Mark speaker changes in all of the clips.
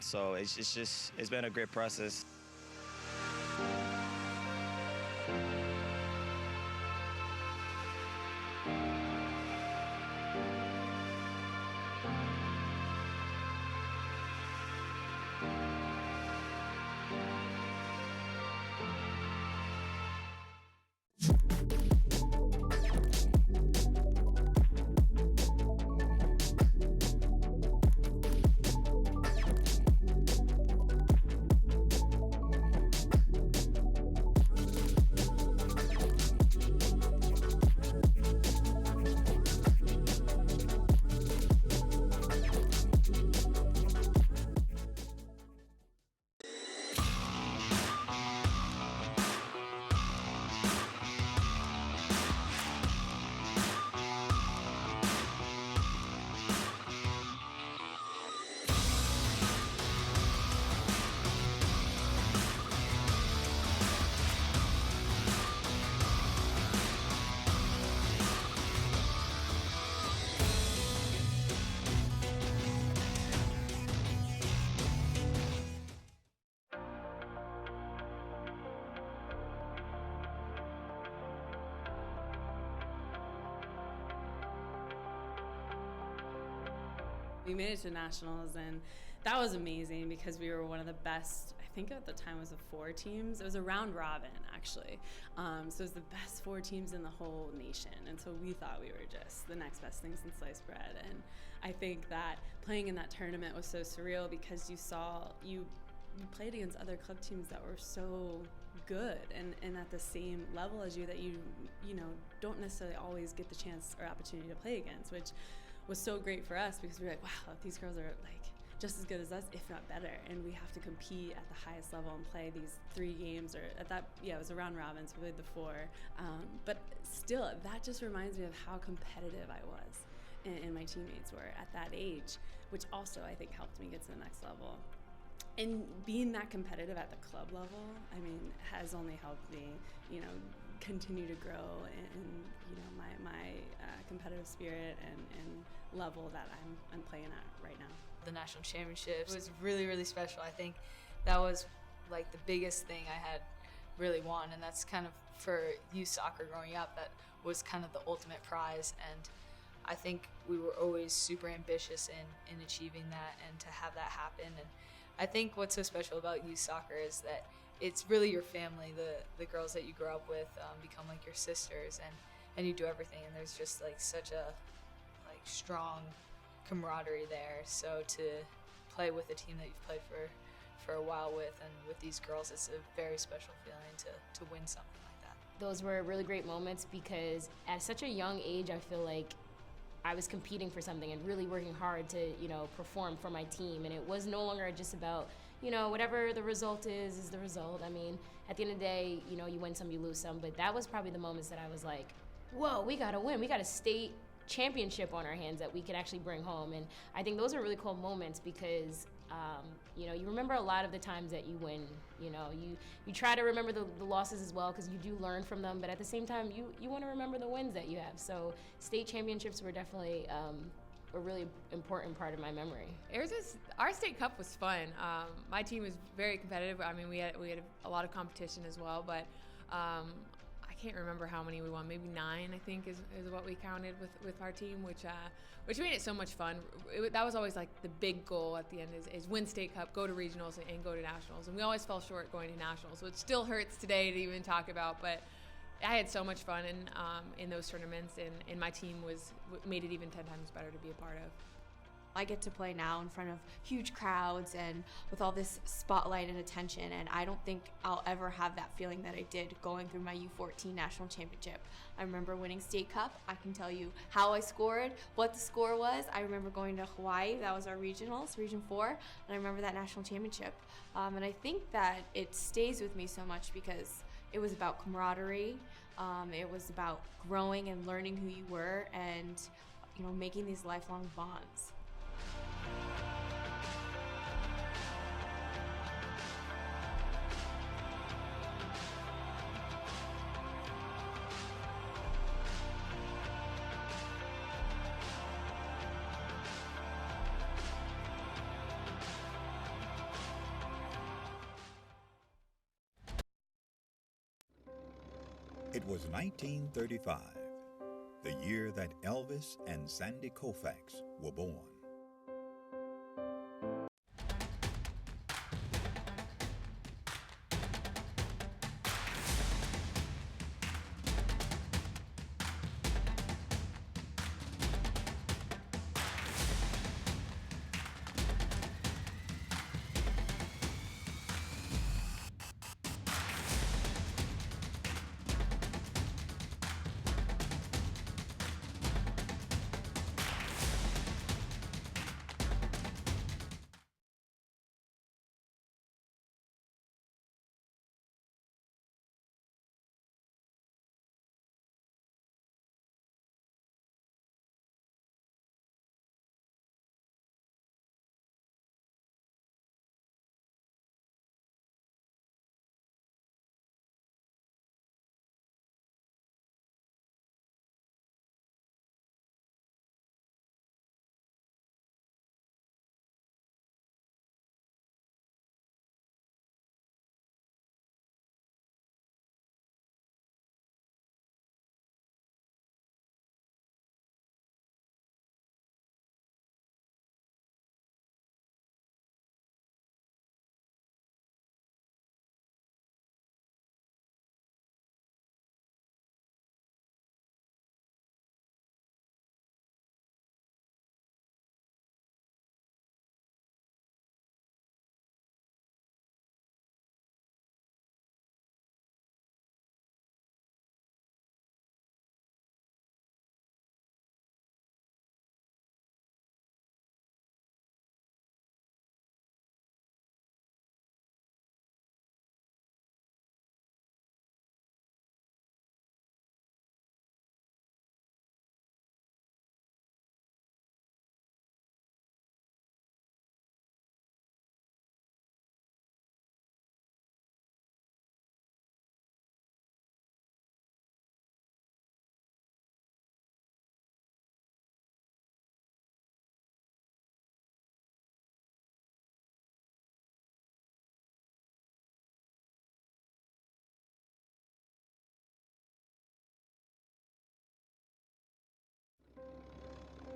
Speaker 1: So it's been a great process.
Speaker 2: We made it to nationals, and that was amazing because we were one of the best, I think at the time it was 4 teams. It was a round robin, actually. So it was the best 4 teams in the whole nation. And so we thought we were just the next best thing since sliced bread. And I think that playing in that tournament was so surreal because you played against other club teams that were so good and at the same level as you that you don't necessarily always get the chance or opportunity to play against, which was so great for us because we were like, wow, these girls are like just as good as us, if not better, and we have to compete at the highest level and play these 3 games, or at that, it was a round robin, so we played the 4. But still, that just reminds me of how competitive I was and my teammates were at that age, which also I think helped me get to the next level. And being that competitive at the club level, I mean, has only helped me, continue to grow in my competitive spirit and level that I'm playing at right now.
Speaker 3: The national championships was really, really special. I think that was like the biggest thing I had really won, and that's kind of for youth soccer growing up, that was kind of the ultimate prize. And I think we were always super ambitious in achieving that and to have that happen. And I think what's so special about youth soccer is that it's really your family. The girls that you grow up with become like your sisters, and you do everything, and there's just like such a strong camaraderie there. So to play with a team that you've played for a while with, and with these girls, it's a very special feeling to win something like that.
Speaker 4: Those were really great moments because at such a young age, I feel like I was competing for something and really working hard to, perform for my team. And it was no longer just about, whatever the result is the result. I mean, at the end of the day, you win some, you lose some. But that was probably the moments that I was like, whoa, we got to win. We got a state championship on our hands that we could actually bring home. And I think those are really cool moments because, you remember a lot of the times that you win. You try to remember the losses as well because you do learn from them. But at the same time, you want to remember the wins that you have. So state championships were definitely a really important part of my memory.
Speaker 5: Our state cup was fun. My team was very competitive. I mean, we had a lot of competition as well, but I can't remember how many we won. Maybe 9, I think, is what we counted with our team, which made it so much fun. That was always like the big goal at the end is win state cup, go to regionals, and go to nationals. And we always fell short going to nationals, which still hurts today to even talk about. But I had so much fun in those tournaments, and my team made it even 10 times better to be a part of.
Speaker 6: I get to play now in front of huge crowds and with all this spotlight and attention, and I don't think I'll ever have that feeling that I did going through my U14 national championship. I remember winning state cup. I can tell you how I scored, what the score was. I remember going to Hawaii. That was our regionals, Region 4, and I remember that national championship. And I think that it stays with me so much because it was about camaraderie. It was about growing and learning who you were and making these lifelong bonds.
Speaker 7: It was 1935, the year that Elvis and Sandy Koufax were born.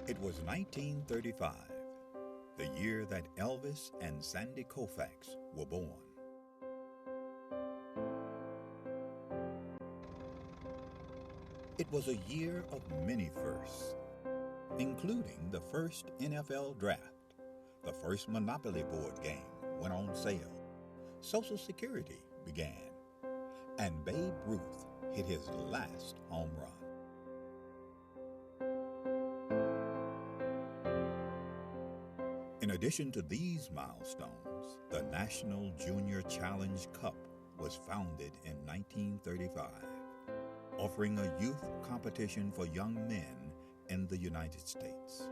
Speaker 7: It was 1935, the year that Elvis and Sandy Koufax were born. It was a year of many firsts, including the first NFL draft, the first Monopoly board game went on sale, Social Security began, and Babe Ruth hit his last home run. In addition to these milestones, the National Junior Challenge Cup was founded in 1935, offering a youth competition for young men in the United States.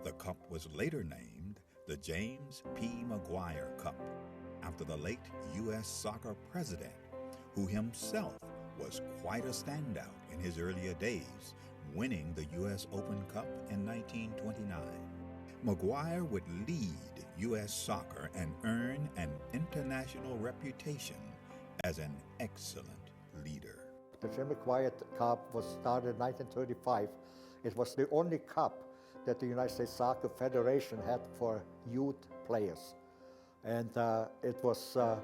Speaker 7: The cup was later named the James P. McGuire Cup, after the late U.S. soccer president, who himself was quite a standout in his earlier days, winning the U.S. Open Cup in 1929. McGuire would lead U.S. soccer and earn an international reputation as an excellent leader.
Speaker 8: The Jim McGuire Cup was started in 1935. It was the only cup that the United States Soccer Federation had for youth players. And it was a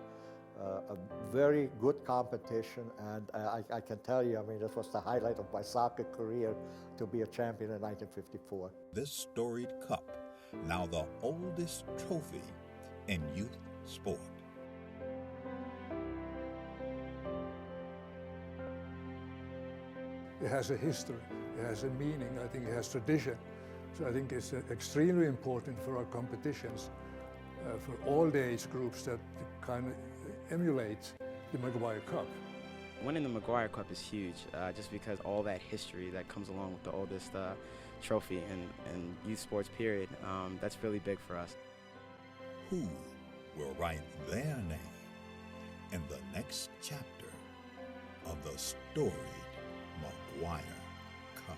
Speaker 8: very good competition, and I can tell you, I mean, this was the highlight of my soccer career to be a champion in 1954.
Speaker 7: This storied cup, now the oldest trophy in youth sport.
Speaker 9: It has a history, it has a meaning, I think it has tradition. So I think it's extremely important for our competitions, for all the age groups that kind of emulate the McGuire Cup.
Speaker 1: Winning the McGuire Cup is huge, just because all that history that comes along with the oldest trophy in youth sports period. That's really big for us.
Speaker 7: Who will write their name in the next chapter of the storied McGuire Cup?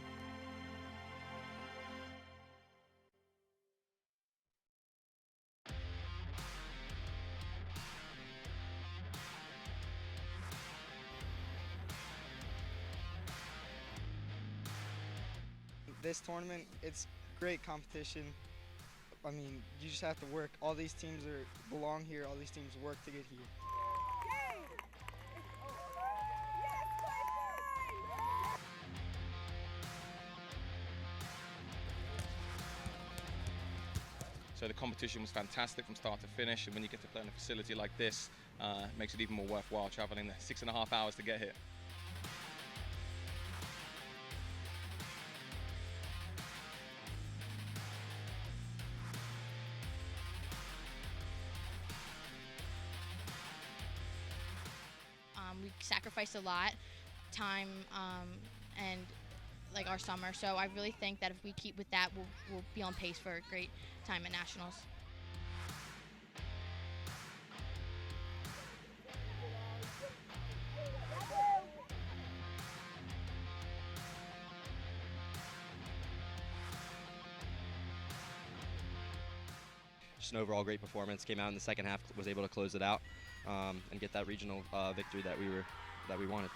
Speaker 10: this tournament, it's great competition. I mean, you just have to work. All these teams belong here. All these teams work to get here.
Speaker 11: So the competition was fantastic from start to finish, and when you get to play in a facility like this, it makes it even more worthwhile traveling the 6.5 hours to get here.
Speaker 12: We sacrificed a lot, time, and like our summer. So I really think that if we keep with that, we'll be on pace for a great time at nationals.
Speaker 13: Just an overall great performance. Came out in the second half, was able to close it out and get that regional victory that we wanted.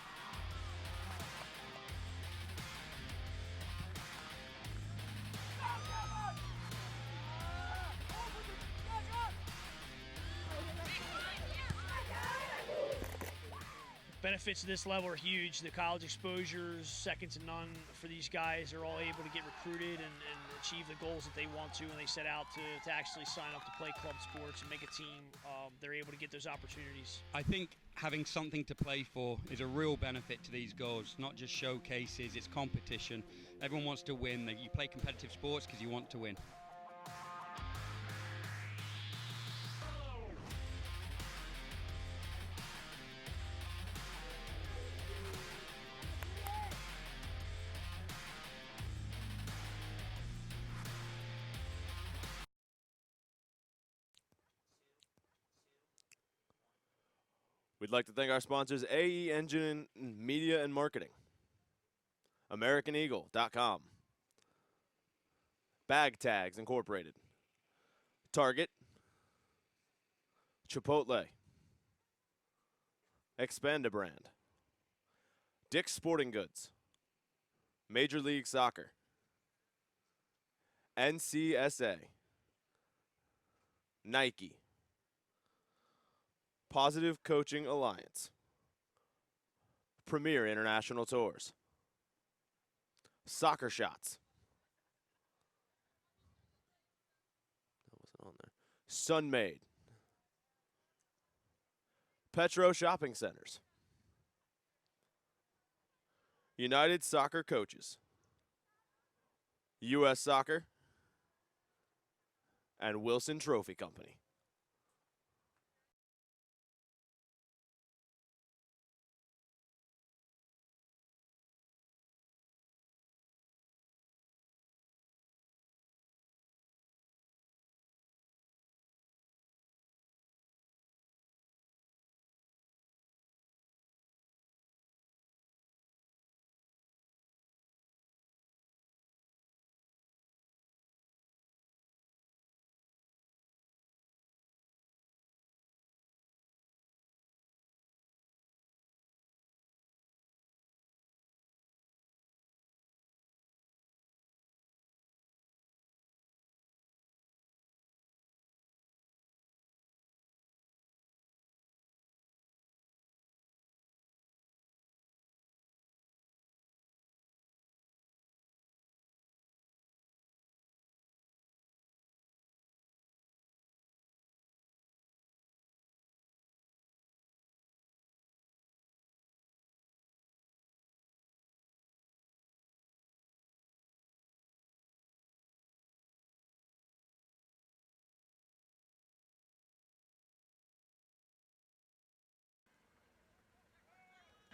Speaker 14: Benefits of this level are huge. The college exposure is second to none for these guys. They're all able to get recruited and achieve the goals that they want to when they set out to actually sign up to play club sports and make a team. They're able to get those opportunities.
Speaker 15: I think having something to play for is a real benefit to these girls, not just showcases, it's competition. Everyone wants to win. You play competitive sports because you want to win.
Speaker 16: We'd like to thank our sponsors, AE Engine Media and Marketing, AmericanEagle.com, Bag Tags Incorporated, Target, Chipotle, Expanda Brand, Dick's Sporting Goods, Major League Soccer, NCSA, Nike, Positive Coaching Alliance, Premier International Tours, Soccer Shots, that wasn't on there, Sunmade, Petro Shopping Centers, United Soccer Coaches, U.S. Soccer, and Wilson Trophy Company.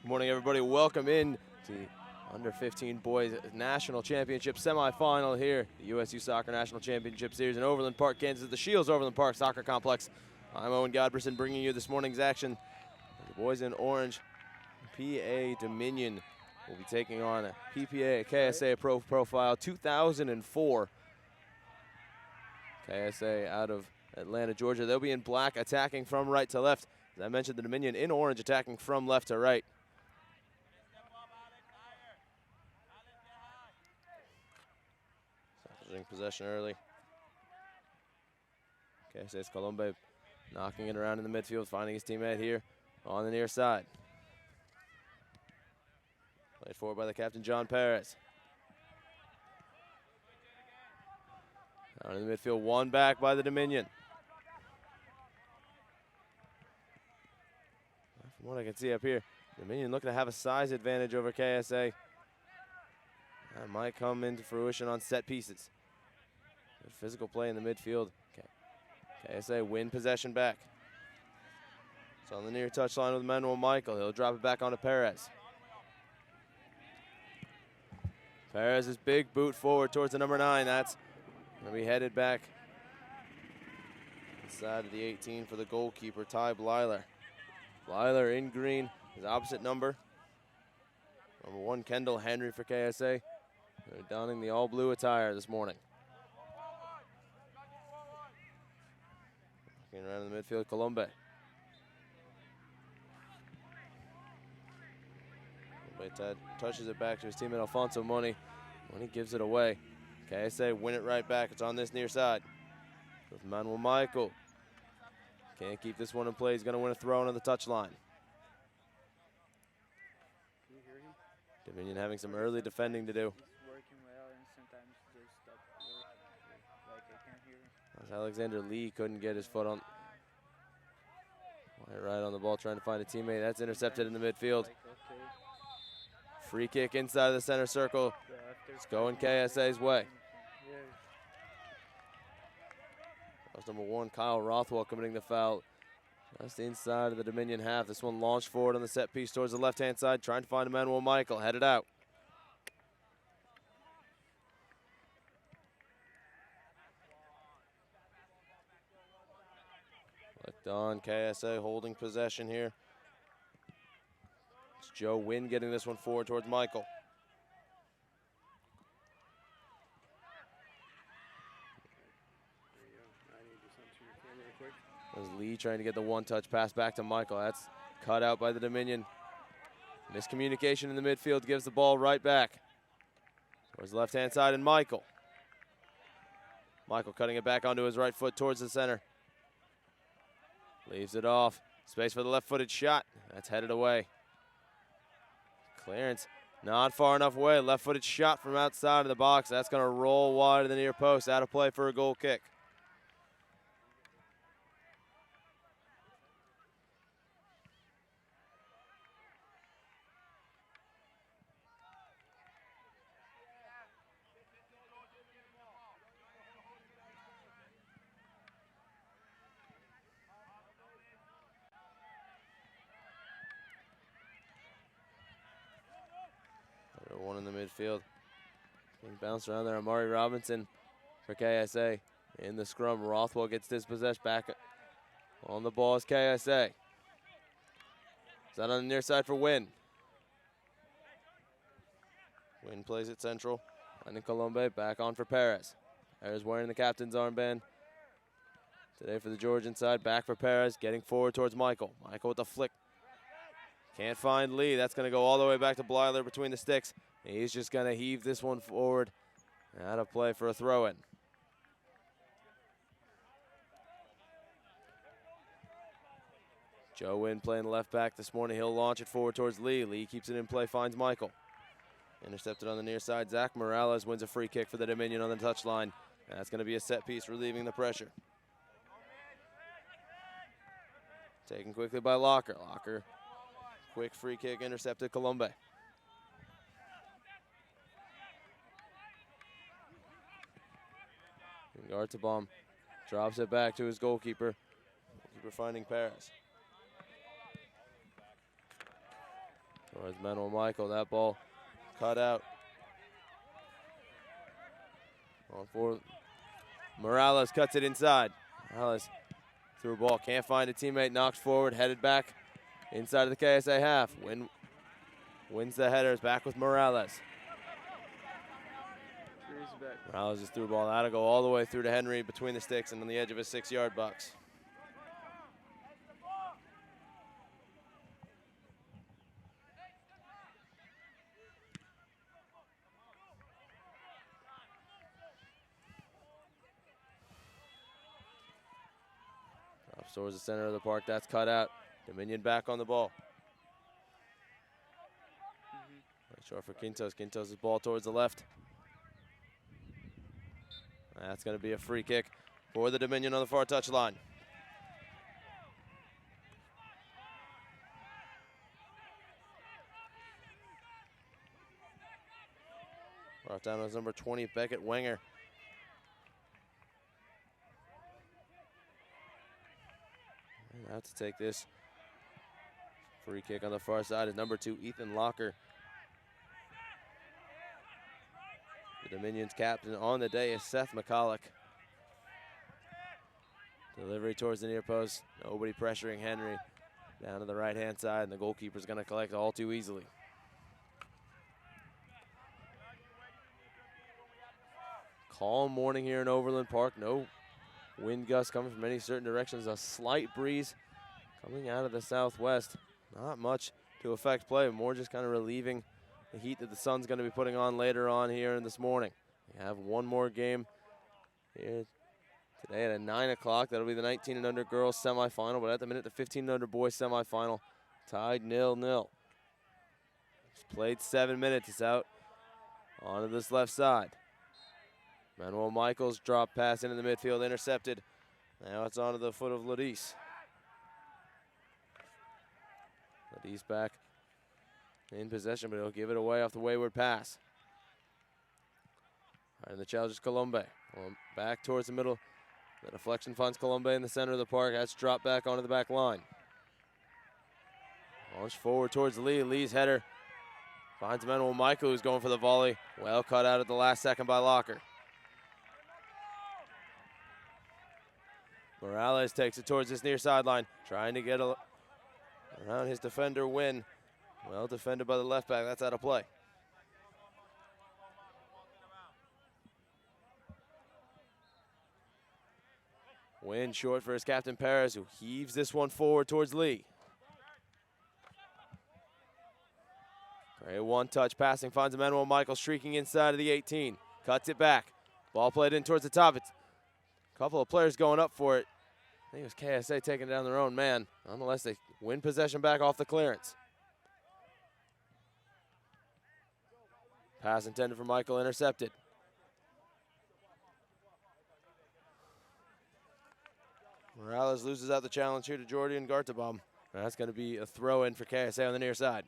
Speaker 16: Good morning, everybody. Welcome in to the Under 15 Boys National Championship semifinal here, the USU Soccer National Championship Series in Overland Park, Kansas, the Shields Overland Park Soccer Complex. I'm Owen Godberson bringing you this morning's action. The boys in orange, PA Dominion, will be taking on a PPA KSA profile 2004. KSA out of Atlanta, Georgia. They'll be in black, attacking from right to left. As I mentioned, the Dominion in orange, attacking from left to right. possession early. KSA's Colombe knocking it around in the midfield, finding his teammate here on the near side. Played forward by the captain, John Perez. Down in the midfield, one back by the Dominion. From what I can see up here, Dominion looking to have a size advantage over KSA. That might come into fruition on set pieces. Good physical play in the midfield. KSA win possession back. It's on the near touchline with Manuel Michael. He'll drop it back onto Perez. Perez's big boot forward towards the number 9. That's going to be headed back inside of the 18 for the goalkeeper, Ty Blyler. Blyler in green, his opposite number. Number 1, Kendall Henry for KSA. They're donning the all-blue attire this morning. Looking around in the midfield, Colombe. Colombe touches it back to his teammate Alfonso Money. Money gives it away. KSA win it right back. It's on this near side with Manuel Michael. Can't keep this one in play. He's going to win a throw on the touchline. Dominion having some early defending to do. Alexander Lee couldn't get his foot on. Right on the ball, trying to find a teammate. That's intercepted in the midfield. Free kick inside of the center circle. It's going KSA's way. That was number 1, Kyle Rothwell, committing the foul. Just inside of the Dominion half. This one launched forward on the set piece towards the left-hand side, trying to find Emmanuel Michael. Headed out. Flicked on, KSA holding possession here. It's Joe Wynn getting this one forward towards Michael. There's Lee trying to get the one-touch pass back to Michael. That's cut out by the Dominion. Miscommunication in the midfield gives the ball right back towards the left-hand side, and Michael. Michael cutting it back onto his right foot towards the center. Leaves it off. Space for the left-footed shot. That's headed away. Clearance not far enough away. Left-footed shot from outside of the box. That's going to roll wide of the near post. Out of play for a goal kick. One in the midfield. Being bounced around there. Amari Robinson for KSA. In the scrum, Rothwell gets dispossessed back on the ball is KSA. Is that on the near side for Wynn? Wynn plays it central. Finding Colombe back on for Perez. Perez wearing the captain's armband. Today for the Georgian side, back for Perez, getting forward towards Michael. Michael with the flick. Can't find Lee. That's going to go all the way back to Blyler between the sticks. He's just going to heave this one forward. Out of play for a throw-in. Joe Wynn playing left back this morning. He'll launch it forward towards Lee. Lee keeps it in play, finds Michael. Intercepted on the near side. Zach Morales wins a free kick for the Dominion on the touchline. That's going to be a set piece, relieving the pressure. Taken quickly by Locker. Locker, quick free kick, intercepted Colombe. Gartabom drops it back to his goalkeeper. Goalkeeper finding Perez. Towards Manuel Michael. That ball cut out. On forward. Morales cuts it inside. Morales through a ball. Can't find a teammate. Knocks forward. Headed back inside of the KSA half. Wins the headers. Back with Morales. Morales just threw a ball. That'll go all the way through to Henry between the sticks and on the edge of his 6-yard box. Drops towards the center of the park. That's cut out. Dominion back on the ball. Right short for Quintos. Quintos' ball towards the left. That's going to be a free kick for the Dominion on the far touchline. Brought down as number 20, Beckett Wenger. And out to take this free kick on the far side is number 2, Ethan Locker. The Dominion's captain on the day is Seth McCulloch. Delivery towards the near post. Nobody pressuring Henry. Down to the right-hand side, and the goalkeeper's going to collect all too easily. Calm morning here in Overland Park. No wind gusts coming from any certain directions. A slight breeze coming out of the southwest. Not much to affect play, more just kind of relieving the heat that the sun's going to be putting on later on here in this morning. We have one more game here today at 9 o'clock. That'll be the 19 and under girls semifinal, but at the minute the 15 and under boys semifinal tied 0-0. It's played 7 minutes. It's out onto this left side. Manuel Michaels drop pass into the midfield, intercepted. Now it's onto the foot of Ladis. Ladis back in possession, but he'll give it away off the wayward pass. Right, and the challenge is Colombe. Back towards the middle. The deflection finds Colombe in the center of the park. That's dropped back onto the back line. Launch forward towards Lee. Lee's header finds Manuel Michael, who's going for the volley. Well cut out at the last second by Locker. Morales takes it towards this near sideline, trying to get around his defender, Wynn. Well defended by the left back. That's out of play. Wynn short for his captain, Perez, who heaves this one forward towards Lee. Great one-touch passing finds Emmanuel Michael streaking inside of the 18. Cuts it back. Ball played in towards the top. It's a couple of players going up for it. I think it was KSA taking down their own man. Nonetheless, they win possession back off the clearance. Pass intended for Michael, intercepted. Morales loses out the challenge here to Jordan Gartabam. That's going to be a throw-in for KSA on the near side.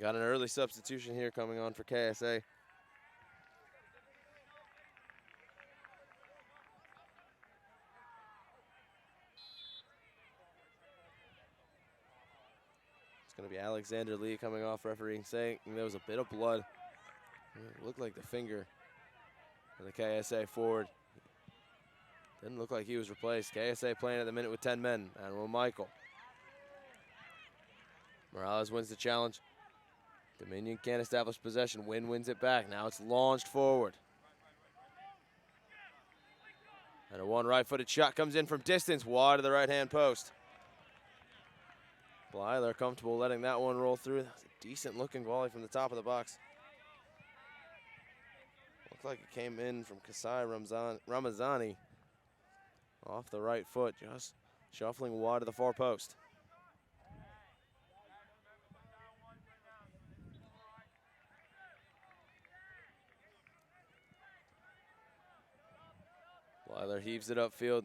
Speaker 16: Got an early substitution here coming on for KSA. It's going to be Alexander Lee coming off, refereeing saying there was a bit of blood. It looked like the finger of the KSA forward. Didn't look like he was replaced. KSA playing at the minute with 10 men. Admiral Michael. Morales wins the challenge. Dominion can't establish possession. Wynn wins it back. Now it's launched forward. And a one right-footed shot comes in from distance, wide of the right-hand post. Blyther comfortable letting that one roll through. That was a decent-looking volley from the top of the box. Looked like it came in from Kasai Ramazani off the right foot, just shuffling wide of the far post. Blyther heaves it upfield.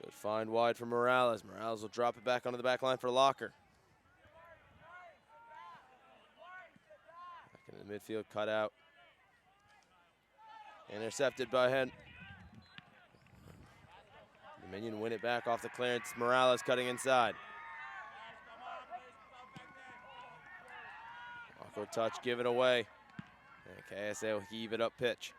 Speaker 16: Good find wide for Morales. Morales will drop it back onto the back line for Locker. Back in the midfield, cut out. Intercepted by Hen. Dominion win it back off the clearance. Morales cutting inside. Awkward touch, give it away. And KSA will heave it up pitch.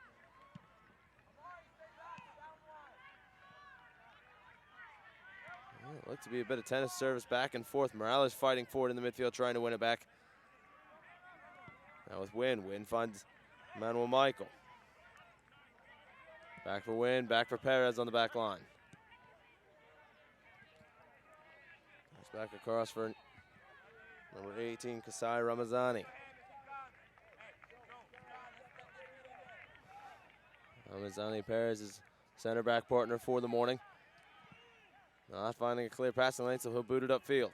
Speaker 16: Well, it looked to be a bit of tennis service back and forth. Morales fighting forward in the midfield, trying to win it back. Now with Wynn. Wynn finds Manuel Michael. Back for Wynn, back for Perez on the back line. Back across for number 18, Kasai Ramazani. Ramazani Perez is center back partner for the morning. Not finding a clear passing lane, so he'll boot it upfield.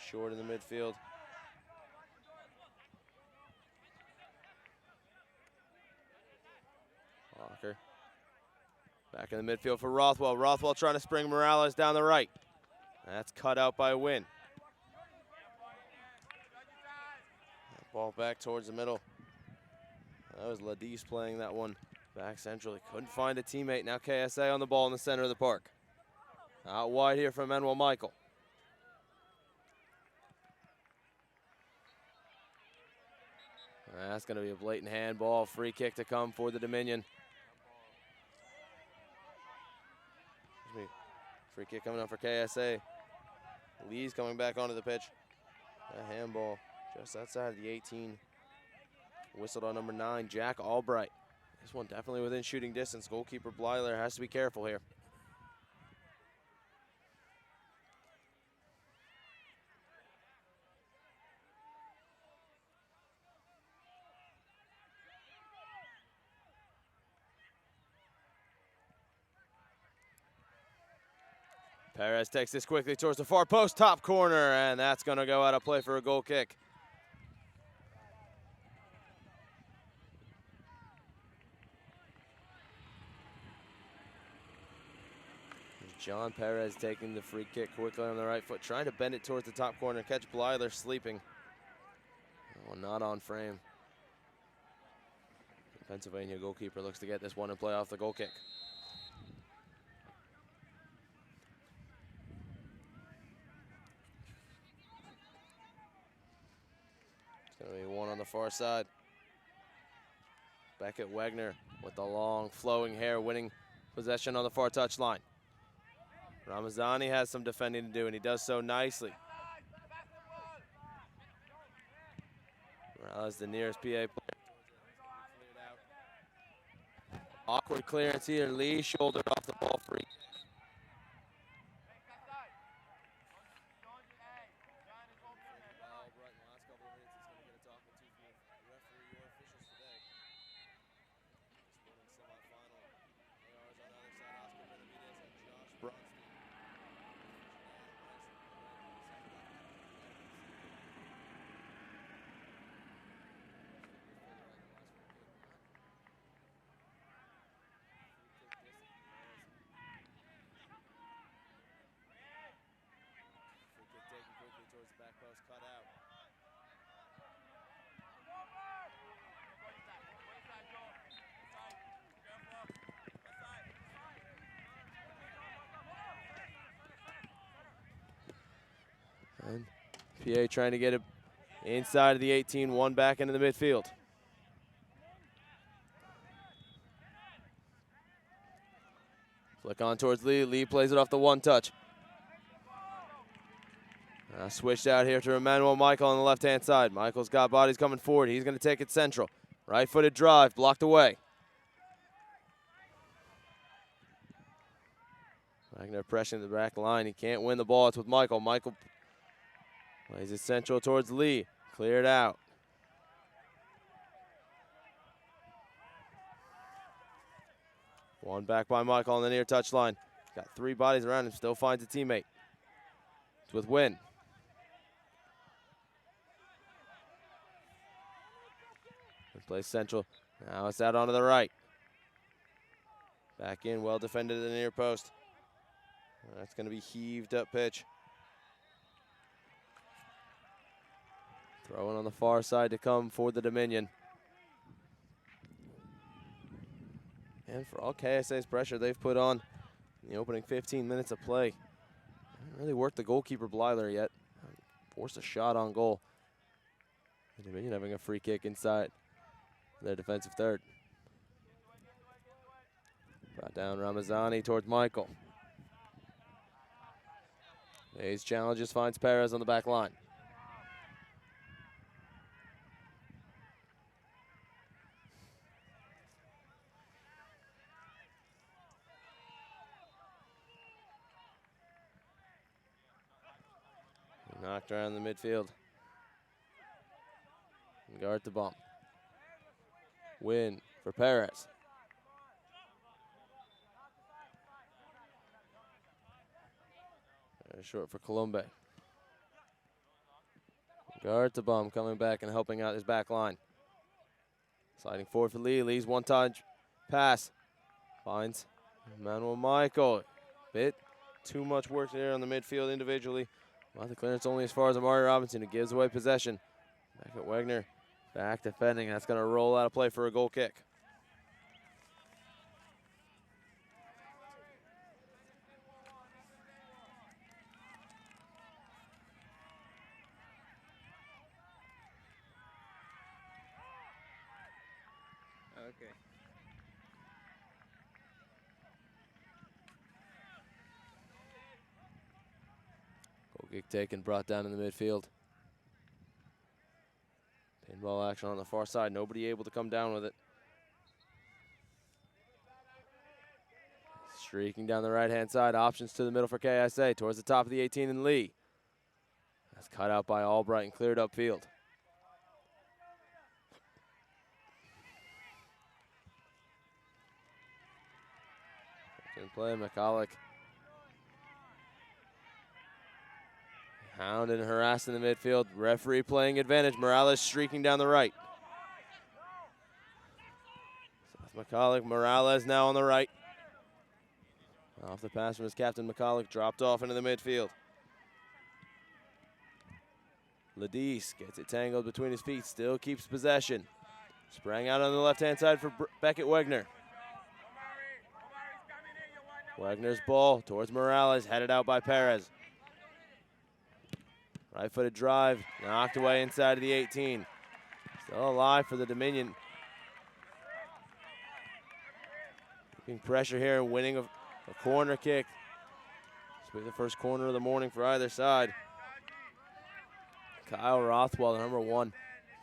Speaker 16: Short in the midfield. Walker. Back in the midfield for Rothwell. Rothwell trying to spring Morales down the right. That's cut out by Wynn. Ball back towards the middle. That was Ladis playing that one back centrally. Couldn't find a teammate. Now KSA on the ball in the center of the park. Out wide here from Manuel Michael. That's going to be a blatant handball. Free kick to come for the Dominion. Free kick coming up for KSA. Lee's coming back onto the pitch. A handball just outside of the 18. Whistled on number 9, Jack Albright. This one definitely within shooting distance. Goalkeeper Blyler has to be careful here. Perez takes this quickly towards the far post, top corner, and that's going to go out of play for a goal kick. John Perez taking the free kick quickly on the right foot, trying to bend it towards the top corner, catch Blyler sleeping. Oh, not on frame. The Pennsylvania goalkeeper looks to get this one and play off the goal kick. It's going to be one on the far side. Beckett Wagner with the long flowing hair winning possession on the far touchline. Ramazani has some defending to do, and he does so nicely. Morales, the nearest PA player. Awkward clearance here. Lee shouldered off the ball free. Towards the back post, cut out. And PA trying to get it inside of the 18, one back into the midfield. Flick on towards Lee. Lee plays it off the one touch. Switched out here to Emmanuel Michael on the left-hand side. Michael's got bodies coming forward. He's going to take it central. Right-footed drive, blocked away. Wagner pressing the back line. He can't win the ball. It's with Michael. Michael plays it central towards Lee. Cleared out. One back by Michael on the near touchline. Got 3 bodies around him. Still finds a teammate. It's with Wynn. Plays central. Now it's out onto the right. Back in, well defended at the near post. That's going to be heaved up pitch. Throwing on the far side to come for the Dominion. And for all KSA's pressure they've put on in the opening 15 minutes of play, haven't really worked the goalkeeper Blyler yet. Forced a shot on goal. The Dominion having a free kick inside their defensive third. Brought down Ramazani towards Michael. Hayes challenges, finds Perez on the back line. Knocked around the midfield. Guard the bump. Win for Perez. Short for Colombe. Guard the bum coming back and helping out his back line. Sliding forward for Lee. Lee's one-touch pass. Finds Manuel Michael. Bit too much work there on the midfield individually. Well, the clearance only as far as Amari Robinson, who gives away possession. Back at Wegner. Back defending. That's going to roll out of play for a goal kick.
Speaker 17: Okay.
Speaker 16: Goal kick taken, brought down in the midfield. Pinball action on the far side. Nobody able to come down with it. Streaking down the right-hand side. Options to the middle for KSA. Towards the top of the 18 and Lee. That's cut out by Albright and cleared upfield. In play, McCulloch. Hound and harassed in the midfield. Referee playing advantage. Morales streaking down the right. Seth McCulloch. Morales now on the right. Off the pass from his captain, McCulloch. Dropped off into the midfield. Ladis gets it tangled between his feet. Still keeps possession. Sprang out on the left-hand side for Beckett Wegner. Wagner's ball towards Morales, headed out by Perez. Right-footed drive, knocked away inside of the 18. Still alive for the Dominion. Keeping pressure here and winning a corner kick. This will be the first corner of the morning for either side. Kyle Rothwell, number 1,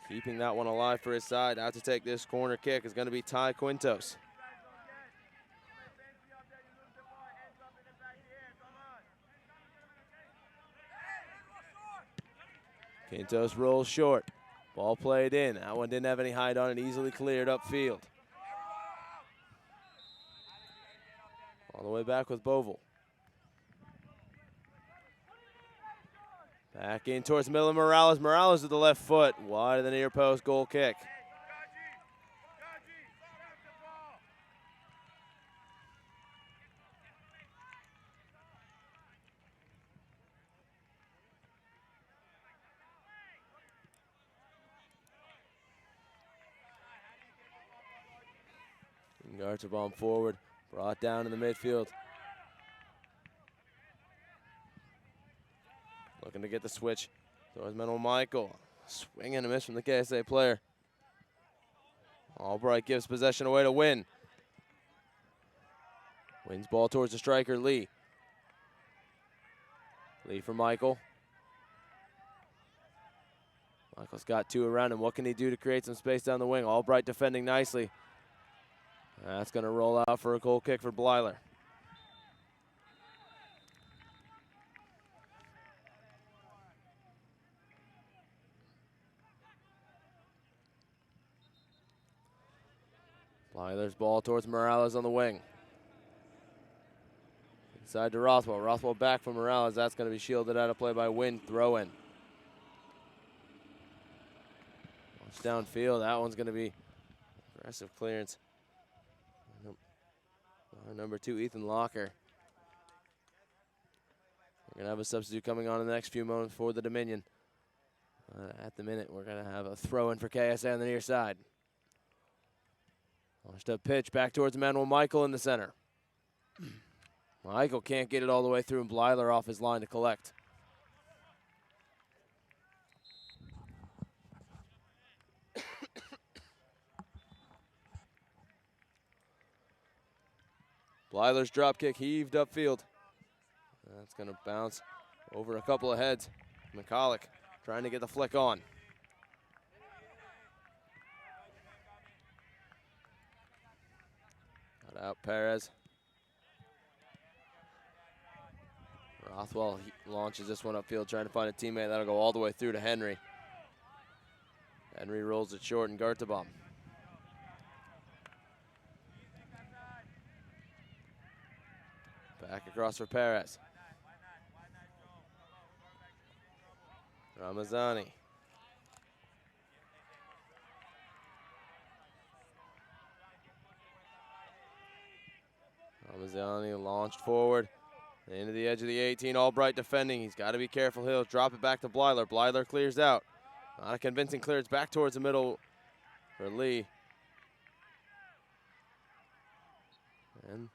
Speaker 16: keeping that one alive for his side. Out to take this corner kick is going to be Ty Quintos. Quintos rolls short. Ball played in. That one didn't have any height on it. Easily cleared upfield. All the way back with Boval. Back in towards the middle of Morales. Morales with the left foot. Wide of the near post. Goal kick. Guards the bomb forward, brought down in the midfield. Looking to get the switch towards Manuel Michael. Swing and a miss from the KSA player. Albright gives possession away to Win. Win's ball towards the striker, Lee. Lee for Michael. Michael's got 2 around him. What can he do to create some space down the wing? Albright defending nicely. That's going to roll out for a goal kick for Blyler. Blyler's ball towards Morales on the wing. Inside to Rothwell. Rothwell back from Morales. That's going to be shielded out of play by Wynn. Throw in. Launch downfield. That one's going to be aggressive clearance. Number 2, Ethan Locker. We're going to have a substitute coming on in the next few moments for the Dominion. At the minute, we're going to have a throw in for KSA on the near side. Launched up pitch back towards Manuel Michael in the center. Michael can't get it all the way through, and Blyler off his line to collect. Blyler's drop kick heaved upfield. That's going to bounce over a couple of heads. McCulloch trying to get the flick on. Got out Perez. Rothwell launches this one upfield, trying to find a teammate. That'll go all the way through to Henry. Henry rolls it short, and Gartabom. Back across for Perez. Ramazani. Ramazani launched forward. Into the edge of the 18, Albright defending. He's got to be careful. He'll drop it back to Blyler. Blyler clears out. Not a convincing clearance back towards the middle for Lee. And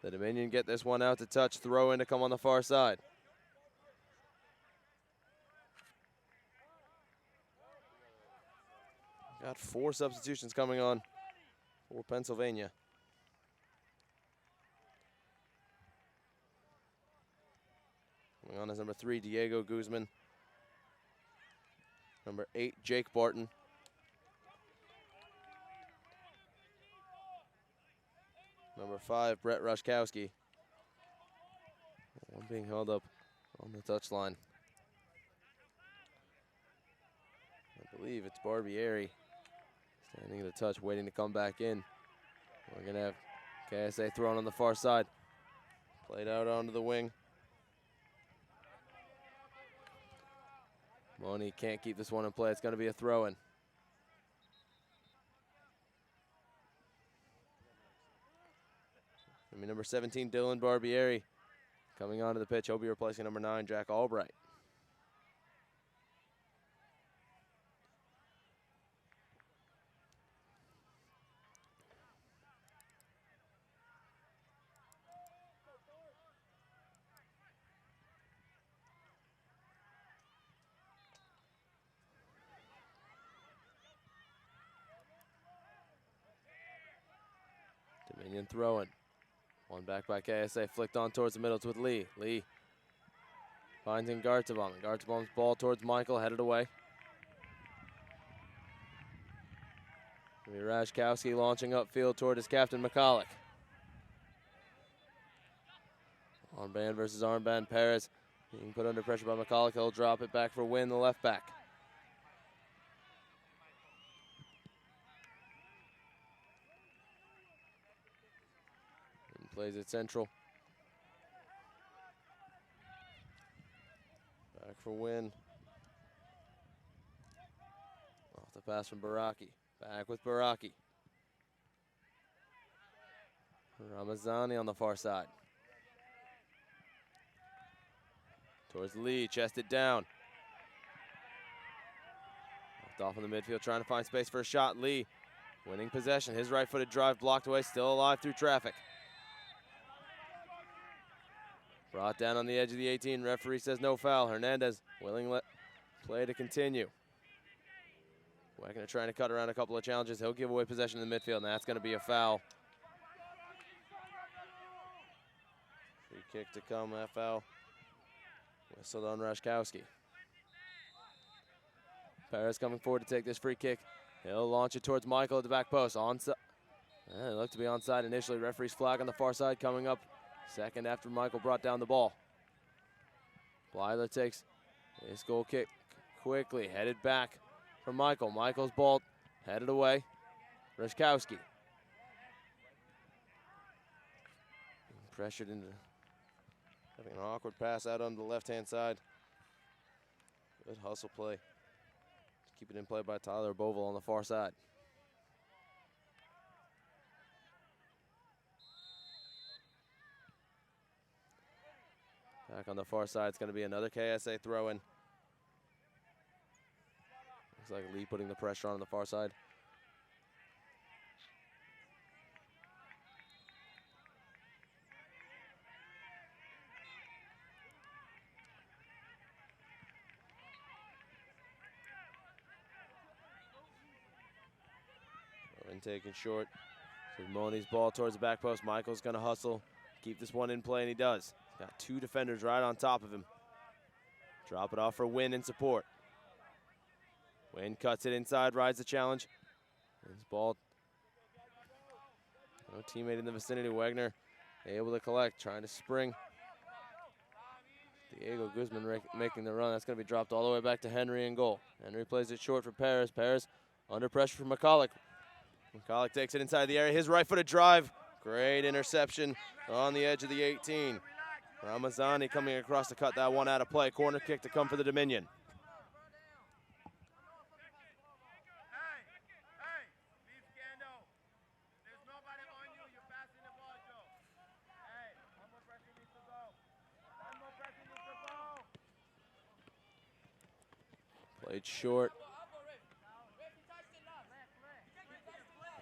Speaker 16: the Dominion get this one out to touch. Throw in to come on the far side. Got 4 substitutions coming on for Pennsylvania. Coming on as number 3, Diego Guzman. Number 8, Jake Barton. Number 5, Brett Rushkowski. One being held up on the touchline. I believe it's Barbieri standing at the touch, waiting to come back in. We're going to have KSA thrown on the far side. Played out onto the wing. Moni can't keep this one in play. It's going to be a throw-in. Number 17, Dylan Barbieri, coming onto the pitch. He'll be replacing number 9, Jack Albright. Dominion throwing. One back by KSA, flicked on towards the middle. It's with Lee. Lee finds in Gartabom. Gartabom's ball towards Michael, headed away. Rashkowski launching upfield toward his captain, McCulloch. Armband versus armband. Perez being put under pressure by McCulloch. He'll drop it back for Wynn, the left back. Plays it central. Back for Wynn. Off the pass from Baraki. Back with Baraki. Ramazani on the far side. Towards Lee, chested down. Left off in the midfield, trying to find space for a shot. Lee winning possession. His right-footed drive blocked away, still alive through traffic. Brought down on the edge of the 18. Referee says no foul. Hernandez willing play to continue. Wagner trying to cut around a couple of challenges. He'll give away possession in the midfield, and that's going to be a foul. Free kick to come, that foul. Whistled on Rashkowski. Perez coming forward to take this free kick. He'll launch it towards Michael at the back post. Onside. It looked to be onside initially. Referee's flag on the far side coming up. Second after Michael brought down the ball. Blyler takes his goal kick quickly, headed back from Michael. Michael's ball headed away. Rashkowski. Pressured into having an awkward pass out on the left-hand side. Good hustle play. Keep it in play by Tyler Boval on the far side. Back on the far side, it's going to be another KSA throw-in. Looks like Lee putting the pressure on the far side. And taken short. So Moni's ball towards the back post. Michael's going to hustle, keep this one in play, and he does. Got 2 defenders right on top of him. Drop it off for Wynn in support. Wynn cuts it inside, rides the challenge. His ball. No teammate in the vicinity. Wagner able to collect, trying to spring Diego Guzman making the run. That's going to be dropped all the way back to Henry in goal. Henry plays it short for Perez. Perez under pressure from McCulloch. McCulloch takes it inside the area. His right-footed drive. Great interception on the edge of the 18. Ramazani coming across to cut that one out of play. Corner kick to come for the Dominion. Played short.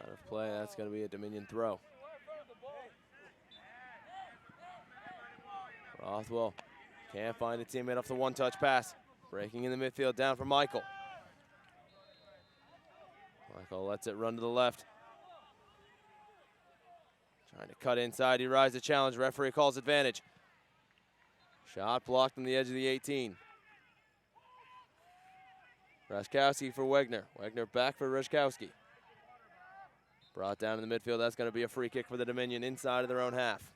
Speaker 16: Out of play, that's going to be a Dominion throw. Rothwell can't find a teammate off the one-touch pass. Breaking in the midfield, down for Michael. Michael lets it run to the left. Trying to cut inside, he rises the challenge. Referee calls advantage. Shot blocked on the edge of the 18. Witkowski for Wegner. Wegner back for Witkowski. Brought down in the midfield. That's going to be a free kick for the Dominion inside of their own half.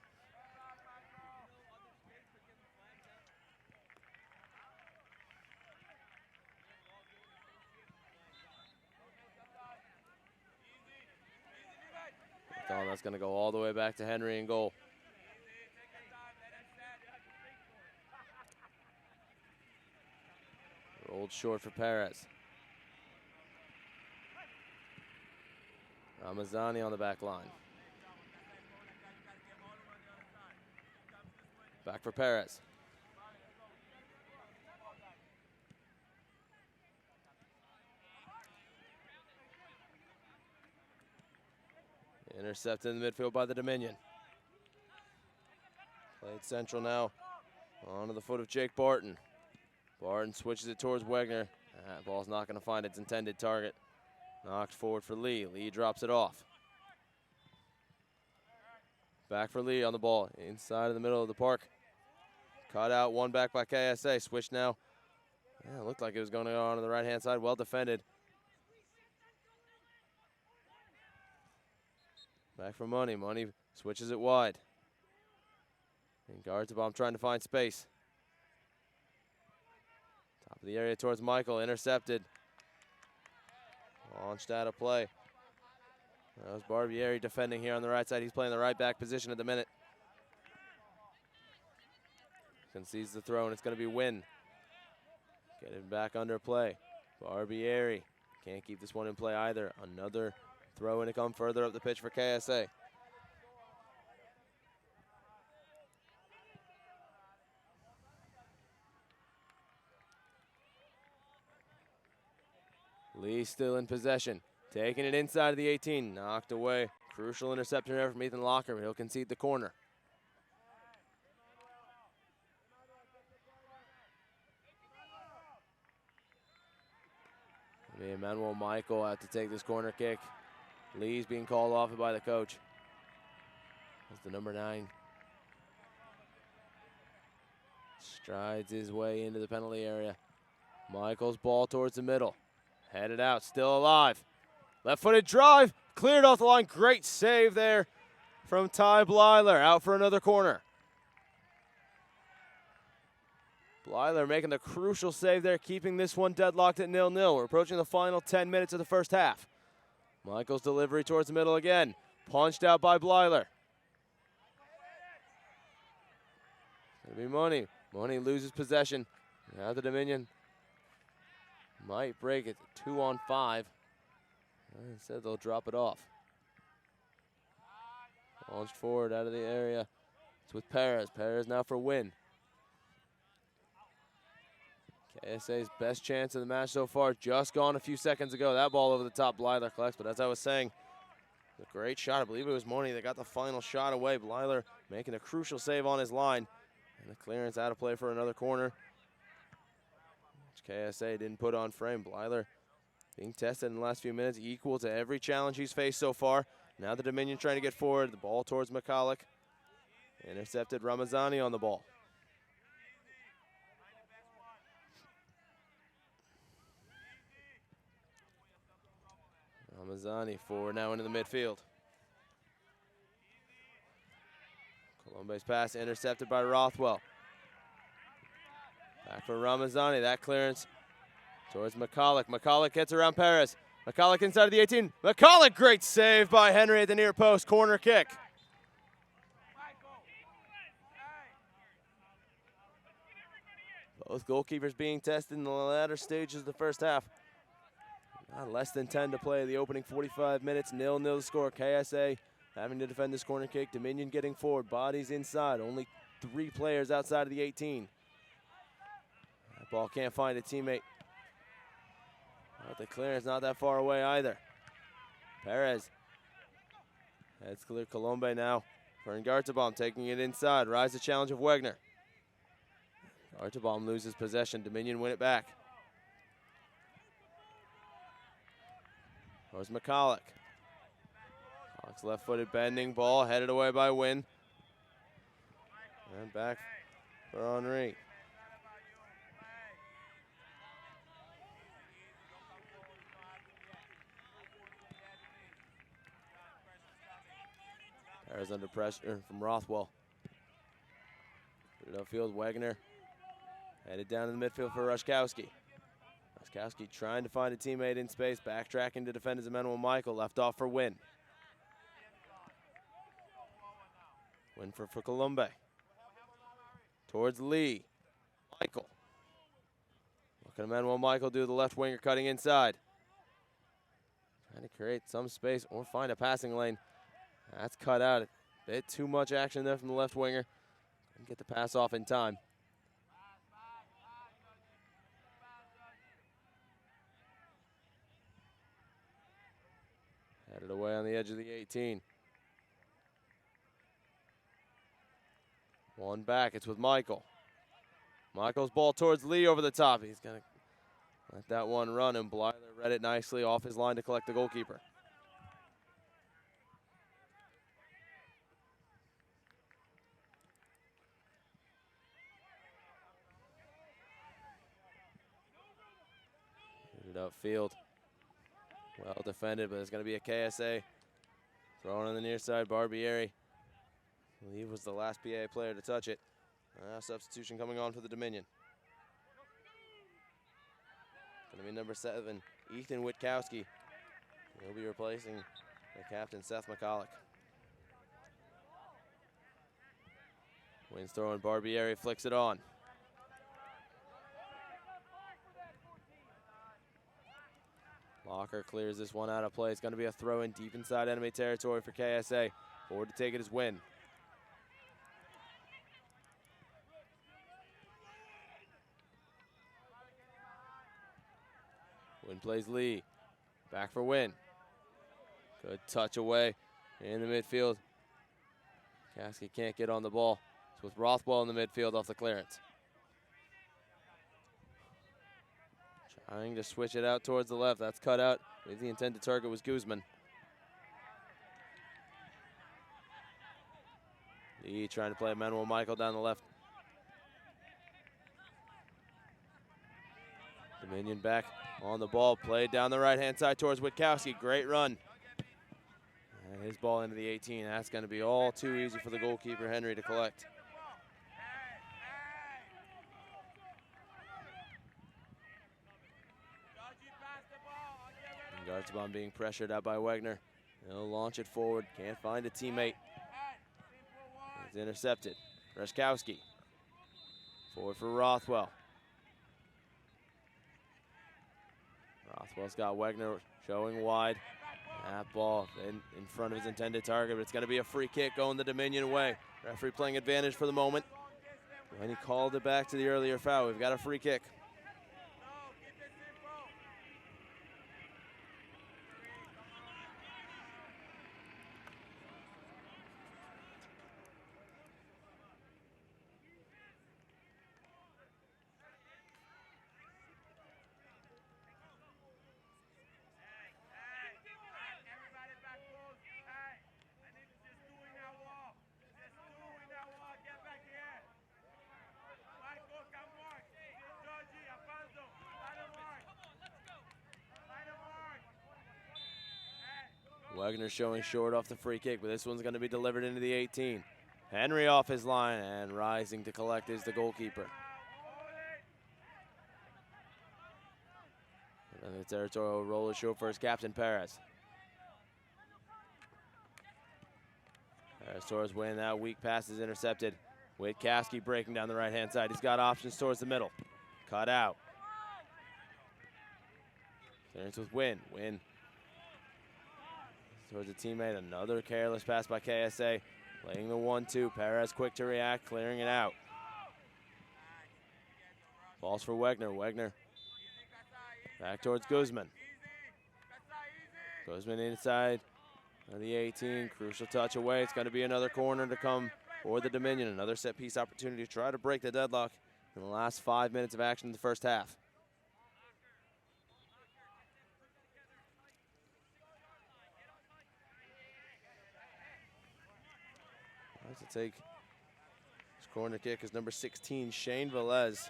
Speaker 16: That's going to go all the way back to Henry in goal. Rolled short for Perez. Ramazani on the back line. Back for Perez. Intercepted in the midfield by the Dominion. Played central now. Onto the foot of Jake Barton. Barton switches it towards Wegner. That ball's not going to find its intended target. Knocked forward for Lee. Lee drops it off. Back for Lee on the ball. Inside of the middle of the park. Cut out, one back by KSA. Switch now. Yeah, it looked like it was going to go on the right-hand side. Well defended. Back for Money. Money switches it wide. And Gartabom trying to find space. Top of the area towards Michael. Intercepted. Launched out of play. That was Barbieri defending here on the right side. He's playing the right back position at the minute. Concedes the throw, and it's going to be Wynn. Getting back under play. Barbieri can't keep this one in play either. Another throw in to come further up the pitch for KSA. Lee still in possession. Taking it inside of the 18. Knocked away. Crucial interception there from Ethan Locker, but he'll concede the corner. Emmanuel Michael had to take this corner kick. Lee's being called off by the coach. That's the number 9. Strides his way into the penalty area. Michael's ball towards the middle. Headed out, still alive. Left-footed drive, cleared off the line. Great save there from Ty Blyler. Out for another corner. Blyler making the crucial save there, keeping this one deadlocked at 0-0. We're approaching the final 10 minutes of the first half. Michael's delivery towards the middle again. Punched out by Blyler. It's going to be Money. Money loses possession. Now the Dominion might break it. 2-on-5. Instead, they'll drop it off. Launched forward out of the area. It's with Perez. Perez now for Wynn. KSA's best chance of the match so far, just gone a few seconds ago. That ball over the top, Blyler collects, but as I was saying, a great shot. I believe it was Money that got the final shot away. Blyler making a crucial save on his line. And the clearance out of play for another corner, which KSA didn't put on frame. Blyler being tested in the last few minutes, equal to every challenge he's faced so far. Now the Dominion trying to get forward. The ball towards McCulloch. Intercepted Ramazani on the ball. Ramazani forward now into the midfield. Colombe's pass intercepted by Rothwell. Back for Ramazani. That clearance towards McCulloch. McCulloch gets around Perez. McCulloch inside of the 18. McCulloch, great save by Henry at the near post. Corner kick. Both goalkeepers being tested in the latter stages of the first half. Less than 10 to play the opening 45 minutes. 0-0 to score. KSA having to defend this corner kick. Dominion getting forward. Bodies inside. Only 3 players outside of the 18. That ball can't find a teammate. But the clearance not that far away either. Perez. That's clear. Colombe now for Ngartabom taking it inside. Rise the challenge of Wegner. Ngartabom loses possession. Dominion win it back. There's McCulloch. McCulloch's left-footed bending ball headed away by Wynn. And back for Henry. Perez under pressure from Rothwell. Put it upfield, Wegner. Headed down in the midfield for Witkowski. Witkowski trying to find a teammate in space, backtracking to defend his Emmanuel Michael, left off for Wynn. Wynn for Colombe. Towards Lee. Michael. What can Emmanuel Michael do? The left winger cutting inside. Trying to create some space or find a passing lane. That's cut out. A bit too much action there from the left winger. Couldn't get the pass off in time. Headed away on the edge of the 18. One back, it's with Michael. Michael's ball towards Lee over the top. He's going to let that one run, and Blyther read it nicely off his line to collect the goalkeeper. Hit it upfield. Well defended, but it's going to be a KSA. Thrown on the near side, Barbieri. I believe was the last PA player to touch it. Substitution coming on for the Dominion. Going to be number 7, Ethan Witkowski. He'll be replacing the captain, Seth McCulloch. Wynn's throwing, Barbieri flicks it on. Locker clears this one out of play. It's going to be a throw in deep inside enemy territory for KSA. Forward to take it is Wynn. Wynn plays Lee. Back for Wynn. Good touch away in the midfield. Witkowski can't get on the ball. It's with Rothwell in the midfield off the clearance. Trying to switch it out towards the left. That's cut out. I believe the intended target was Guzman. Lee trying to play Emmanuel Michael down the left. Dominion back on the ball. Played down the right-hand side towards Witkowski. Great run. And his ball into the 18. That's going to be all too easy for the goalkeeper, Henry, to collect. Gartzbaum being pressured out by Wegner. He'll launch it forward. Can't find a teammate. It's intercepted. Witkowski. Forward for Rothwell. Rothwell's got Wegner showing wide. That ball in front of his intended target, but it's going to be a free kick going the Dominion way. Referee playing advantage for the moment. When he called it back to the earlier foul, we've got a free kick. Wegner showing short off the free kick, but this one's going to be delivered into the 18. Henry off his line, and rising to collect is the goalkeeper. The territorial roller show for his captain, Perez. Perez towards win, that weak pass is intercepted. Witkowski breaking down the right-hand side. He's got options towards the middle. Cut out. Clearance with Win. Win towards a teammate. Another careless pass by KSA. Playing the 1-2. Perez quick to react, clearing it out. Balls for Wegner. Wegner back towards Guzman. Guzman inside of the 18. Crucial touch away. It's going to be another corner to come for the Dominion. Another set piece opportunity to try to break the deadlock in the last 5 minutes of action in the first half. To take his corner kick is number 16, Shane Velez.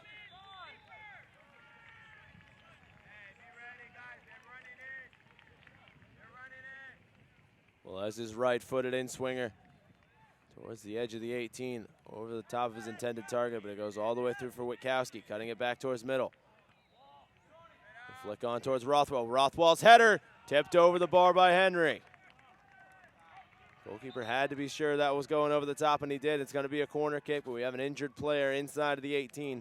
Speaker 16: Velez is right-footed in swinger towards the edge of the 18, over the top of his intended target, but it goes all the way through for Witkowski, cutting it back towards middle. The flick on towards Rothwell. Rothwell's header tipped over the bar by Henry. Goalkeeper had to be sure that was going over the top, and he did. It's going to be a corner kick, but we have an injured player inside of the 18.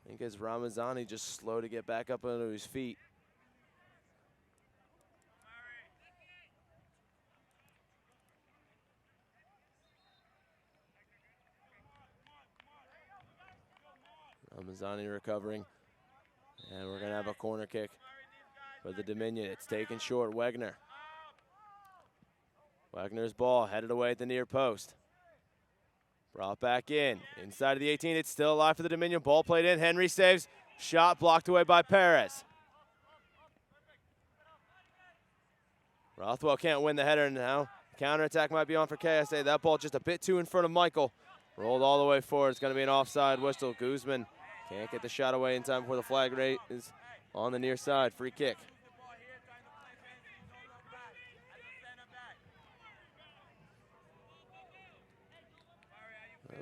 Speaker 16: I think it's Ramazani just slow to get back up onto his feet. Ramazani recovering, and we're going to have a corner kick for the Dominion. It's taken short. Wegner. Wegner's ball headed away at the near post. Brought back in. Inside of the 18. It's still alive for the Dominion. Ball played in. Henry saves. Shot blocked away by Perez. Rothwell can't win the header now. Counterattack might be on for KSA. That ball just a bit too in front of Michael. Rolled all the way forward. It's going to be an offside whistle. Guzman can't get the shot away in time before the flag rate is on the near side. Free kick.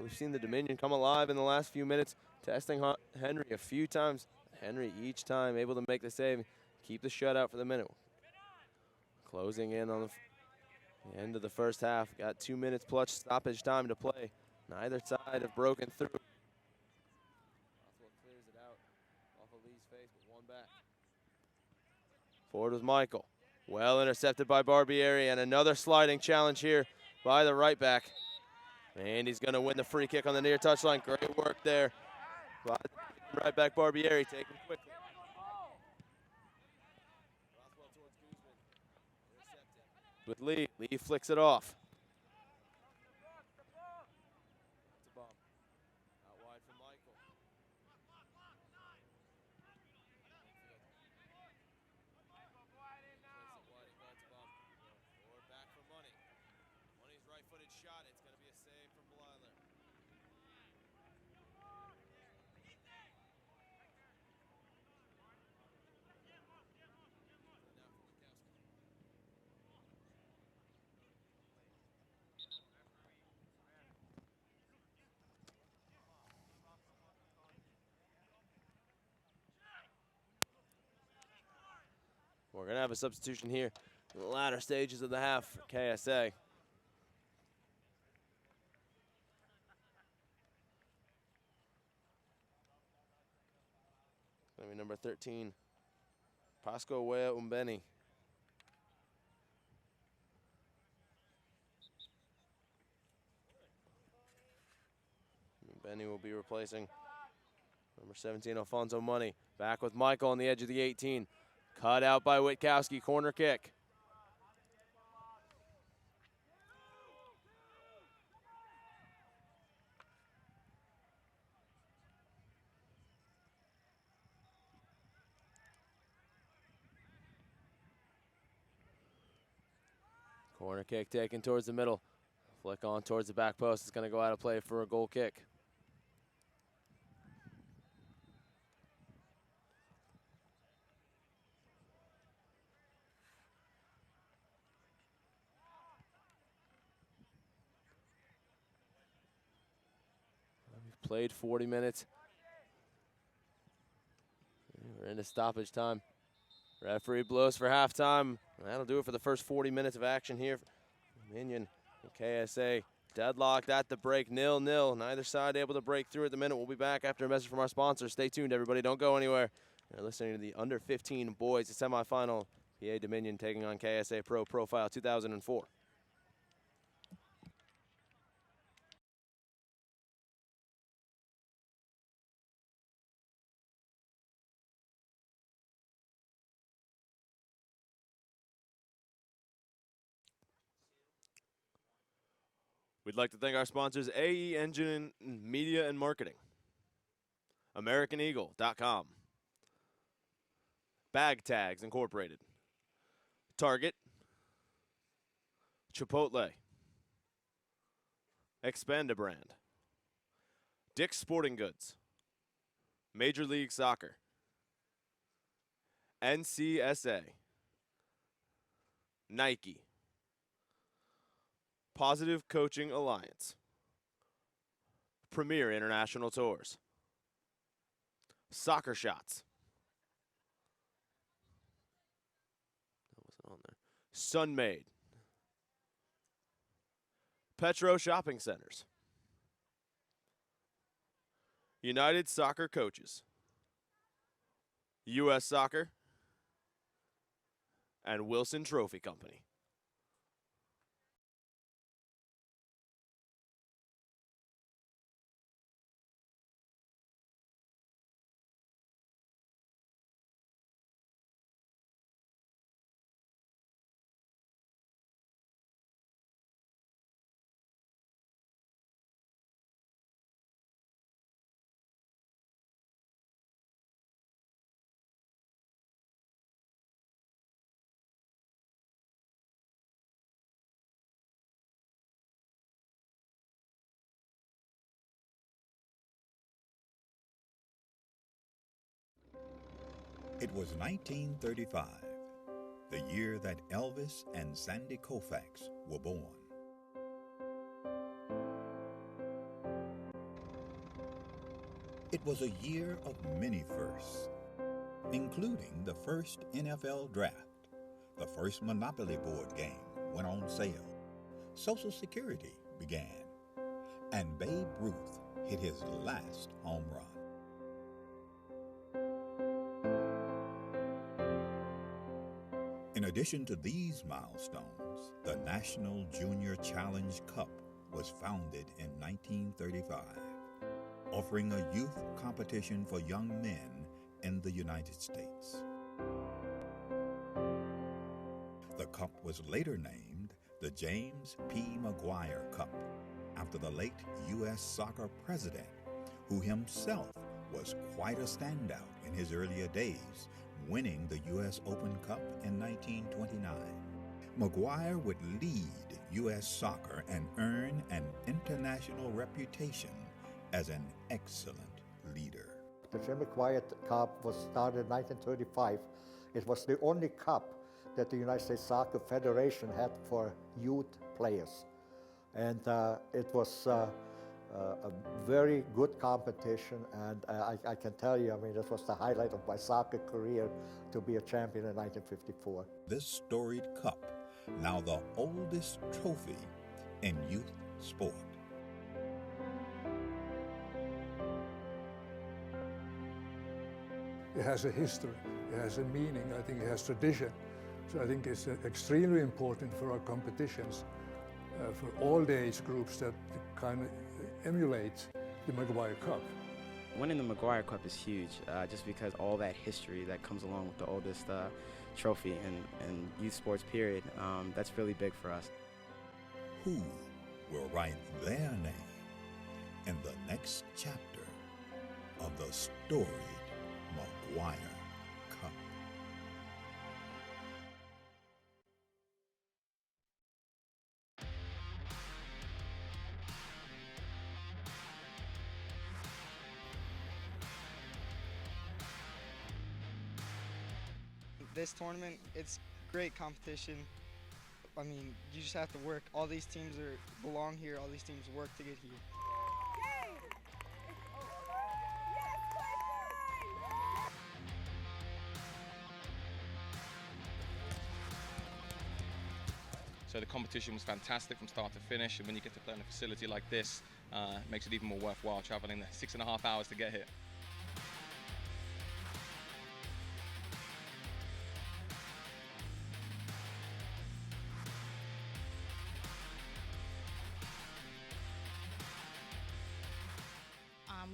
Speaker 16: We've seen the Dominion come alive in the last few minutes, testing Henry a few times. Henry each time able to make the save, keep the shutout for the minute. Closing in on the end of the first half. Got 2 minutes plus stoppage time to play. Neither side have broken through. Clears it out off of Lee's face, but one back. Forward with Michael. Well intercepted by Barbieri, and another sliding challenge here by the right back. And he's going to win the free kick on the near touchline. Great work there by right back Barbieri, taken quickly. With Lee. Lee flicks it off. Out wide for Michael. Forward back for Money. Money's right-footed shot. It's going to be a save from Blyler. We're going to have a substitution here in the latter stages of the half for KSA. Going to be number 13, Pasco Wea Umbeni. Umbeni will be replacing number 17, Alfonso Money. Back with Michael on the edge of the 18. Cut out by Witkowski, corner kick. Corner kick taken towards the middle. Flick on towards the back post. It's going to go out of play for a goal kick. We've played 40 minutes. We're into stoppage time. Referee blows for halftime. That'll do it for the first 40 minutes of action here. Dominion and KSA deadlocked at the break, 0-0. Neither side able to break through at the minute. We'll be back after a message from our sponsors. Stay tuned, everybody. Don't go anywhere. You're listening to the under 15 boys semifinal. PA Dominion taking on KSA Pro Profile 2004. We'd like to thank our sponsors, AE Engine Media and Marketing, AmericanEagle.com, Bag Tags Incorporated, Target, Chipotle, Expanda Brand, Dick's Sporting Goods, Major League Soccer, NCSA, Nike, Positive Coaching Alliance, Premier International Tours, Soccer Shots, that wasn't on there, Sunmade, Petro Shopping Centers, United Soccer Coaches, U.S. Soccer, and Wilson Trophy Company.
Speaker 7: It was 1935, the year that Elvis and Sandy Koufax were born. It was a year of many firsts, including the first NFL draft. The first Monopoly board game went on sale. Social Security began. And Babe Ruth hit his last home run. In addition to these milestones, the National Junior Challenge Cup was founded in 1935, offering a youth competition for young men in the United States. The cup was later named the James P. McGuire Cup, after the late U.S. soccer president, who himself was quite a standout in his earlier days, winning the U.S. Open Cup in 1929. McGuire would lead U.S. soccer and earn an international reputation as an excellent leader.
Speaker 8: The Jim McGuire Cup was started in 1935. It was the only cup that the United States Soccer Federation had for youth players. And it was a very good competition, and I can tell you, I mean, this was the highlight of my soccer career to be a champion in 1954.
Speaker 7: This storied cup, now the oldest trophy in youth sport.
Speaker 9: It has a history, it has a meaning, I think it has tradition. So I think it's extremely important for our competitions, for all the age groups that kind of emulate the McGuire Cup.
Speaker 1: Winning the McGuire Cup is huge, just because all that history that comes along with the oldest trophy in youth sports period. That's really big for us.
Speaker 7: Who will write their name in the next chapter of the storied McGuire Cup?
Speaker 10: This tournament, it's great competition. I mean, you just have to work. All these teams belong here. All these teams work to get here.
Speaker 11: So the competition was fantastic from start to finish, and when you get to play in a facility like this, it makes it even more worthwhile traveling the 6.5 hours to get here.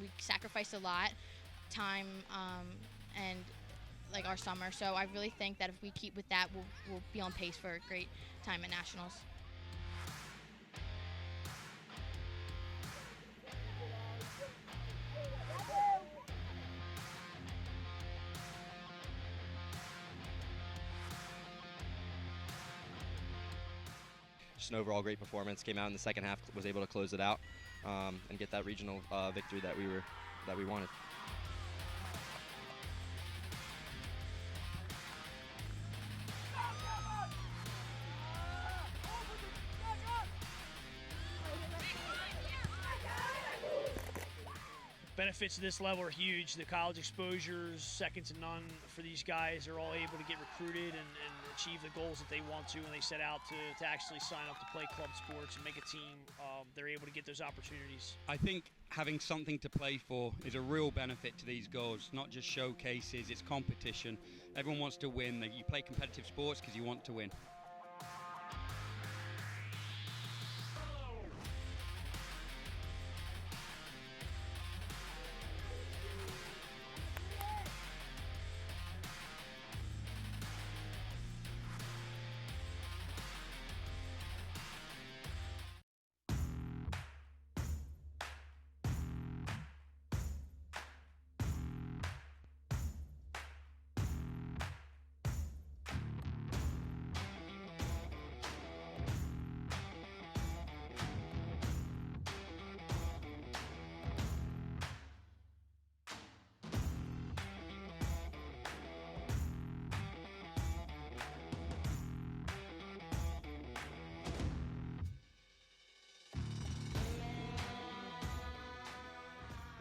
Speaker 12: We sacrificed a lot, time, and like our summer. So I really think that if we keep with that, we'll be on pace for a great time at nationals.
Speaker 13: Just an overall great performance. Came out in the second half, was able to close it out and get that regional victory that we wanted.
Speaker 14: Benefits of this level are huge. The college exposures, second to none for these guys. They're all able to get recruited and achieve the goals that they want to when they set out to actually sign up to play club sports and make a team. They're able to get those opportunities.
Speaker 15: I think having something to play for is a real benefit to these goals, not just showcases, it's competition. Everyone wants to win. You play competitive sports because you want to win.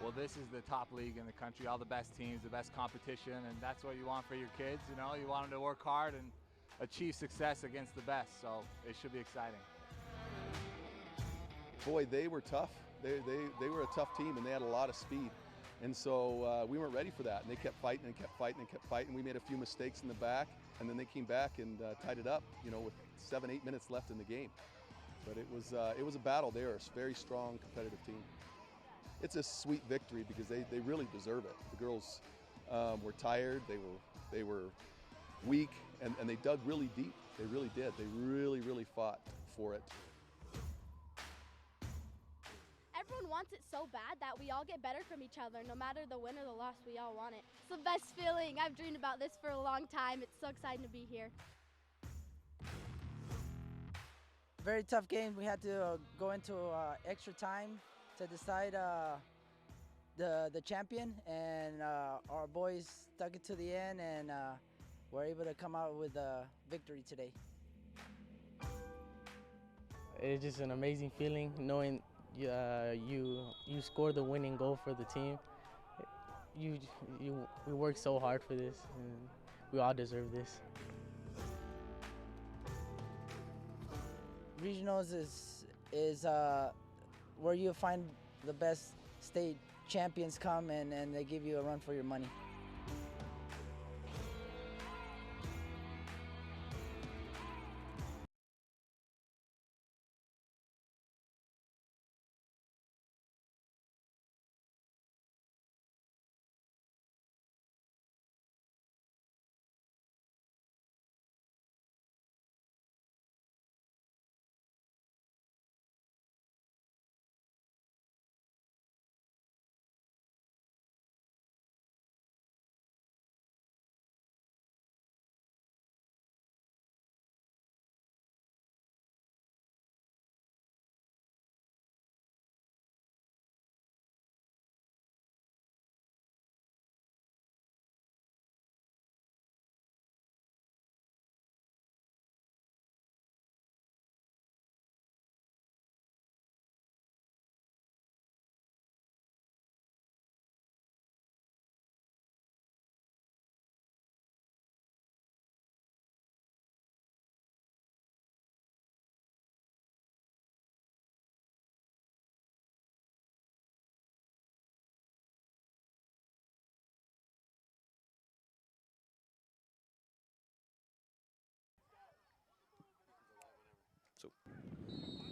Speaker 17: Well, this is the top league in the country, all the best teams, the best competition, and that's what you want for your kids. You know, you want them to work hard and achieve success against the best, so it should be exciting.
Speaker 18: Boy, they were tough. They were a tough team, and they had a lot of speed. And so we weren't ready for that, and they kept fighting and kept fighting and kept fighting. We made a few mistakes in the back, and then they came back and tied it up, you know, with 7-8 minutes left in the game. But it was a battle. They are a very strong, competitive team. It's a sweet victory because they really deserve it. The girls were tired, they were weak, and they dug really deep. They really did. They really fought for it.
Speaker 19: Everyone wants it so bad that we all get better from each other. No matter the win or the loss, we all want it. It's the best feeling. I've dreamed about this for a long time. It's so exciting to be here.
Speaker 20: Very tough game. We had to go into extra time to decide the champion, and our boys stuck it to the end, and were able to come out with a victory today.
Speaker 21: It's just an amazing feeling knowing you scored the winning goal for the team. We worked so hard for this, and we all deserve this.
Speaker 20: Regionals is where you find the best state champions come and they give you a run for your money.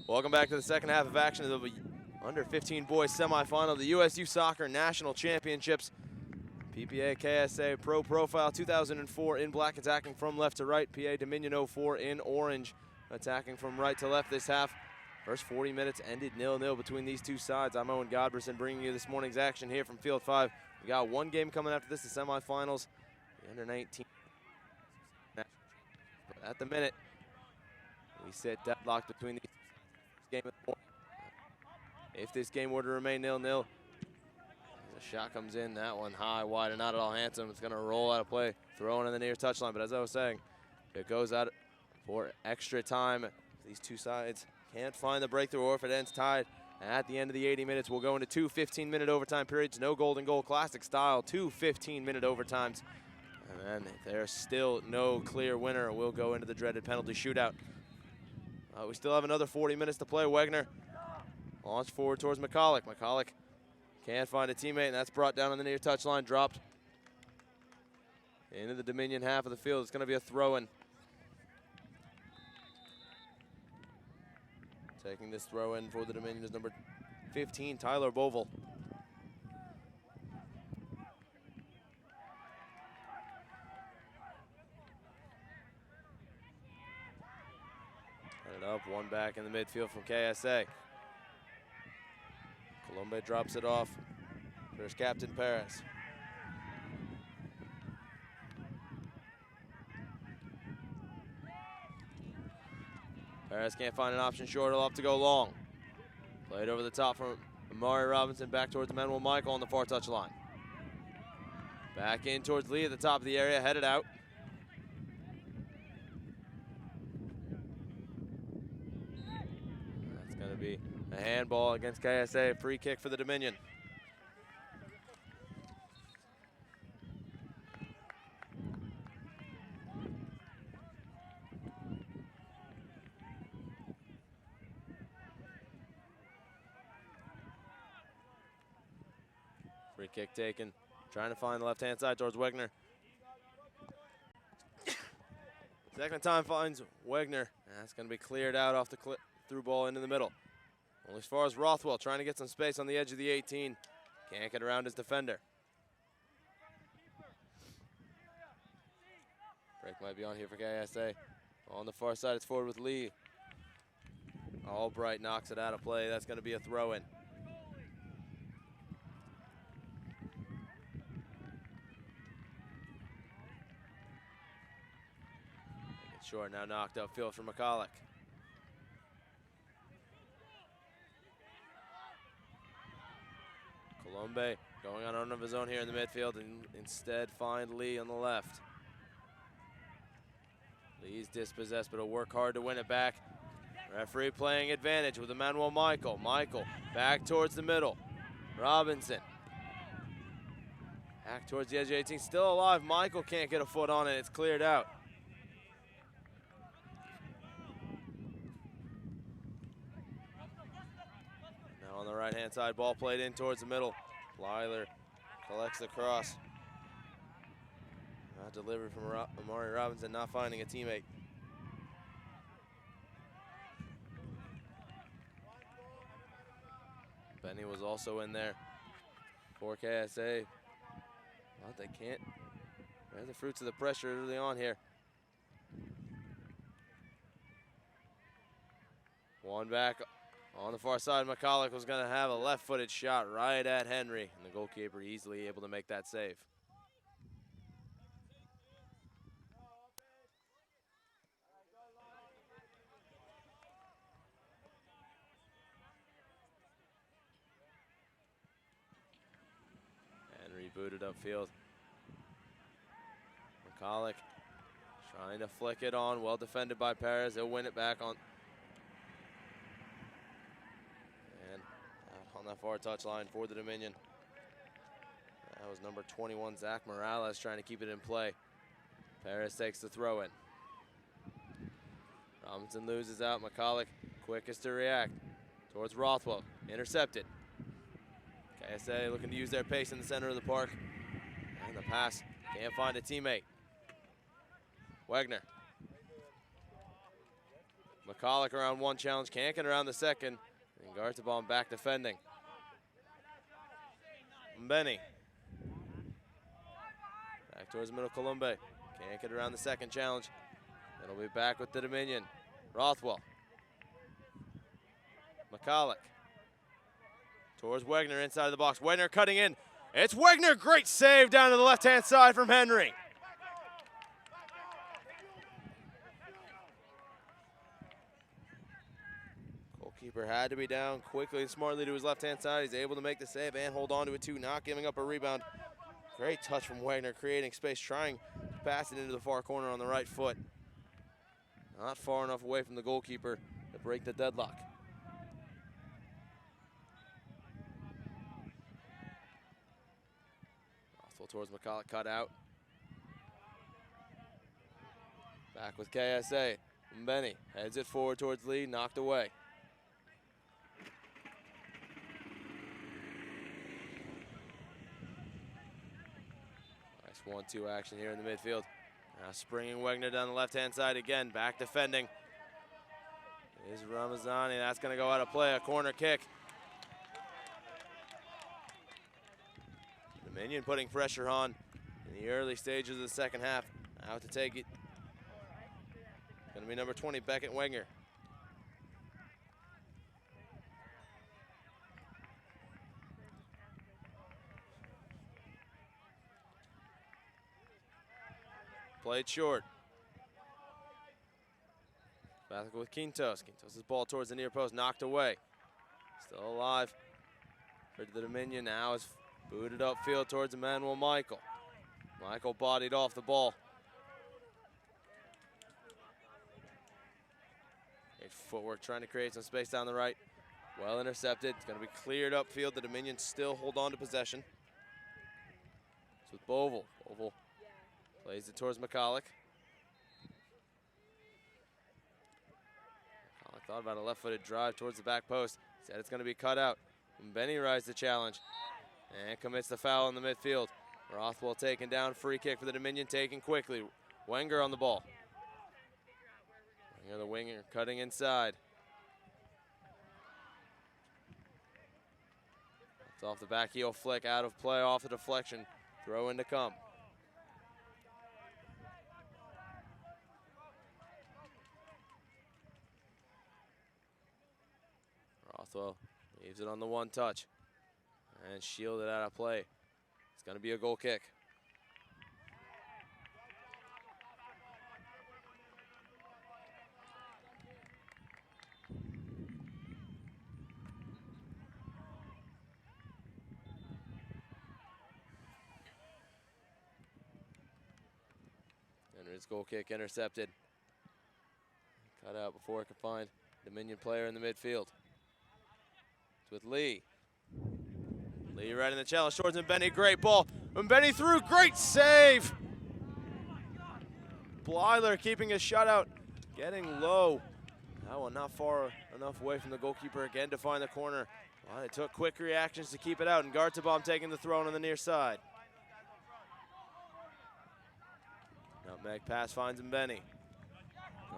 Speaker 16: Welcome back to the second half of action of the under 15 boys semifinal of the USU Soccer National Championships. PPA KSA Pro Profile 2004 in black, attacking from left to right. PA Dominion 04 in orange, attacking from right to left this half. First 40 minutes ended 0-0 between these two sides. I'm Owen Godberson bringing you this morning's action here from Field 5. We got one game coming after this, the semifinals, the under 19. But at the minute, we sit deadlocked between these game. If this game were to remain 0-0, the shot comes in, that one high, wide, and not at all handsome. It's gonna roll out of play, throwing in the near touchline. But as I was saying, it goes out for extra time. These two sides can't find the breakthrough, or if it ends tied at the end of the 80 minutes, we'll go into two 15-minute overtime periods. No golden goal, classic style, two 15-minute overtimes. And then if there's still no clear winner, we'll go into the dreaded penalty shootout. We still have another 40 minutes to play. Wegner launched forward towards McCulloch. McCulloch can't find a teammate, and that's brought down on the near touchline, dropped into the Dominion half of the field. It's going to be a throw-in. Taking this throw-in for the Dominion is number 15, Tyler Bovell. Headed up, one back in the midfield from KSA. Colombe drops it off. There's Captain Perez. Perez can't find an option short. He'll have to go long. Played over the top from Amari Robinson, back towards Manuel Michael on the far touch line. Back in towards Lee at the top of the area, headed out. That's going to be a handball against KSA, free kick for the Dominion. Free kick taken, trying to find the left-hand side towards Wegner. Second time finds Wegner. That's going to be cleared out off the through ball into the middle. Only as far as Rothwell, trying to get some space on the edge of the 18. Can't get around his defender. Break might be on here for KSA. On the far side, it's forward with Lee. Albright knocks it out of play. That's going to be a throw-in. Short, now knocked upfield for McCulloch. Colombe going on of his own here in the midfield, and instead find Lee on the left. Lee's dispossessed, but he'll work hard to win it back. Referee playing advantage with Emmanuel Michael. Michael back towards the middle. Robinson back towards the edge of 18, still alive. Michael can't get a foot on it, it's cleared out. On the right-hand side, ball played in towards the middle. Lyler collects the cross. Not delivered from Amari Robinson, not finding a teammate. Benny was also in there for KSA. But they can't. They're the fruits of the pressure early on here. One back. On the far side, McCulloch was going to have a left-footed shot right at Henry, and the goalkeeper easily able to make that save. Henry booted upfield. McCulloch trying to flick it on, well defended by Perez. He'll win it back on that far touchline for the Dominion. That was number 21, Zach Morales, trying to keep it in play. Perez takes the throw in. Robinson loses out. McCulloch, quickest to react towards Rothwell. Intercepted. KSA looking to use their pace in the center of the park. And the pass, can't find a teammate. Wegner. McCulloch around one challenge, Kankin around the second, and Gartabon back defending. Mbeni. Back towards middle Columbe. Kankin around the second challenge. It'll be back with the Dominion. Rothwell. McCulloch. Towards Wegner inside the box. Wegner cutting in. It's Wegner. Great save down to the left-hand side from Henry. Goalkeeper had to be down quickly and smartly to his left-hand side. He's able to make the save and hold on to it too, not giving up a rebound. Great touch from Wegner, creating space, trying to pass it into the far corner on the right foot. Not far enough away from the goalkeeper to break the deadlock. Rothwell towards McCulloch, cut out. Back with KSA. Mbeni heads it forward towards Lee, knocked away. Nice 1-2 action here in the midfield. Now springing Wegner down the left-hand side again, back defending. Is Ramazani, that's gonna go out of play, a corner kick. Dominion putting pressure on in the early stages of the second half. Out to take it. Gonna be number 20, Beckett Wegner. Played short. Back with Quintos. Quintos' ball towards the near post, knocked away. Still alive for the Dominion. Now is booted upfield towards Emmanuel Michael. Michael bodied off the ball. Great footwork, trying to create some space down the right. Well intercepted. It's going to be cleared upfield. The Dominion still hold on to possession. It's with Boval. Boval plays it towards McCulloch. McCulloch thought about a left-footed drive towards the back post. Said it's going to be cut out. And Benny rises the challenge and commits the foul in the midfield. Rothwell taken down, free kick for the Dominion, taken quickly. Wenger on the ball. Wenger, the winger, cutting inside. It's off the back heel flick, out of play, off the deflection. Throw in to come. Rothwell leaves it on the one touch and shielded out of play. It's going to be a goal kick. Henry's goal kick intercepted. Cut out before it could find Dominion player in the midfield. It's with Lee. Lee right in the challenge towards Mbeni. Great ball. Mbeni through. Great save. Blyler keeping his shutout. Getting low. That one not far enough away from the goalkeeper again to find the corner. Well, it took quick reactions to keep it out, and Gartabom taking the throw on the near side. Nutmeg pass finds Mbeni.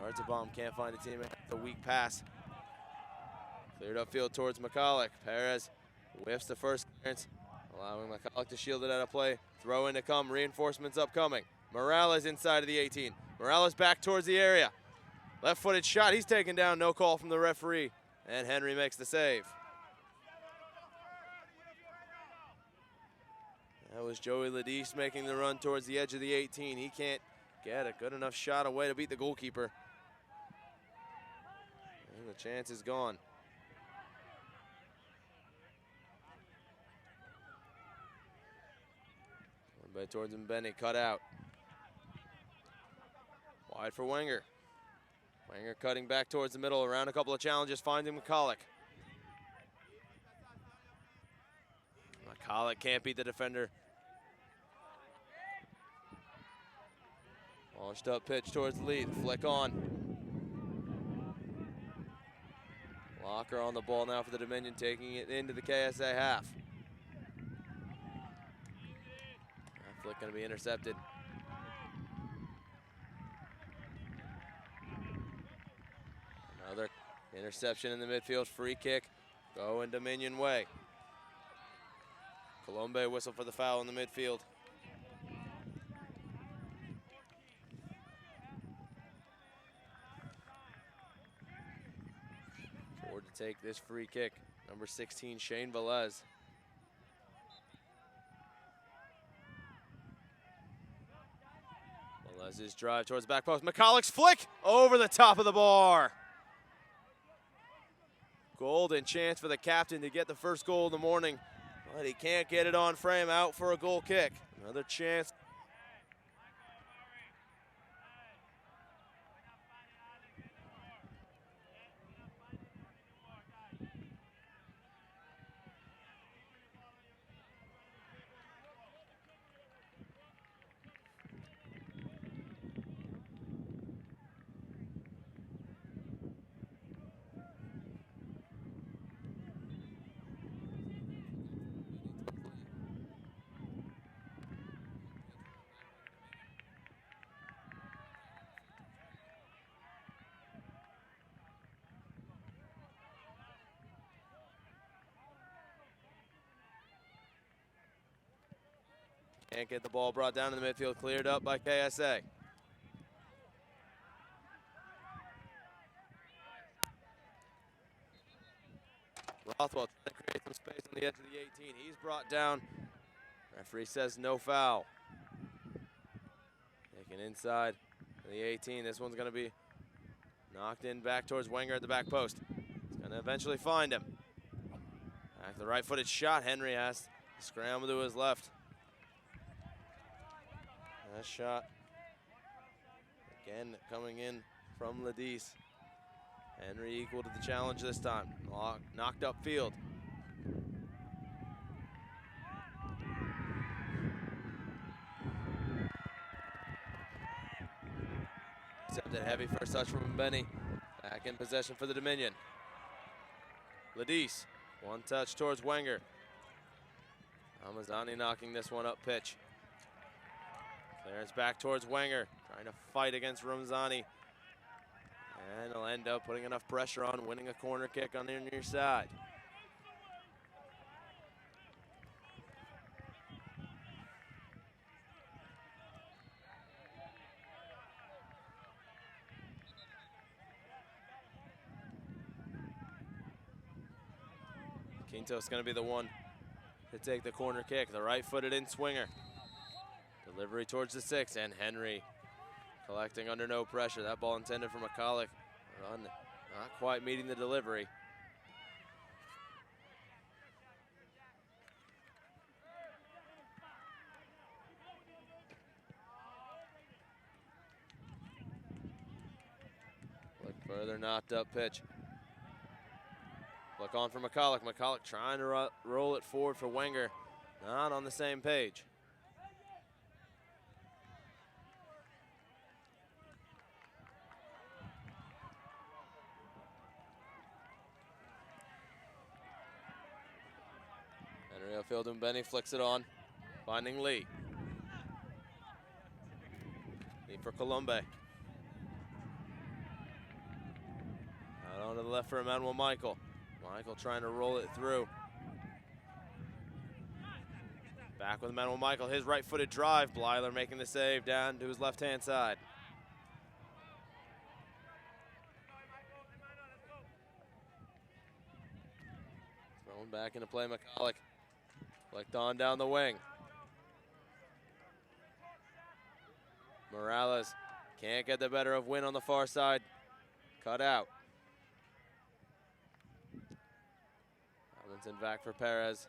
Speaker 16: Gartabom can't find a teammate. The weak pass. Cleared upfield towards McCulloch. Perez whiffs the first clearance, allowing McCulloch to shield it out of play. Throw in to come, reinforcements upcoming. Morales inside of the 18. Morales back towards the area. Left-footed shot, he's taken down, no call from the referee, and Henry makes the save. That was Joey Ladis making the run towards the edge of the 18. He can't get a good enough shot away to beat the goalkeeper. And the chance is gone. Towards Mbeni, cut out. Wide for Wenger. Wenger cutting back towards the middle, around a couple of challenges, finding McCulloch. McCulloch can't beat the defender. Launched up pitch towards the lead, flick on. Locker on the ball now for the Dominion, taking it into the KSA half. Flick going to be intercepted. Interception in the midfield, free kick, going Dominion way. Colombe whistle for the foul in the midfield. Forward to take this free kick, number 16, Shane Velez. Velez's drive towards the back post. McCulloch's flick over the top of the bar. Golden chance for the captain to get the first goal of the morning, but he can't get it on frame, out for a goal kick. Another chance. Can't get the ball brought down in the midfield, cleared up by KSA. Rothwell trying to create some space on the edge of the 18. He's brought down. Referee says no foul. Taken inside the 18. This one's going to be knocked in back towards Wenger at the back post. He's going to eventually find him. Back the right-footed shot. Henry has to scramble to his left. That shot again coming in from Ladis. Henry equal to the challenge this time. Knocked upfield. Accepted heavy first touch from Benny. Back in possession for the Dominion. Ladis, one touch towards Wenger. Amazani knocking this one up pitch. Clearance back towards Wenger, trying to fight against Ramzani. And he'll end up putting enough pressure on, winning a corner kick on the near side. Quinto's going to be the one to take the corner kick, the right-footed in swinger. Delivery towards the 6, and Henry collecting under no pressure. That ball intended for McCulloch. Run not quite meeting the delivery. Look further, knocked up pitch. Look on for McCulloch. McCulloch trying to roll it forward for Wenger. Not on the same page. Field and Benny flicks it on, finding Lee. Lee for Colombe. Out onto the left for Emmanuel Michael. Michael trying to roll it through. Back with Emmanuel Michael, his right-footed drive. Blyler making the save down to his left-hand side. Thrown back into play, McCulloch. Flicked on down the wing. Morales can't get the better of Wynn on the far side. Cut out. Robinson back for Perez.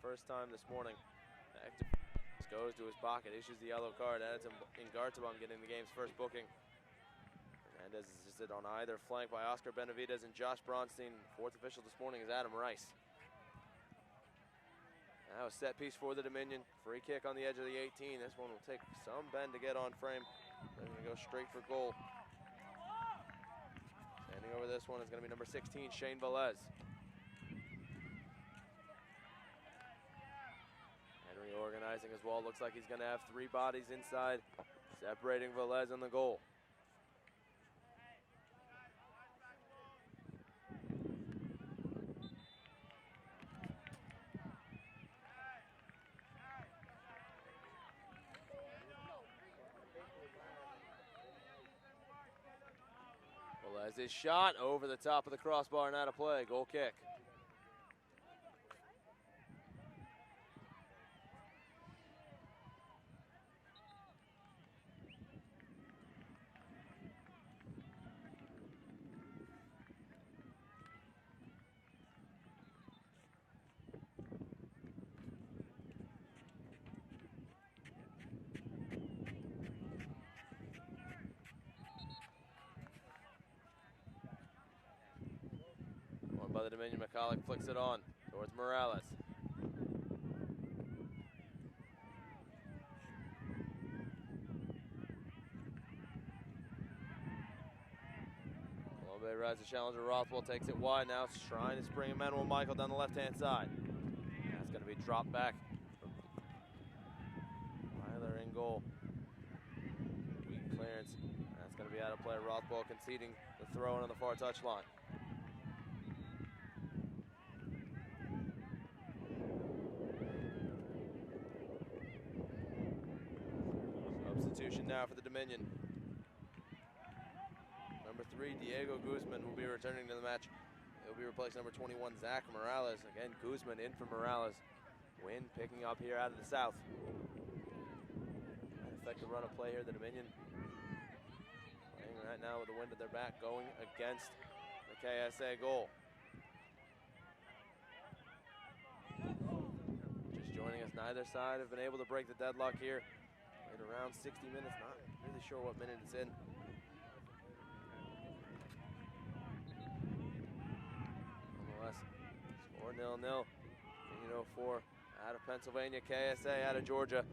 Speaker 16: first time this morning. Goes to his pocket, issues the yellow card, and it's Ingartabam getting the game's first booking. Hernandez is assisted on either flank by Oscar Benavidez and Josh Bronstein. Fourth official this morning is Adam Rice. Now a set piece for the Dominion. Free kick on the edge of the 18. This one will take some bend to get on frame. They're going to go straight for goal. Standing over this one is going to be number 16, Shane Velez. Organizing as well. Looks like he's going to have three bodies inside, separating Velez and the goal. Velez's shot over the top of the crossbar and out of play. Goal kick. By the Dominion, McCulloch flicks it on towards Morales. Columbia rides the challenger. Rothwell takes it wide now. Trying to spring Emmanuel Michael down the left-hand side. That's going to be dropped back. Tyler in goal. Weak clearance. That's going to be out of play. Rothwell conceding the throw in on the far touchline. Substitution now for the Dominion. Number 3, Diego Guzman will be returning to the match. He'll be replacing number 21, Zach Morales. Again, Guzman in for Morales. Wind picking up here out of the south. Might affect the run of play here. The Dominion playing right now with the wind at their back, going against the KSA goal. Just joining us, neither side have been able to break the deadlock here. Played around 60 minutes, not really sure what minute it's in. Nonetheless, score 0-0. 04 out of Pennsylvania, KSA out of Georgia.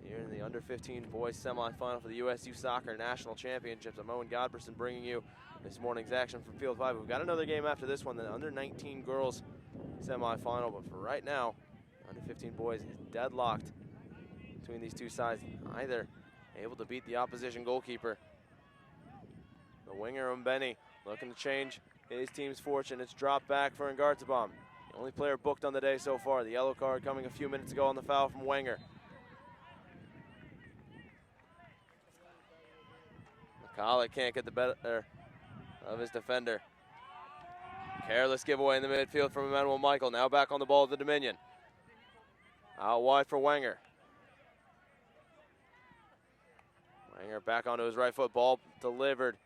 Speaker 16: Here in the under-15 boys semifinal for the USU Soccer National Championships. I'm Owen Godberson bringing you this morning's action from Field 5. We've got another game after this one, the under-19 girls semifinal, but for right now, under-15 boys is deadlocked between these two sides. Either able to beat the opposition goalkeeper. The winger, Mbeni, looking to change his team's fortune. It's dropped back for Ngartabam. The only player booked on the day so far. The yellow card coming a few minutes ago on the foul from Wenger. McCulloch can't get the better of his defender. Careless giveaway in the midfield from Emmanuel Michael. Now back on the ball of the Dominion. Out wide for Wenger. Wenger back onto his right foot. Ball delivered.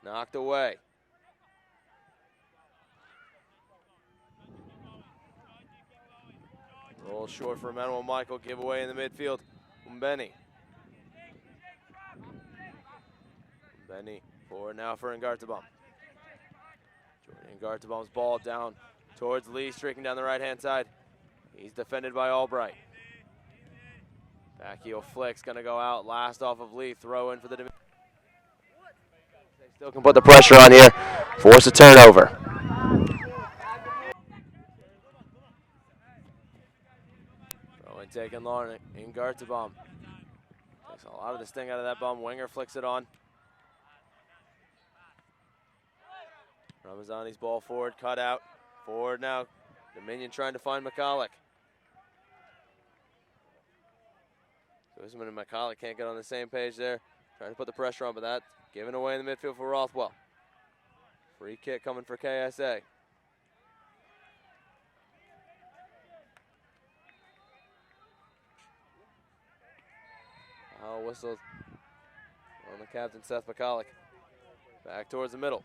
Speaker 16: Knocked away. Roll short for Emmanuel Michael. Giveaway in the midfield. Mbeni. Mbeni forward now for Ngartabam. Jordan Ngartabam's ball down towards Lee, streaking down the right-hand side. He's defended by Albright. Back heel flicks, gonna go out. Last off of Lee. Throw in for the Dominion. They still can put the pressure on here. Force a turnover. Throw in taken long. Ngartabam takes a lot of the sting out of that bum. Wenger flicks it on. Ramazani's ball forward, cut out. Forward now. Dominion trying to find McCulloch. Guzman and McCulloch can't get on the same page there. Trying to put the pressure on, but that's given away in the midfield for Rothwell. Free kick coming for KSA. Foul whistled on the captain, Seth McCulloch. Back towards the middle.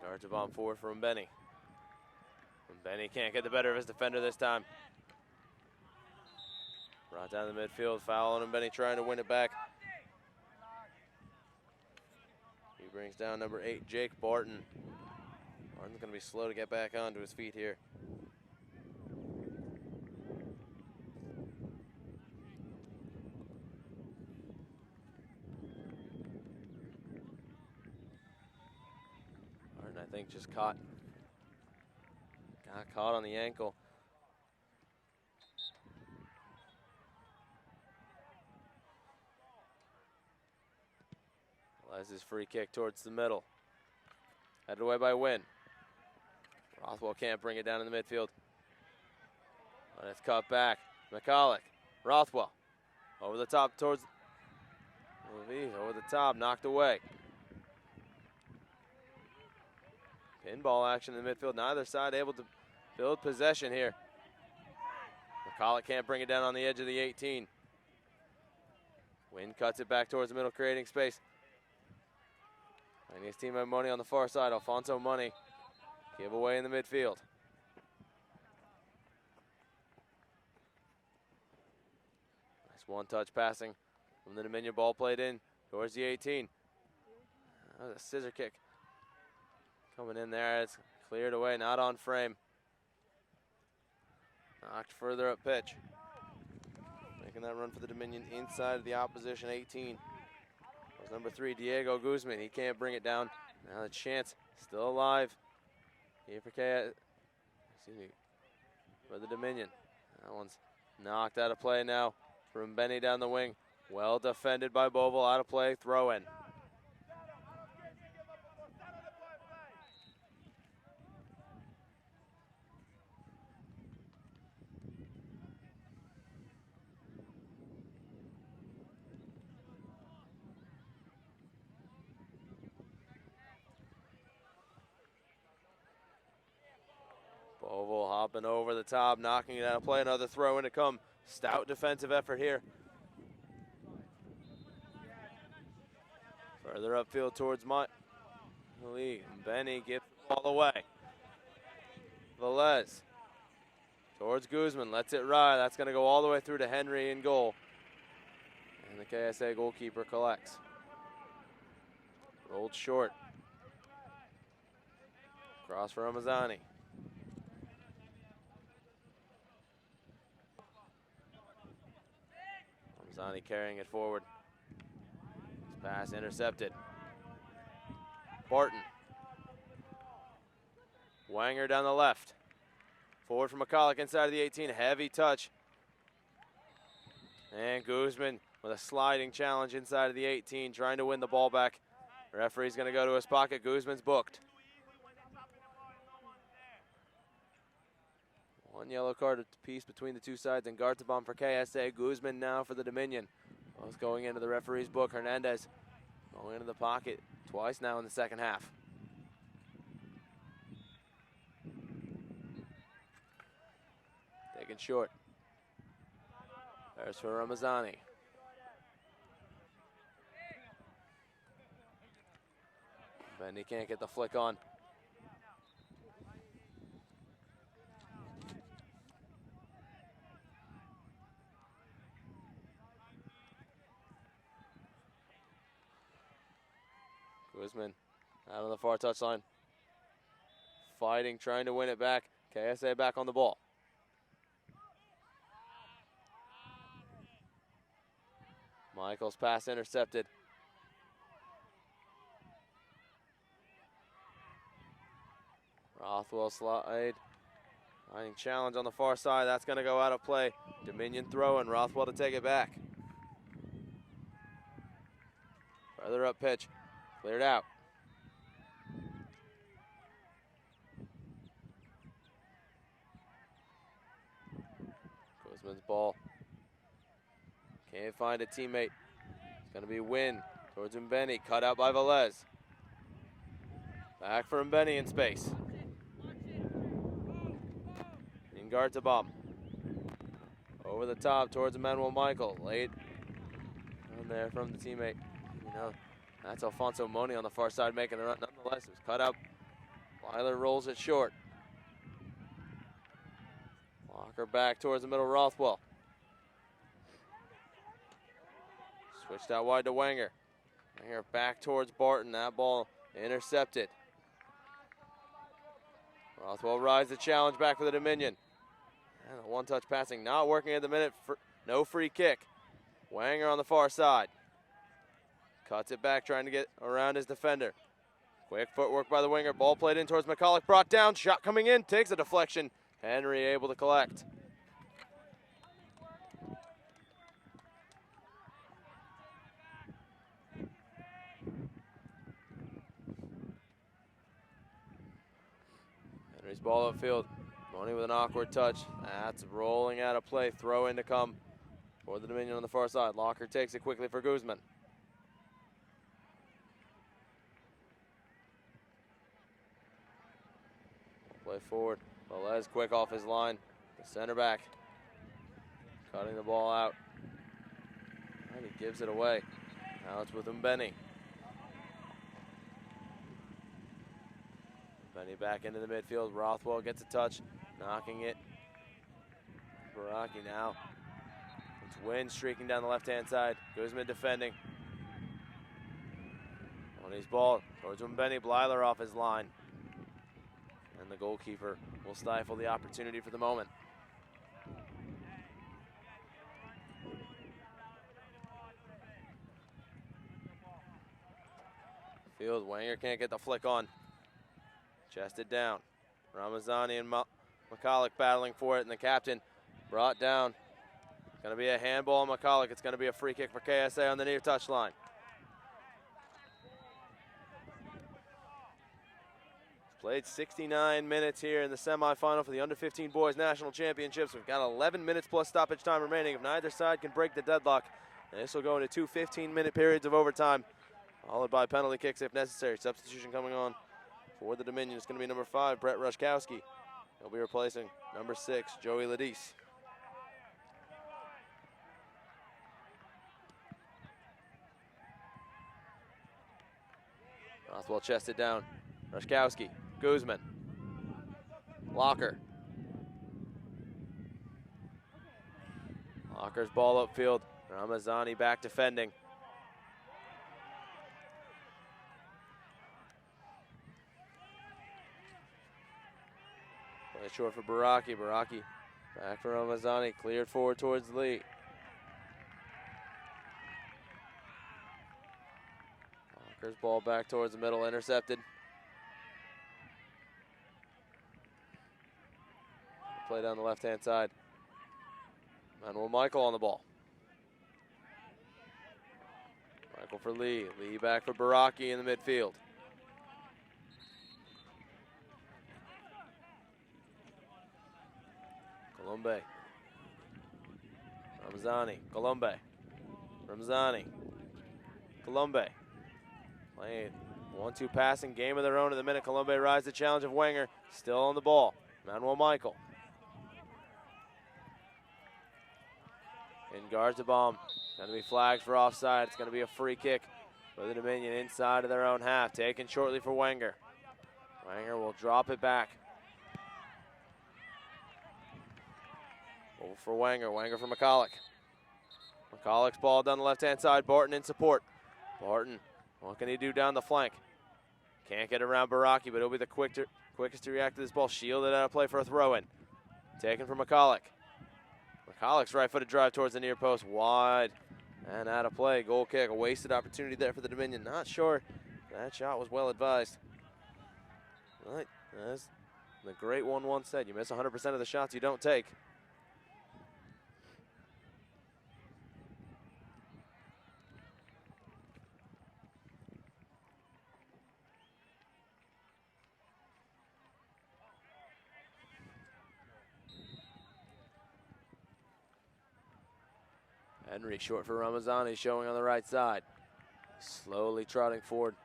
Speaker 16: Guards a bomb forward for Mbeni. Mbeni can't get the better of his defender this time. Brought down the midfield, foul on Mbeni trying to win it back. He brings down number 8, Jake Barton. Barton's gonna be slow to get back onto his feet here. Barton, I think, just got caught on the ankle. Velez's free kick towards the middle. Headed away by Wynn. Rothwell can't bring it down in the midfield. But it's cut back. McCulloch. Rothwell. Over the top towards Levy. Over the top. Knocked away. Pinball action in the midfield. Neither side able to build possession here. McCulloch can't bring it down on the edge of the 18. Wynn cuts it back towards the middle, creating space. And his teammate Money on the far side. Alfonso Money. Give away in the midfield. Nice one-touch passing from the Dominion. Ball played in towards the 18. That was a scissor kick. Coming in there, it's cleared away, not on frame. Knocked further up pitch. Making that run for the Dominion inside of the opposition 18. That was number 3, Diego Guzman. He can't bring it down. Now the chance still alive. Here for for the Dominion. That one's knocked out of play now from Benny down the wing. Well defended by Boval, out of play, throw in. Boval hopping over the top, knocking it out of play. Another throw in to come. Stout defensive effort here. Further upfield towards Lee. Benny gives the ball away. Velez towards Guzman, lets it ride. That's going to go all the way through to Henry in goal. And the KSA goalkeeper collects. Rolled short. Cross for Ramazani. Ramazani carrying it forward. His pass intercepted. Barton. Wanger down the left. Forward from McCulloch inside of the 18. Heavy touch. And Guzman with a sliding challenge inside of the 18, trying to win the ball back. Referee's going to go to his pocket. Guzman's booked. One yellow card apiece between the two sides, and Gartabon for KSA. Guzman now for the Dominion. Both going into the referee's book. Hernandez going into the pocket twice now in the second half. Taken short. There's for Ramazani. Bendy can't get the flick on. Guzman out on the far touchline. Fighting, trying to win it back. KSA back on the ball. Michael's pass intercepted. Rothwell slide. Finding challenge on the far side. That's going to go out of play. Dominion throw and Rothwell to take it back. Further up pitch. Cleared out. Guzman's ball. Can't find a teammate. It's going to be Wynn towards Mbeni. Cut out by Velez. Back for Mbeni in space. In guard to bomb. Over the top towards Emmanuel Michael. Late on there from the teammate. You know, that's Alfonso Moni on the far side making the run. Nonetheless, it was cut out Weiler rolls it short. Locker back towards the middle, Rothwell. Switched out wide to Wenger. Wenger back towards Barton. That ball intercepted. Rothwell rides the challenge back for the Dominion. And a one-touch passing not working at the minute. No free kick. Wenger on the far side. Cuts it back, trying to get around his defender. Quick footwork by the winger. Ball played in towards McCulloch. Brought down. Shot coming in. Takes a deflection. Henry able to collect. Henry's ball upfield. Money with an awkward touch. That's rolling out of play. Throw in to come for the Dominion on the far side. Locker takes it quickly for Guzman. Play forward. Velez quick off his line. The center back. Cutting the ball out. And he gives it away. Now it's with Mbeni. Mbeni back into the midfield. Rothwell gets a touch. Knocking it. Baraki now. It's Wynn streaking down the left-hand side. Guzman defending. On his ball towards Mbeni. Blyler off his line. And the goalkeeper will stifle the opportunity for the moment. Field, Wenger can't get the flick on. Chested down. Ramazani and McCulloch battling for it, and the captain brought down. It's going to be a handball on McCulloch. It's going to be a free kick for KSA on the near touchline. Played 69 minutes here in the semifinal for the Under-15 Boys National Championships. We've got 11 minutes plus stoppage time remaining. If neither side can break the deadlock, this will go into two 15-minute periods of overtime, followed by penalty kicks if necessary. Substitution coming on for the Dominion. It's going to be number 5, Brett Witkowski. He'll be replacing number 6, Joey Ladis. Rothwell chested down. Witkowski. Guzman. Locker. Locker's ball upfield. Ramazani back defending. Play short for Baraki. Baraki back for Ramazani. Cleared forward towards Lee. Locker's ball back towards the middle. Intercepted. Play down the left-hand side. Manuel Michael on the ball. Michael for Lee. Lee back for Baraki in the midfield. Colombe. Ramazani. Colombe. Ramazani. Colombe. Playing 1-2 passing game of their own in the minute. Colombe rides the challenge of Wenger. Still on the ball. Manuel Michael. In guards the bomb. Going to be flagged for offside. It's going to be a free kick for the Dominion inside of their own half. Taken shortly for Wenger. Wenger will drop it back. Over for Wenger. Wenger for McCulloch. McCulloch's ball down the left-hand side. Barton in support. Barton, what can he do down the flank? Can't get around Baraki, but he'll be the quickest to react to this ball. Shielded out of play for a throw-in. Taken from McCulloch. McCulloch's right-footed drive towards the near post. Wide and out of play. Goal kick. A wasted opportunity there for the Dominion. Not sure that shot was well advised. Right, as the great one once said, you miss 100% of the shots you don't take. Henry short for Ramazani, showing on the right side. Slowly trotting forward.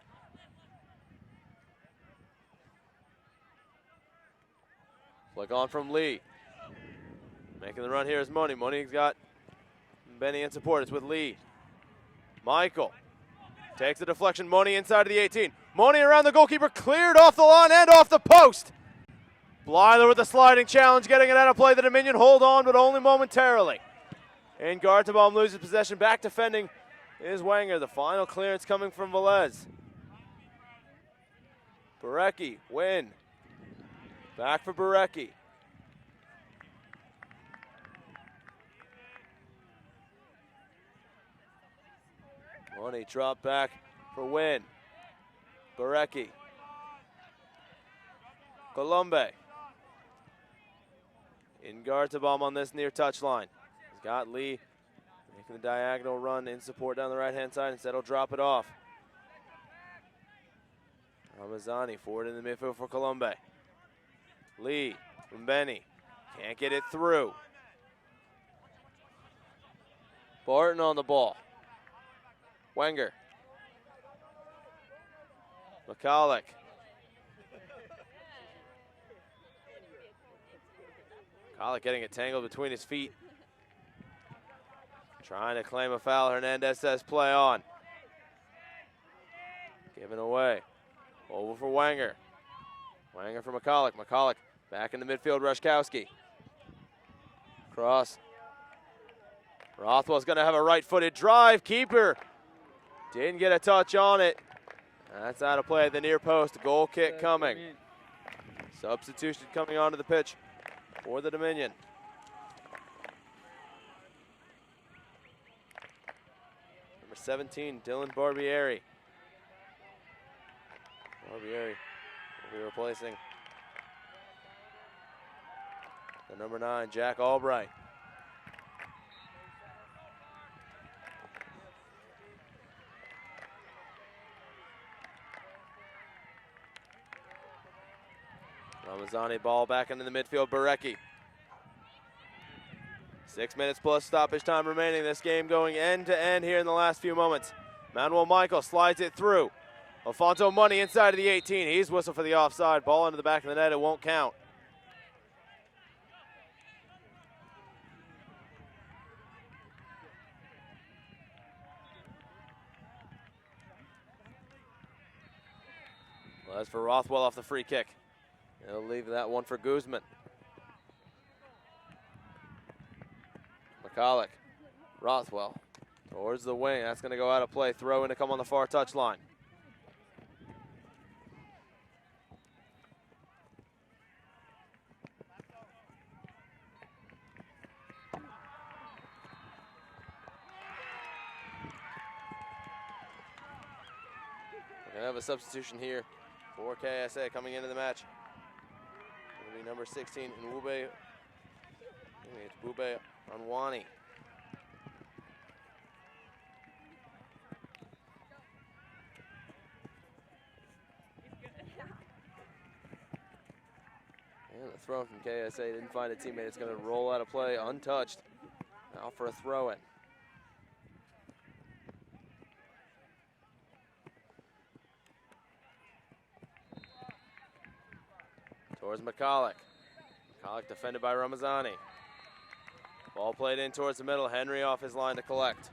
Speaker 16: Flick on from Lee. Making the run here is Money. Money's got Benny in support. It's with Lee. Michael takes the deflection. Money inside of the 18. Money around the goalkeeper, cleared off the line and off the post. Blyther with the sliding challenge, getting it out of play. The Dominion hold on, but only momentarily. And Gartabom loses possession. Back defending is Wenger. The final clearance coming from Velez. Barecki, win. Back for Barecki. Money drop back for Win. Barecki. Colombe. Ingartabom on this near touchline. He's got Lee making the diagonal run in support down the right-hand side. Instead, he'll drop it off. Ramazani forward in the midfield for Colombe. Lee from Benny. Can't get it through. Barton on the ball. Wenger. McCulloch. McCulloch getting it tangled between his feet. Trying to claim a foul. Hernandez says play on. Given away. Over for Wenger. Wenger for McCulloch. McCulloch back in the midfield. Witkowski. Cross. Rothwell's going to have a right-footed drive. Keeper didn't get a touch on it. That's out of play at the near post. Goal kick coming. Substitution coming onto the pitch for the Dominion. Number 17, Dylan Barbieri. Barbieri will be replacing the number 9, Jack Albright. Ramazani ball back into the midfield, Barecki. 6 minutes plus stoppage time remaining. This game going end to end here in the last few moments. Manuel Michael slides it through. Alfonso Money inside of the 18. He's whistled for the offside. Ball into the back of the net. It won't count. Well, that's for Rothwell off the free kick. He'll leave that one for Guzman. McCulloch, Rothwell towards the wing. That's going to go out of play. Throw in to come on the far touchline. We're going to have a substitution here for KSA coming into the match. It'll be number 16, Nwube. It's Bube Anwani. And the throw from KSA didn't find a teammate. It's going to roll out of play untouched. Now for a throw-in. Towards McCulloch. McCulloch defended by Ramazani. Ball played in towards the middle. Henry off his line to collect.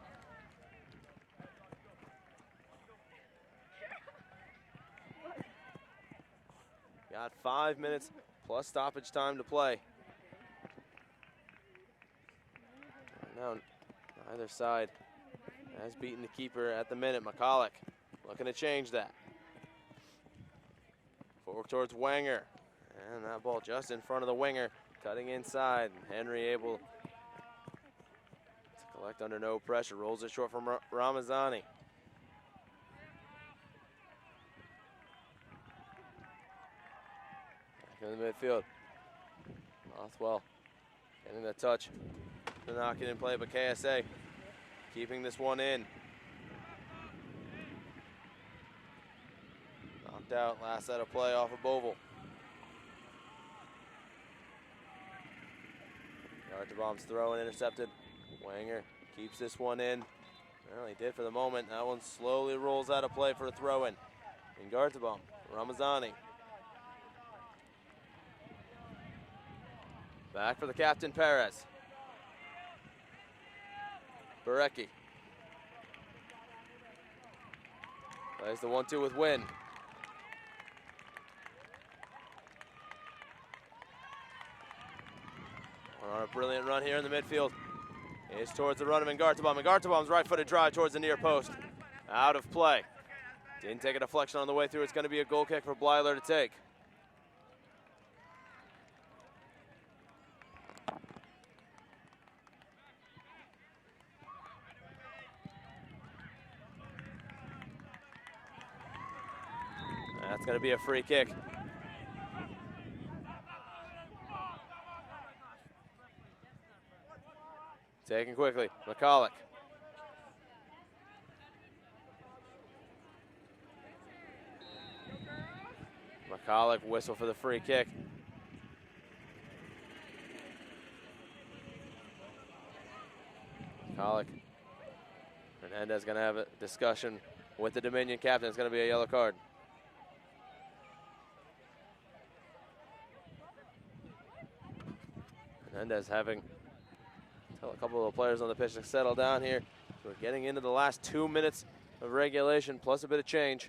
Speaker 16: Got 5 minutes plus stoppage time to play. Now, either side has beaten the keeper at the minute. McCulloch looking to change that. Forward towards Wenger. And that ball just in front of the winger, cutting inside. Henry able to collect under no pressure. Rolls it short from Ramazani. Back in the midfield. Rothwell getting the touch to knock it in play, but KSA keeping this one in. Knocked out, last set of play off of Boval. Gartabom's throw and intercepted. Wenger keeps this one in. Well, he did for the moment. That one slowly rolls out of play for a throw-in. And Gartabom, Ramazani. Back for the captain, Perez. Barecki. Plays the 1-2 with Wynn. On a brilliant run here in the midfield. Is towards the run of Ngartabom. Ngartabom's right-footed drive towards the near post. Out of play. Didn't take a deflection on the way through. It's going to be a goal kick for Blyler to take. That's going to be a free kick. Taken quickly, McCulloch. McCulloch whistle for the free kick. McCulloch. Hernandez going to have a discussion with the Dominion captain. It's going to be a yellow card. Hernandez having tell a couple of the players on the pitch to settle down here. We're getting into the last 2 minutes of regulation, plus a bit of change.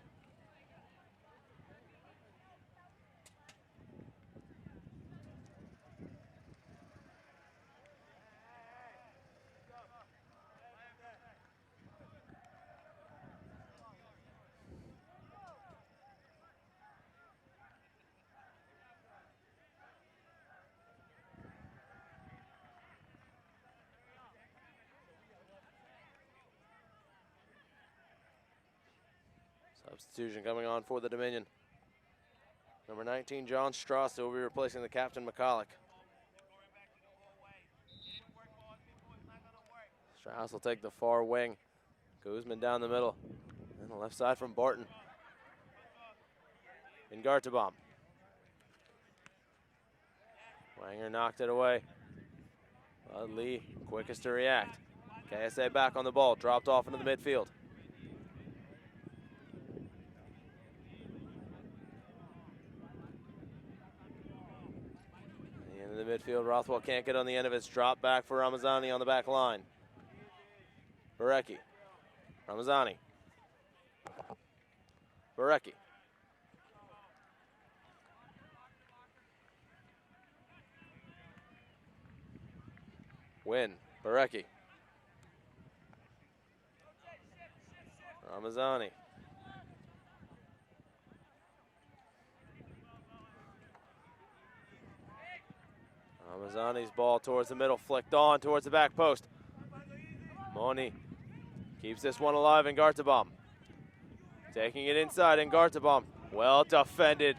Speaker 16: Substitution coming on for the Dominion. Number 19, John Strauss, will be replacing the captain, McCulloch. Strauss will take the far wing. Guzman down the middle. And the left side from Barton. Ngartabom. Wanger knocked it away. Lee, quickest to react. KSA back on the ball, dropped off into the midfield. In the midfield, Rothwell can't get on the end of his drop back for Ramazani on the back line. Barecki. Ramazani. Barecki. Win. Barecki. Ramazani. Ramazani's ball towards the middle, flicked on towards the back post. Moni keeps this one alive in Ngartabom. Taking it inside in Ngartabom. Well defended.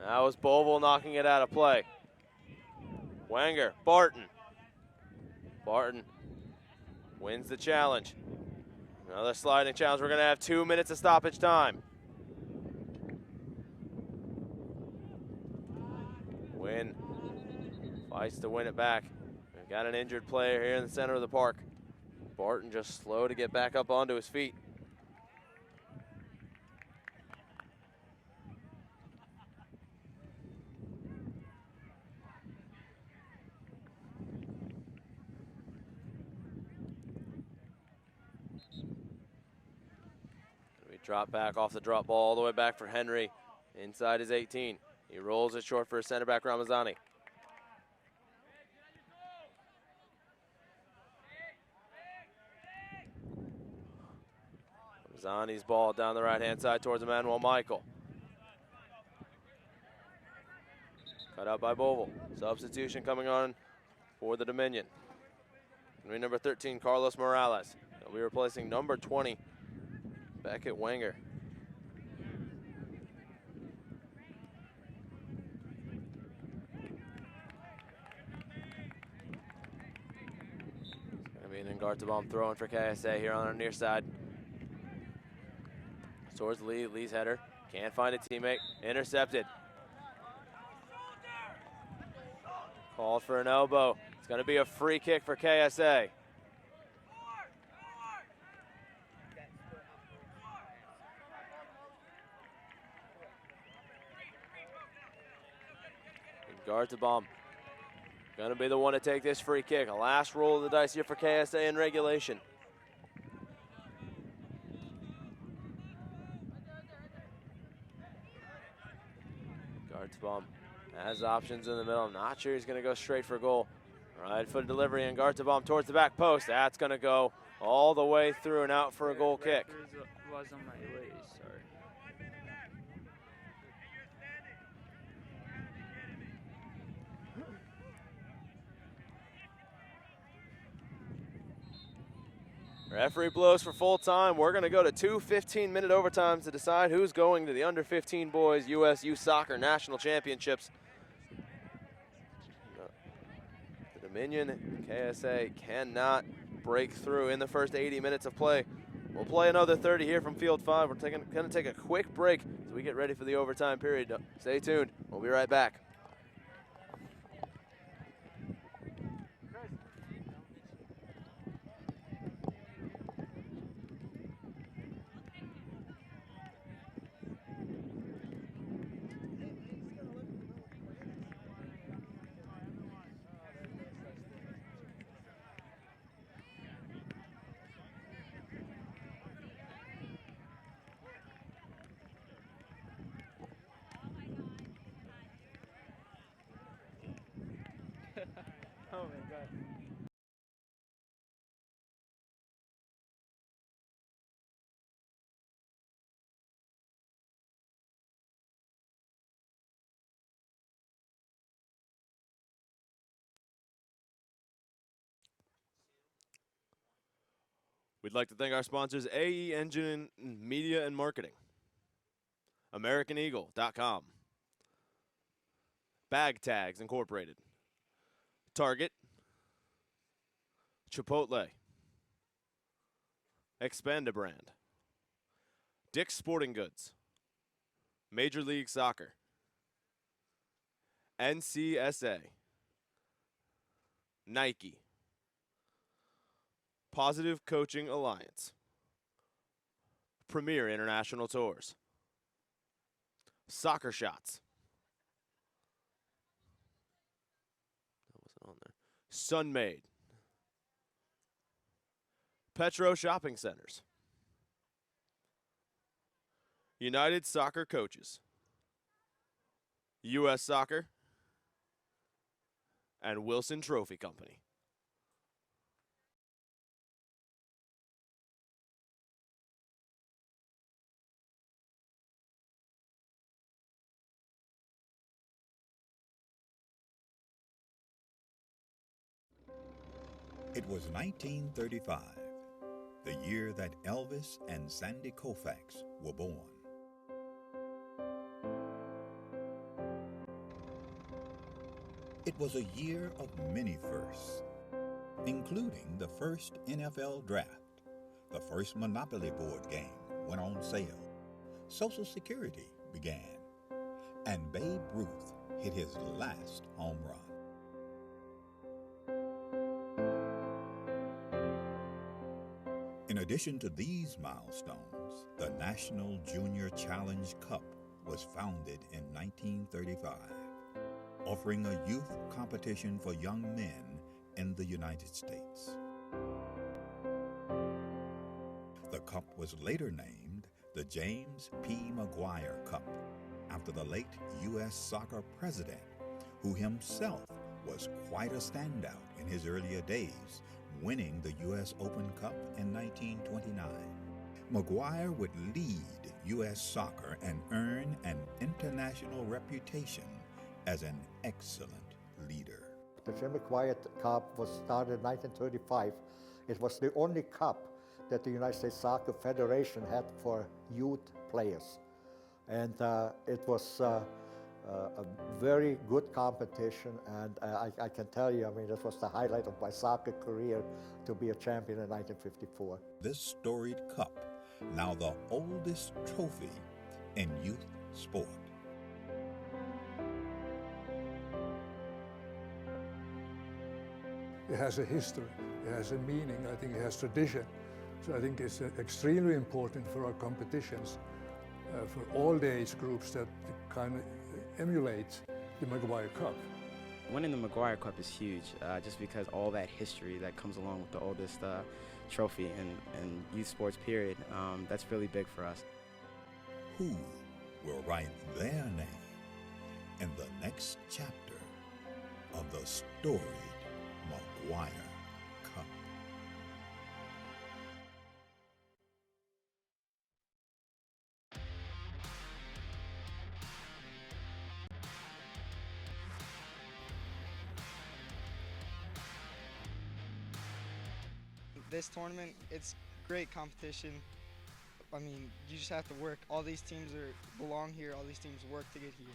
Speaker 16: That was Boval knocking it out of play. Wanger, Barton. Barton wins the challenge. Another sliding challenge. We're going to have 2 minutes of stoppage time. Win. Fights to win it back. We've got an injured player here in the center of the park. Barton just slow to get back up onto his feet. We drop back off the drop ball all the way back for Henry inside his 18. He rolls it short for his center back Ramazani. Zani's ball down the right-hand side towards Emmanuel Michael. Cut out by Boval. Substitution coming on for the Dominion. Gonna be number 13, Carlos Morales. He'll be replacing number 20, Beckett Wanger. It's gonna be an Ngartabom throwing for KSA here on our near side. Towards Lee, Lee's header. Can't find a teammate. Intercepted. Called for an elbow. It's going to be a free kick for KSA. Ngartabom going to be the one to take this free kick. A last roll of the dice here for KSA in regulation. Ngartabom Has options in the middle. I'm not sure he's going to go straight for goal. Right foot delivery and Gartabom towards the back post. That's going to go all the way through and out for a goal kick.
Speaker 2: Was on my way, sorry.
Speaker 16: Referee blows for full time. We're going to go to 2 15-minute overtimes to decide who's going to the under-15 boys U.S. Youth Soccer National Championships. The Dominion KSA cannot break through in the first 80 minutes of play. We'll play another 30 here from Field 5. We're going to take a quick break as we get ready for the overtime period. Stay tuned. We'll be right back.
Speaker 2: Oh my God.
Speaker 16: We'd like to thank our sponsors, AE Engine Media and Marketing, AmericanEagle.com, Bag Tags Incorporated, Target, Chipotle, Expanda Brand, Dick's Sporting Goods, Major League Soccer, NCSA, Nike, Positive Coaching Alliance, Premier International Tours, Soccer Shots, that wasn't on there, Sunmade, Petro Shopping Centers, United Soccer Coaches, U.S. Soccer, and Wilson Trophy Company.
Speaker 7: It was 1935, the year that Elvis and Sandy Koufax were born. It was a year of many firsts, including the first NFL draft, the first Monopoly board game went on sale, Social Security began, and Babe Ruth hit his last home run. In addition to these milestones, the National Junior Challenge Cup was founded in 1935, offering a youth competition for young men in the United States. The cup was later named the James P. McGuire Cup, after the late U.S. soccer president, who himself was quite a standout in his earlier days, winning the U.S. Open Cup in 1929. McGuire would lead U.S. soccer and earn an international reputation as an excellent leader.
Speaker 8: The Jim McGuire Cup was started in 1935. It was the only cup that the United States Soccer Federation had for youth players. And it was a very good competition, and I can tell you, I mean, this was the highlight of my soccer career, to be a champion in 1954.
Speaker 7: This storied cup, now the oldest trophy in youth sport.
Speaker 9: It has a history, it has a meaning, I think it has tradition. So I think it's extremely important for our competitions, for all the age groups, that kind of emulate the McGuire Cup.
Speaker 1: Winning the McGuire Cup is huge, just because all that history that comes along with the oldest trophy in youth sports period, that's really big for us.
Speaker 7: Who will write their name in the next chapter of the storied Maguire Cup.
Speaker 10: This tournament, it's great competition. I mean, you just have to work. All these teams belong here. All these teams work to get here.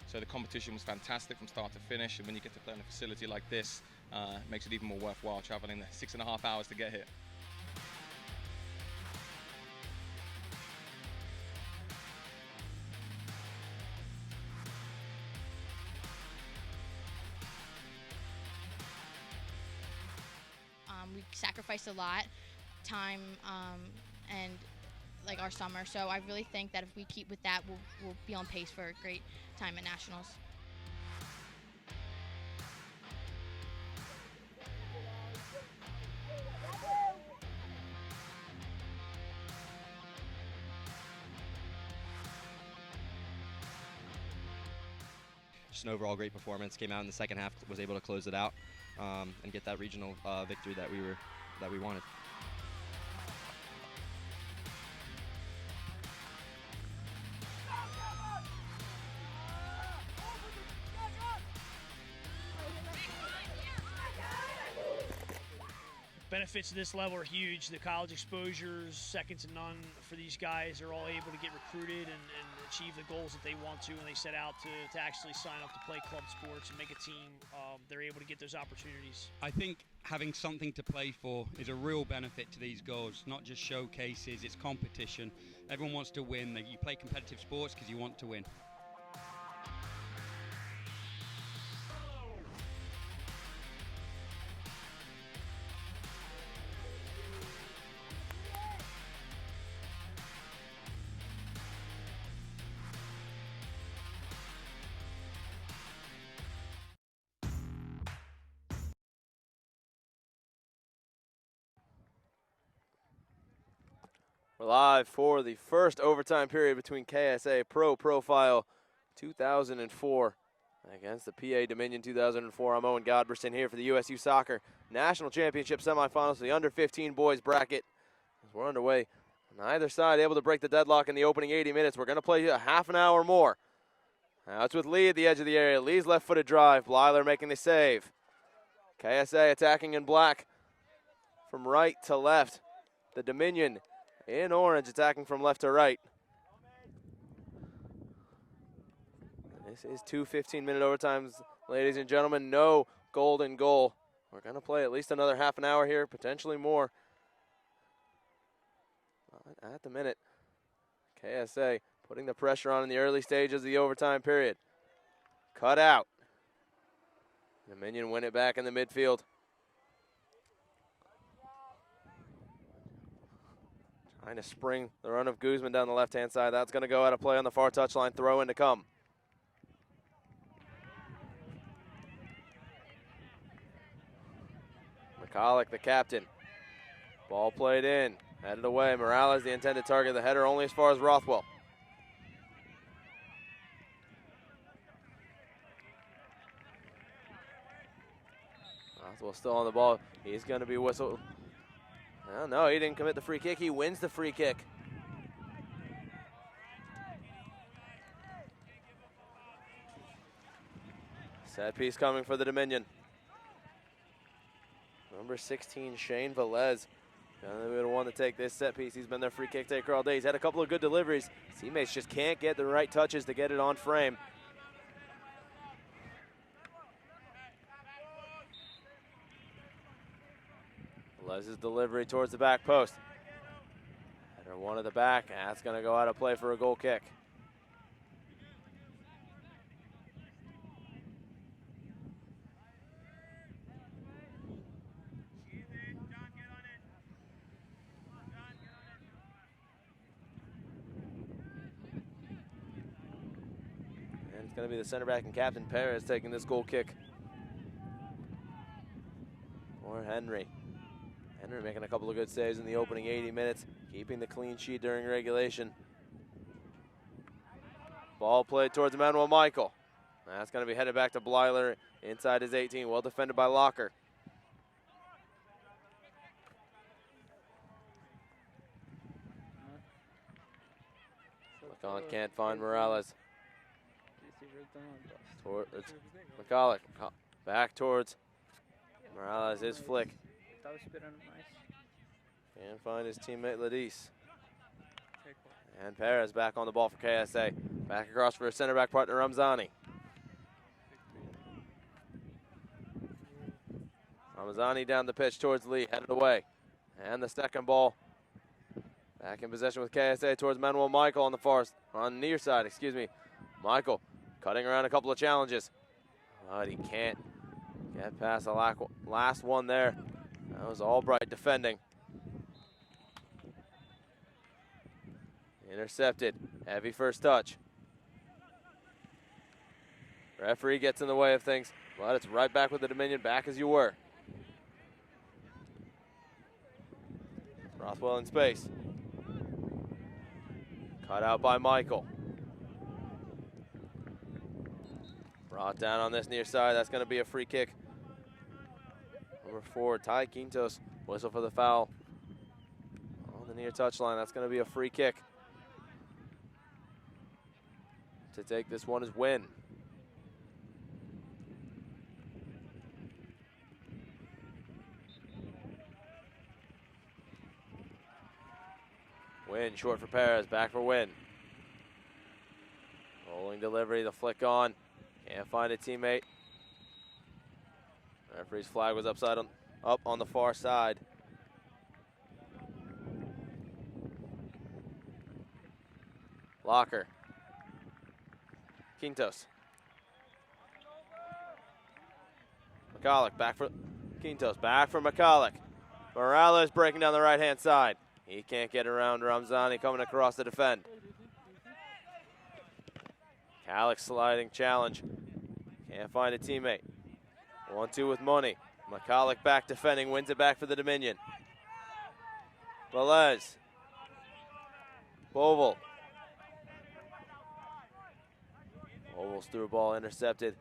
Speaker 11: So the competition was fantastic from start to finish, and when you get to play in a facility like this, it makes it even more worthwhile traveling the 6.5 hours to get here.
Speaker 12: We sacrificed a lot, time, and like our summer. So I really think that if we keep with that, we'll be on pace for a great time at nationals.
Speaker 13: Just an overall great performance. Came out in the second half, was able to close it out and get that regional victory that we wanted.
Speaker 14: Benefits of this level are huge. The college exposures, second to none for these guys. They're all able to get recruited and achieve the goals that they want to when they set out to actually sign up to play club sports and make a team. They're able to get those opportunities.
Speaker 15: I think having something to play for is a real benefit to these goals, not just showcases, it's competition. Everyone wants to win. You play competitive sports because you want to win.
Speaker 16: We're live for the first overtime period between KSA Pro Profile 2004 against the PA Dominion 2004. I'm Owen Godberson here for the USU Soccer National Championship semifinals, the under-15 boys bracket. As we're underway, neither side able to break the deadlock in the opening 80 minutes. We're going to play a half an hour more. Now it's with Lee at the edge of the area. Lee's left-footed drive. Blyler making the save. KSA attacking in black from right to left. The Dominion in orange, attacking from left to right. This is 2 15-minute overtimes, ladies and gentlemen. No golden goal. We're going to play at least another half an hour here, potentially more. But at the minute, KSA putting the pressure on in the early stages of the overtime period. Cut out. Dominion win it back in the midfield. Trying to spring the run of Guzman down the left-hand side. That's going to go out of play on the far touchline. Throw in to come. McCulloch, the captain. Ball played in. Headed away. Morales, the intended target. The header only as far as Rothwell. Rothwell still on the ball. He's going to be whistled. Well, no, he didn't commit the free kick. He wins the free kick. Set piece coming for the Dominion. Number 16, Shane Velez. Gonna be the one to take this set piece. He's been their free kick taker all day. He's had a couple of good deliveries. His teammates just can't get the right touches to get it on frame. Velez's delivery towards the back post. Header one at the back. That's going to go out of play for a goal kick. And it's going to be the center back and captain Perez taking this goal kick. Henry. Henry making a couple of good saves in the opening 80 minutes, keeping the clean sheet during regulation. Ball played towards Emmanuel Michael. That's going to be headed back to Blyler inside his 18. Well defended by Locker. McCon can't find Morales. McCulloch back towards Morales. His flick. Can't find his teammate Ladis. And Perez back on the ball for KSA. Back across for his center back partner Ramzani. Ramzani down the pitch towards Lee, headed away. And the second ball. Back in possession with KSA towards Manuel Michael on the near side, excuse me. Michael cutting around a couple of challenges. But he can't get past the last one there. That was Albright defending. Intercepted. Heavy first touch. Referee gets in the way of things, but it's right back with the Dominion, back as you were. Rothwell in space. Cut out by Michael. Brought down on this near side. That's going to be a free kick. Number 4, Ty Quintos. Whistle for the foul. On the near touchline. That's going to be a free kick. To take this one is Wynn. Wynn short for Perez, back for Wynn. Rolling delivery, the flick on. Can't find a teammate. Referee's flag was up on the far side. Locker. Quintos. McCulloch back for Quintos, back for McCulloch. Morales breaking down the right-hand side. He can't get around Ramzani coming across to defend. Calix sliding challenge. Can't find a teammate. 1-2 with Money. McCulloch back defending, wins it back for the Dominion. Velez. Boval. Boval's through ball intercepted.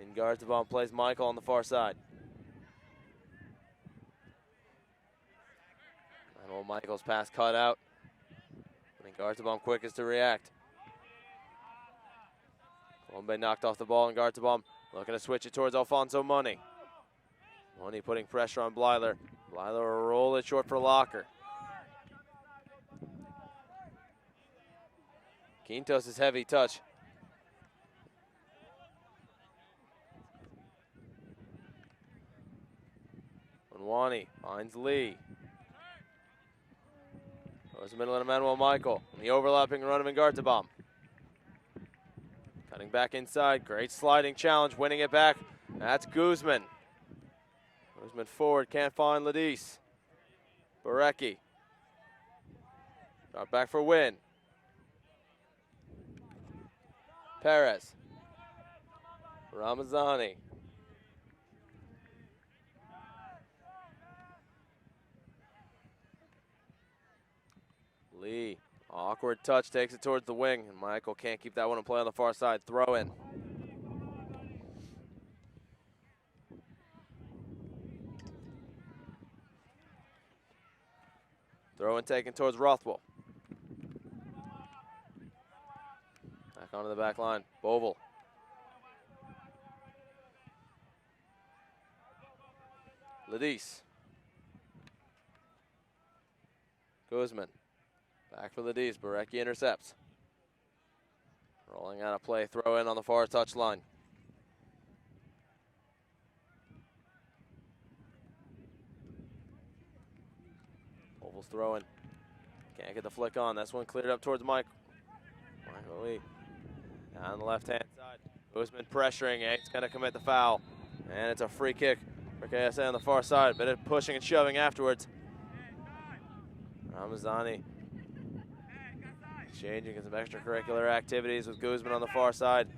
Speaker 16: In guards the ball, plays Michael on the far side. And Michael's pass cut out. And Gartabom quickest to react. Colombe knocked off the ball, and Gartabom looking to switch it towards Alfonso Money. Money putting pressure on Blyler. Blyler will roll it short for Locker. Quintos' heavy touch. Wanwani finds Lee. Goes the middle of Emmanuel Michael. And the overlapping run of Ngartabom. Cutting back inside. Great sliding challenge. Winning it back. That's Guzman. Guzman forward. Can't find Ladis. Barecki. Got back for Win. Perez. Ramazani. Lee, awkward touch, takes it towards the wing, and Michael can't keep that one in play on the far side. Throw in. Throw in taken towards Rothwell. Back onto the back line. Boval. Ladis. Guzman. Back for Ladis. Barecki intercepts. Rolling out a play. Throw in on the far touchline. Oval's throwing. Can't get the flick on. That's one cleared up towards Michael Lee. Down the left-hand side. Guzman pressuring. He's going to commit the foul. And it's a free kick for KSA on the far side. Bit of pushing and shoving afterwards. Ramazani exchanging some extracurricular activities with Guzman on the far side.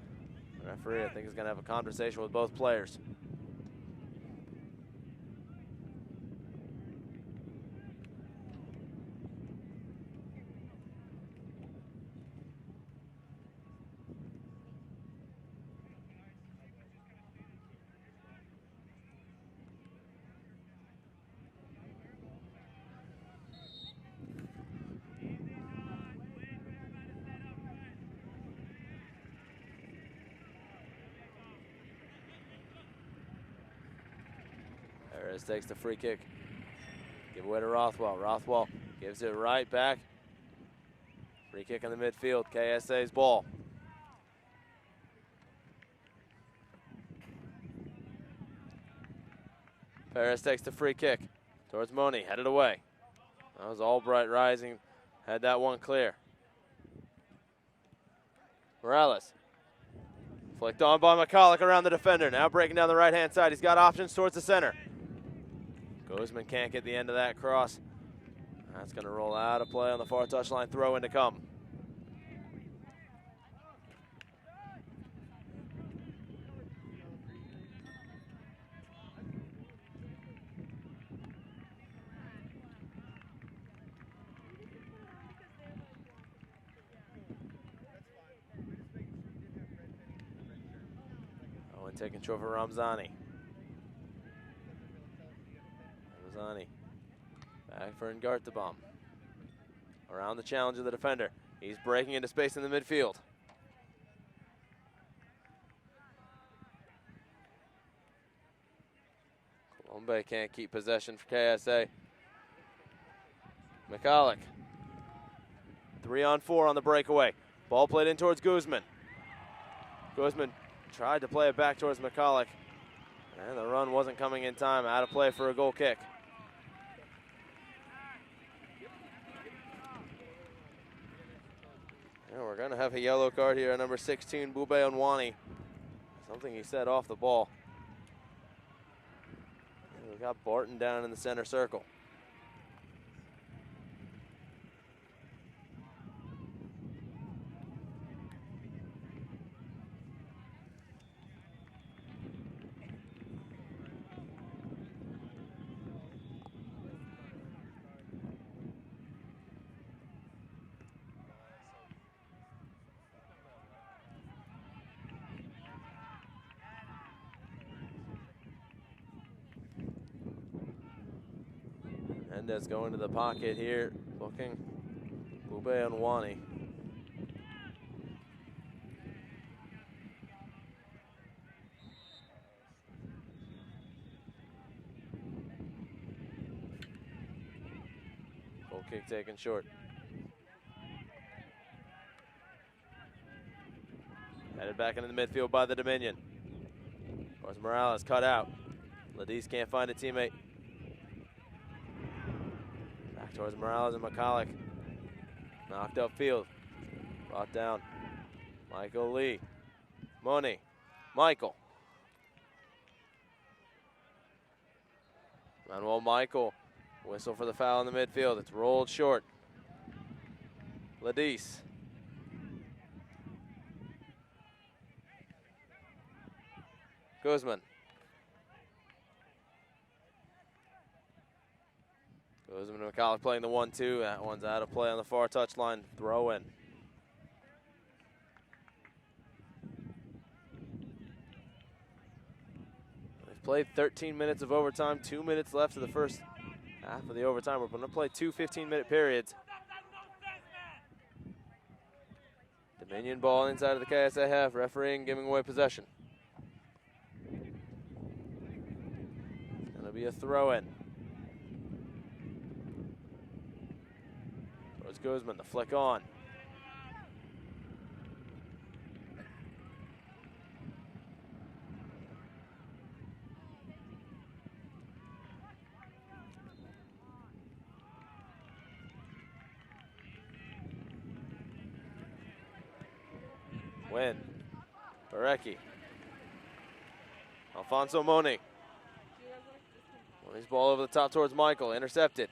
Speaker 16: The referee, I think, is going to have a conversation with both players. Paris takes the free kick. Give away to Rothwell. Rothwell gives it right back. Free kick in the midfield. KSA's ball. Paris takes the free kick towards Money, headed away. That was Albright rising, had that one clear. Morales, flicked on by McCulloch around the defender. Now breaking down the right-hand side. He's got options towards the center. Guzman can't get the end of that cross. That's going to roll out of play on the far touchline. Throw in to come. Owen taking control for Ramzani. Ramzani back for Ngartabam. Around the challenge of the defender. He's breaking into space in the midfield. Colombe can't keep possession for KSA. McCulloch. 3-on-4 on the breakaway. Ball played in towards Guzman. Guzman tried to play it back towards McCulloch. And the run wasn't coming in time. Out of play for a goal kick. And we're going to have a yellow card here on number 16, Bube Onwani. Something he said off the ball. And we got Barton down in the center circle. Mendez going to the pocket here, looking. Bube Onwani. Goal kick taken short. Headed back into the midfield by the Dominion. Of course, Morales cut out. Ladis can't find a teammate. Back towards Morales and McCulloch. Knocked upfield. Brought down. Michael Lee. Money. Michael. Manuel Michael. Whistle for the foul in the midfield. It's rolled short. Ladis. Guzman. Guzman and McCulloch playing the 1-2. That one's out of play on the far touchline. Throw in. We've played 13 minutes of overtime. 2 minutes left of the first half of the overtime. We're going to play two 15-minute periods. Dominion ball inside of the KSA half. Refereeing giving away possession. It's going to be a throw-in. Towards Guzman, the flick on. Win. Barecki. Alfonso Moni. Moni's ball over the top towards Michael. Intercepted.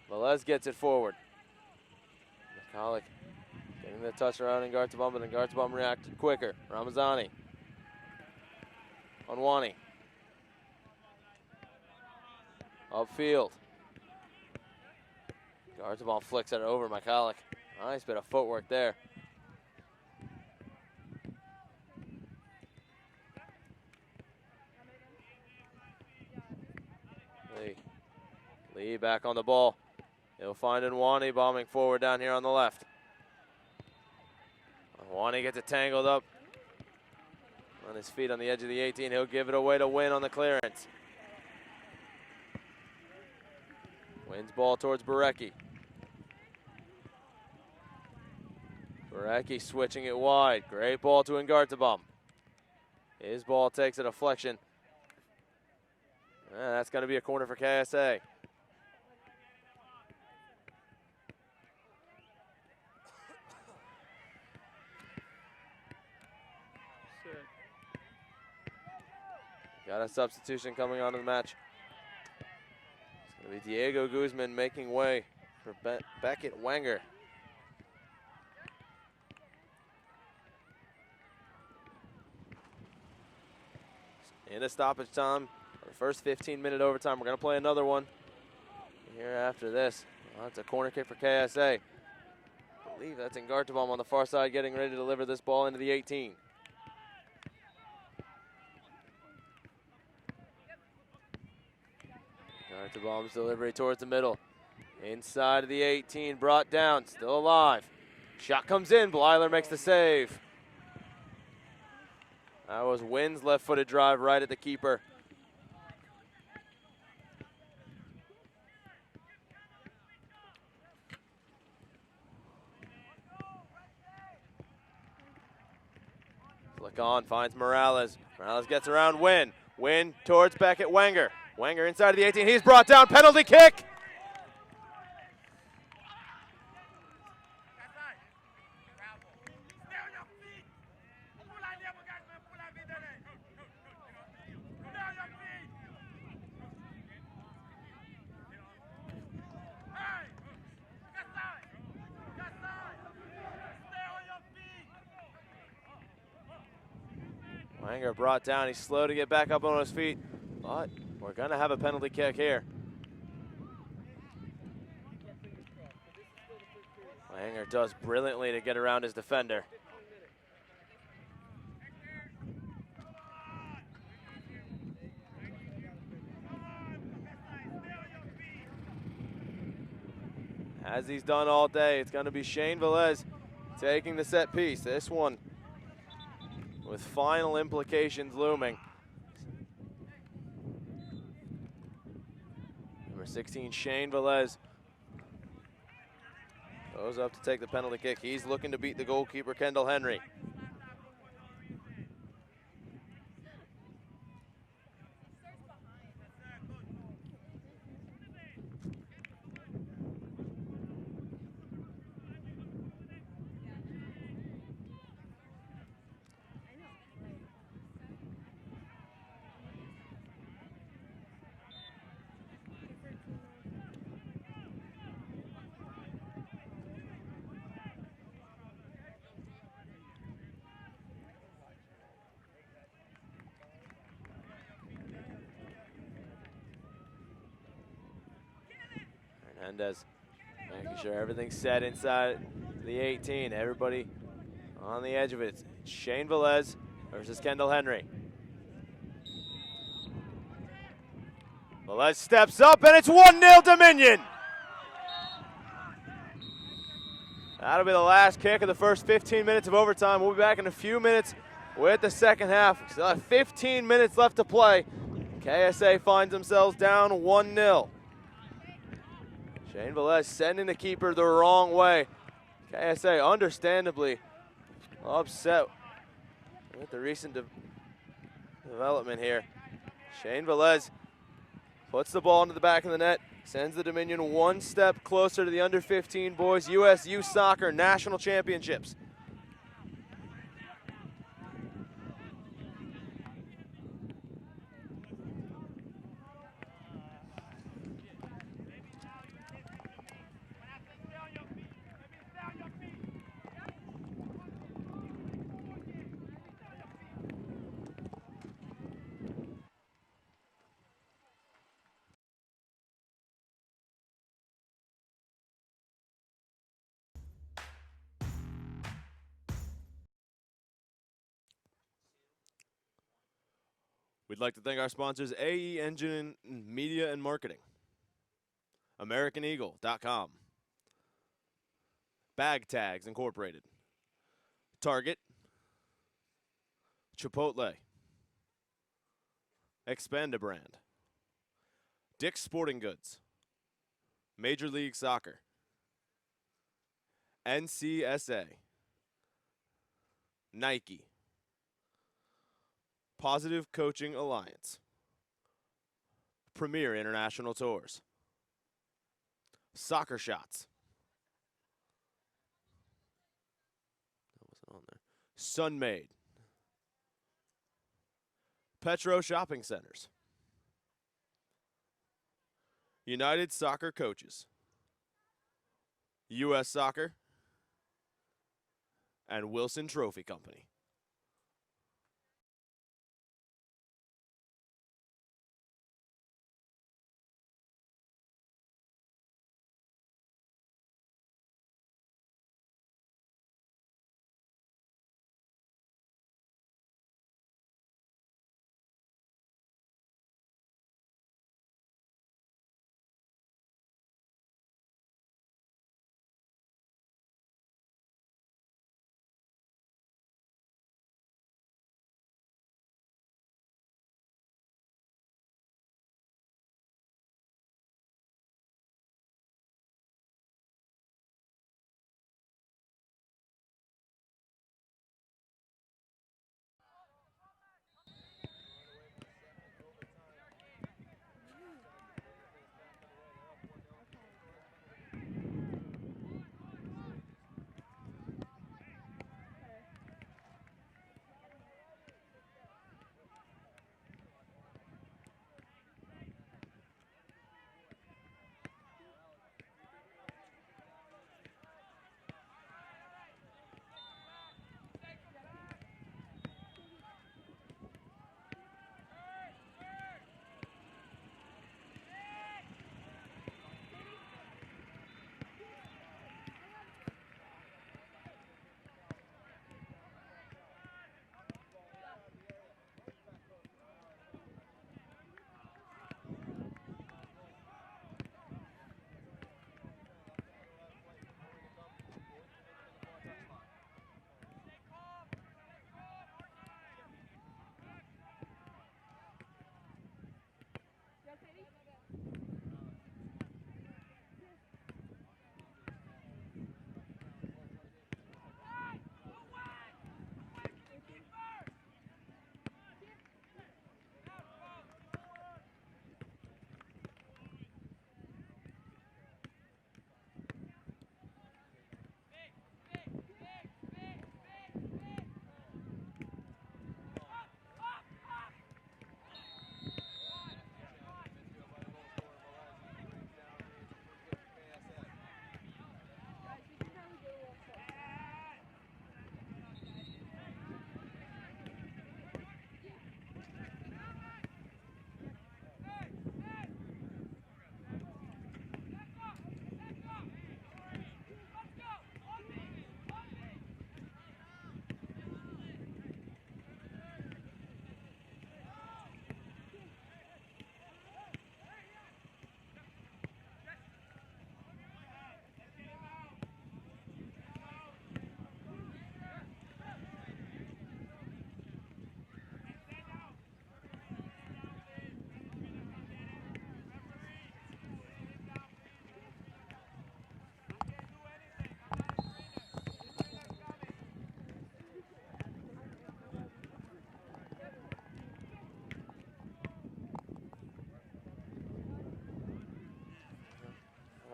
Speaker 16: Velez gets it forward. McCulloch getting the touch around Ngartabam, but Ngartabam reacted quicker. Ramazani. Onwani. Upfield. Ngartabam flicks it over McCulloch. Nice bit of footwork there. Lee back on the ball. He'll find Onwani bombing forward down here on the left. Onwani gets it tangled up on his feet on the edge of the 18. He'll give it away to Win on the clearance. Wins ball towards Barecki. Barecki switching it wide. Great ball to Ngartabam. His ball takes a deflection. That's going to be a corner for KSA. Got a substitution coming onto the match. It's going to be Diego Guzman making way for Beckett Wenger. In a stoppage time, the first 15-minute overtime. We're going to play another one here after this. Well, that's a corner kick for KSA. I believe that's Ngartabam on the far side getting ready to deliver this ball into the 18. Ngartabam's delivery towards the middle. Inside of the 18, brought down, still alive. Shot comes in, Blyler makes the save. That was Wynn's left-footed drive right at the keeper. Flick on, finds Morales. Morales gets around Wynn. Wynn towards Beckett Wenger. Wenger inside of the 18, he's brought down, penalty kick! Wenger brought down, he's slow to get back up on his feet, but we're gonna have a penalty kick here. Wenger does brilliantly to get around his defender. As he's done all day, it's gonna be Shane Velez taking the set piece. This one with final implications looming. Number 16, Shane Velez, goes up to take the penalty kick. He's looking to beat the goalkeeper, Kendall Henry. Hernandez making sure everything's set inside the 18. Everybody on the edge of it. Shane Velez versus Kendall Henry. Velez steps up and it's 1-0 Dominion. That'll be the last kick of the first 15 minutes of overtime. We'll be back in a few minutes with the second half. We still have 15 minutes left to play. KSA finds themselves down 1-0. Shane Velez sending the keeper the wrong way. KSA understandably upset with the recent development here. Shane Velez puts the ball into the back of the net, sends the Dominion one step closer to the under-15 boys U.S. Youth Soccer National Championships. We'd like to thank our sponsors, AE Engine Media and Marketing, AmericanEagle.com, Bag Tags Incorporated, Target, Chipotle, Expanda Brand, Dick's Sporting Goods, Major League Soccer, NCSA, Nike, Positive Coaching Alliance, Premier International Tours, Soccer Shots, that wasn't on there, Sunmade, Petro Shopping Centers, United Soccer Coaches, U.S. Soccer, and Wilson Trophy Company.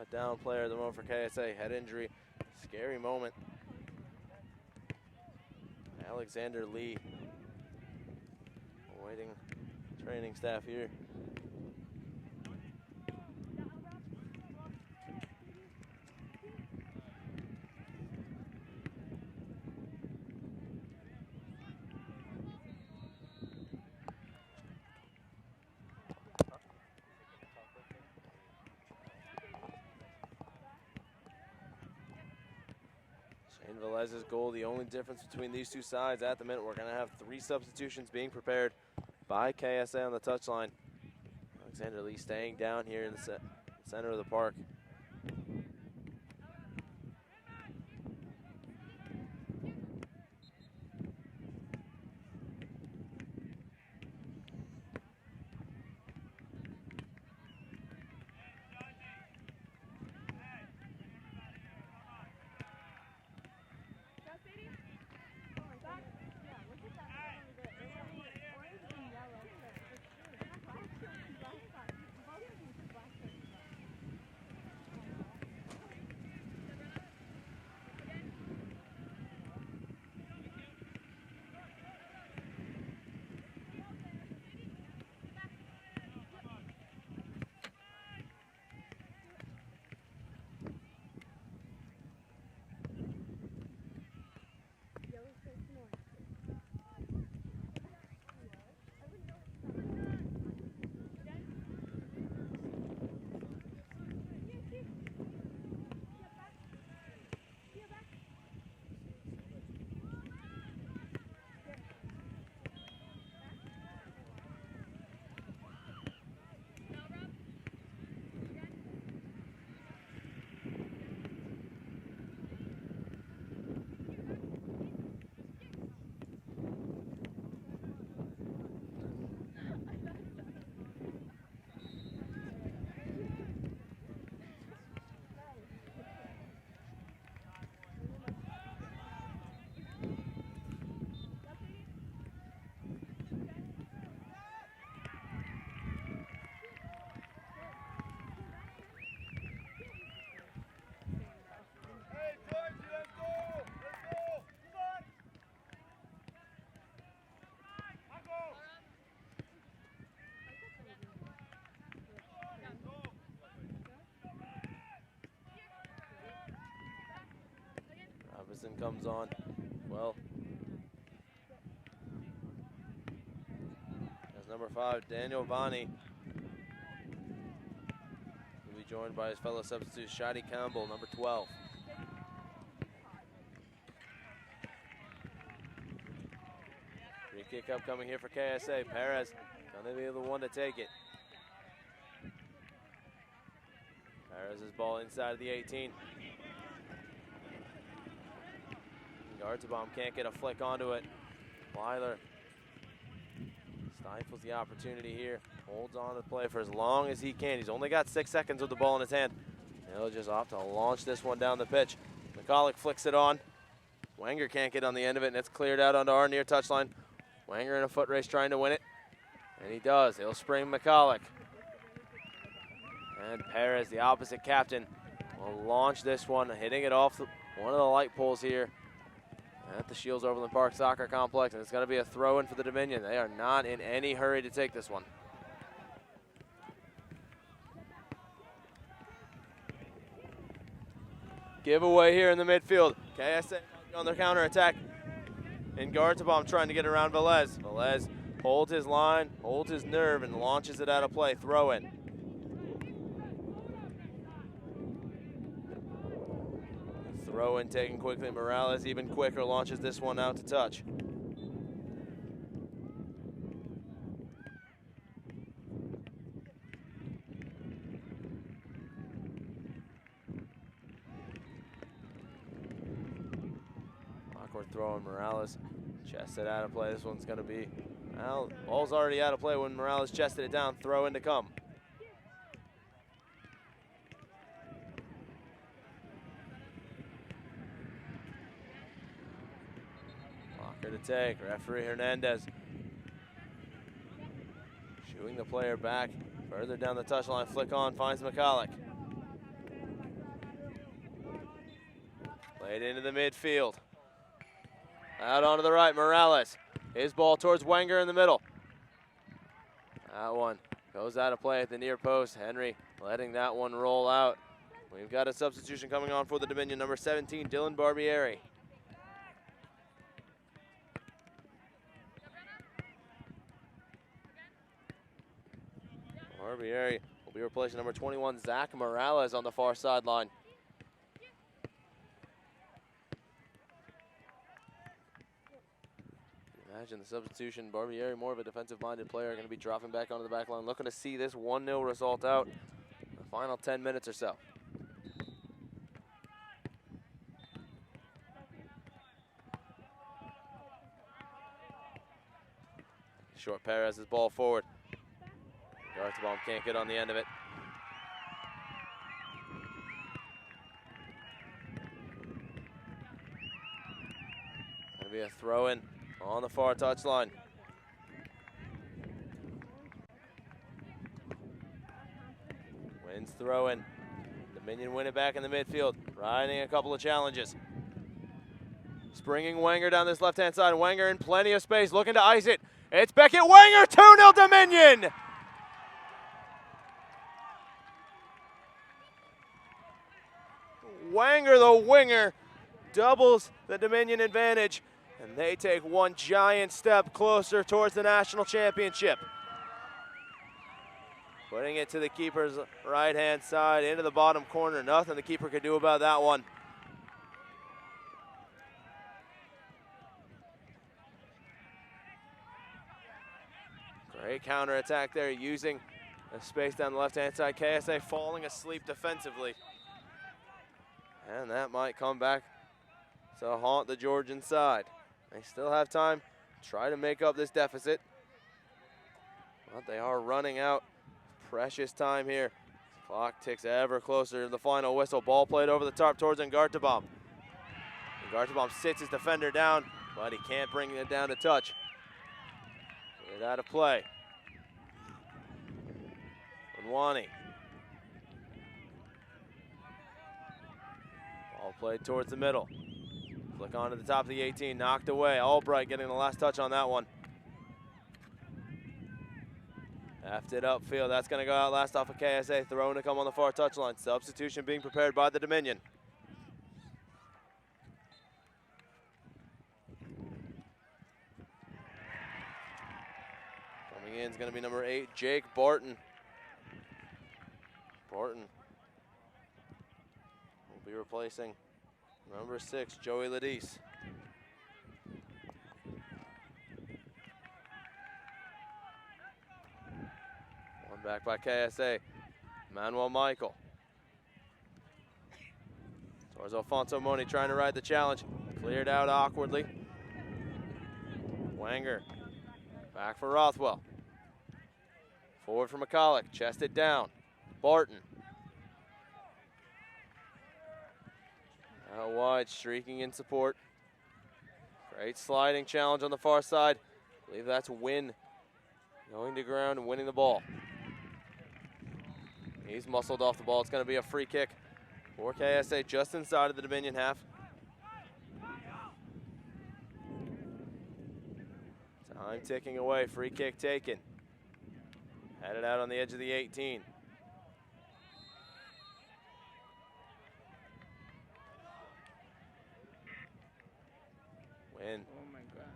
Speaker 16: Down player at the moment for KSA, head injury, scary moment. Alexander Lee, awaiting training staff here. Velez's goal, the only difference between these two sides at the minute. We're going to have 3 substitutions being prepared by KSA on the touchline. Alexander Lee staying down here in the center of the park. Wilson comes on. Well, as number 5, Daniel Bonney will be joined by his fellow substitute, Shadi Campbell, number 12. Free kick upcoming here for KSA. Perez gonna be the one to take it. Perez's ball inside of the 18. Gartabom can't get a flick onto it. Weiler stifles the opportunity here. Holds on to the play for as long as he can. He's only got 6 seconds with the ball in his hand. He'll just opt to launch this one down the pitch. McCulloch flicks it on. Wenger can't get on the end of it, and it's cleared out onto our near touchline. Wenger in a foot race trying to win it, and he does. He'll spring McCulloch. And Perez, the opposite captain, will launch this one, hitting it off one of the light poles here at the Shields Overland Park Soccer Complex, and it's going to be a throw-in for the Dominion. They are not in any hurry to take this one. Giveaway here in the midfield. KSA on their counter-attack. And Gartabom trying to get around Velez. Velez holds his line, holds his nerve, and launches it out of play. Throw-in. Throw-in taken quickly. Morales even quicker, launches this one out to touch. Awkward throw in Morales. Chests it out of play. This one's going to be, well, ball's already out of play when Morales chested it down. Throw in to come. To take. Referee Hernandez shooing the player back further down the touchline. Flick on, finds McCulloch. Played into the midfield. Out onto the right, Morales. His ball towards Wenger in the middle. That one goes out of play at the near post. Henry letting that one roll out. We've got a substitution coming on for the Dominion, number 17, Dylan Barbieri. Barbieri will be replacing number 21, Zach Morales, on the far sideline. Imagine the substitution. Barbieri, more of a defensive-minded player, going to be dropping back onto the back line, looking to see this 1-0 result out in the final 10 minutes or so. Short Perez's ball forward. Gartabom can't get on the end of it. Gonna be a throw-in on the far touchline. Wins throw-in. Dominion win it back in the midfield, riding a couple of challenges. Springing Wenger down this left-hand side. Wenger in plenty of space, looking to ice it. It's Beckett Wenger, 2-0 Dominion! Wenger, the winger, doubles the Dominion advantage, and they take one giant step closer towards the national championship. Putting it to the keeper's right-hand side, into the bottom corner. Nothing the keeper could do about that one. Great counterattack there, using the space down the left-hand side. KSA falling asleep defensively. And that might come back to haunt the Georgian side. They still have time to try to make up this deficit, but they are running out precious time here. Clock ticks ever closer to the final whistle. Ball played over the top towards Gartabom. Gartabom sits his defender down, but he can't bring it down to touch. Get out of play. Unwani. Ball played towards the middle. Flick on to the top of the 18, knocked away. Albright getting the last touch on that one. After it upfield, that's going to go out last off of KSA. Throwing to come on the far touchline. Substitution being prepared by the Dominion. in is going to be number 8, Jake Barton. Barton will be replacing number 6, Joey Ladise. One back by KSA. Manuel Michael. Towards Alfonso Moni trying to ride the challenge. Cleared out awkwardly. Wanger. Back for Rothwell. Forward for McCulloch. Chested down. Barton. Out wide, streaking in support. Great sliding challenge on the far side. I believe that's Wynn going to ground and winning the ball. He's muscled off the ball. It's going to be a free kick for KSA just inside of the Dominion half. Time ticking away. Free kick taken. Headed out on the edge of the 18. Win.
Speaker 2: Oh my God.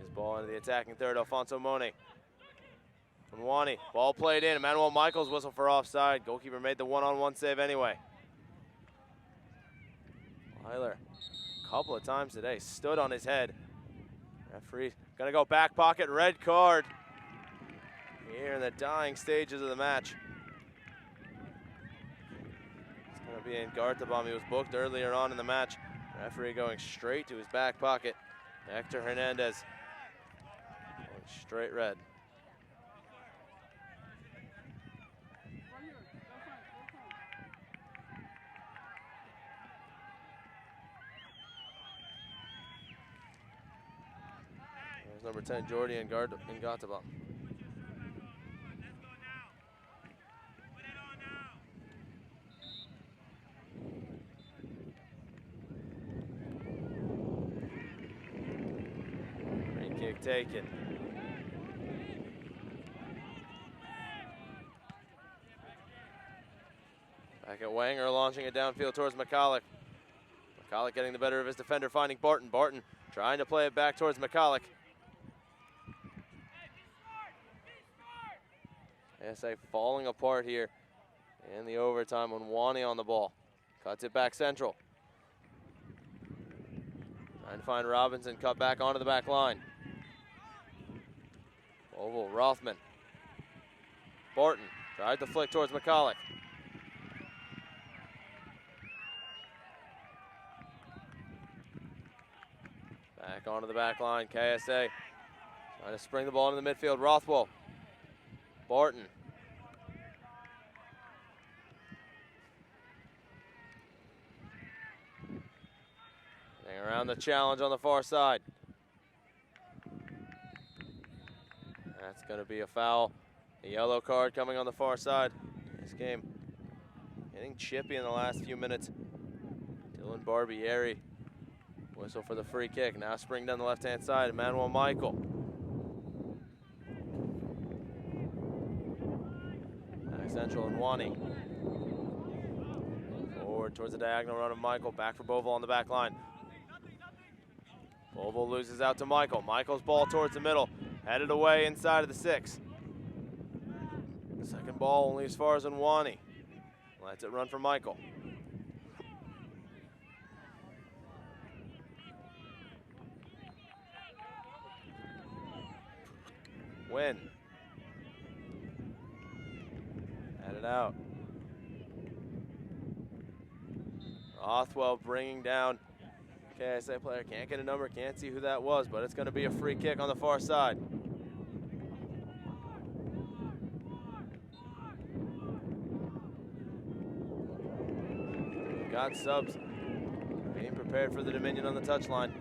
Speaker 16: His ball into the attacking third. Alfonso Moni. Nwani. Ball played in. Emmanuel Michaels whistle for offside. Goalkeeper made the one-on-one save anyway. Weiler, a couple of times today, stood on his head. Referee gonna go back pocket, red card. Here in the dying stages of the match. It's gonna be in Gartabam. He was booked earlier on in the match. Referee going straight to his back pocket. Hector Hernandez going straight red. There's number 10, Jordy and Gartabam. Free kick taken. Back at Wanger, launching it downfield towards McCulloch. McCulloch getting the better of his defender, finding Barton. Barton trying to play it back towards McCulloch. KSA falling apart here in the overtime when Wani on the ball. Cuts it back central. Trying to find Robinson, cut back onto the back line. Oval, Rothman. Barton tried to flick towards McCulloch. Back onto the back line, KSA trying to spring the ball into the midfield. Rothwell. Barton. Getting around the challenge on the far side. That's going to be a foul. A yellow card coming on the far side. This game getting chippy in the last few minutes. Dylan Barbieri. Whistle for the free kick. Now spring down the left-hand side. Emmanuel Michael. Back central and Wani. Forward towards the diagonal run of Michael. Back for Boval on the back line. Boval loses out to Michael. Michael's ball towards the middle. Headed away inside of the 6. The second ball only as far as Nwani. Lets it run for Michael. Win. Headed out. Rothwell bringing down KSA player. Can't get a number, can't see who that was, but it's going to be a free kick on the far side. We've got subs being prepared for the Dominion on the touchline.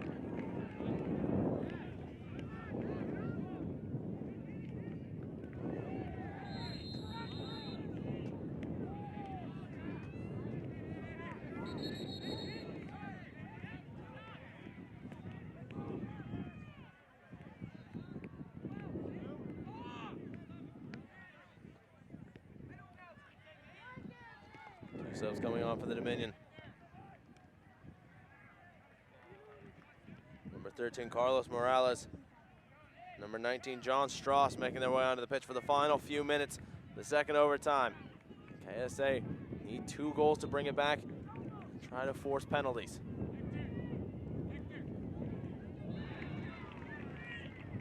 Speaker 16: Subs coming on for the Dominion. Number 13, Carlos Morales. number 19, John Strauss, making their way onto the pitch for the final few minutes, the second overtime. KSA need 2 goals to bring it back, try to force penalties.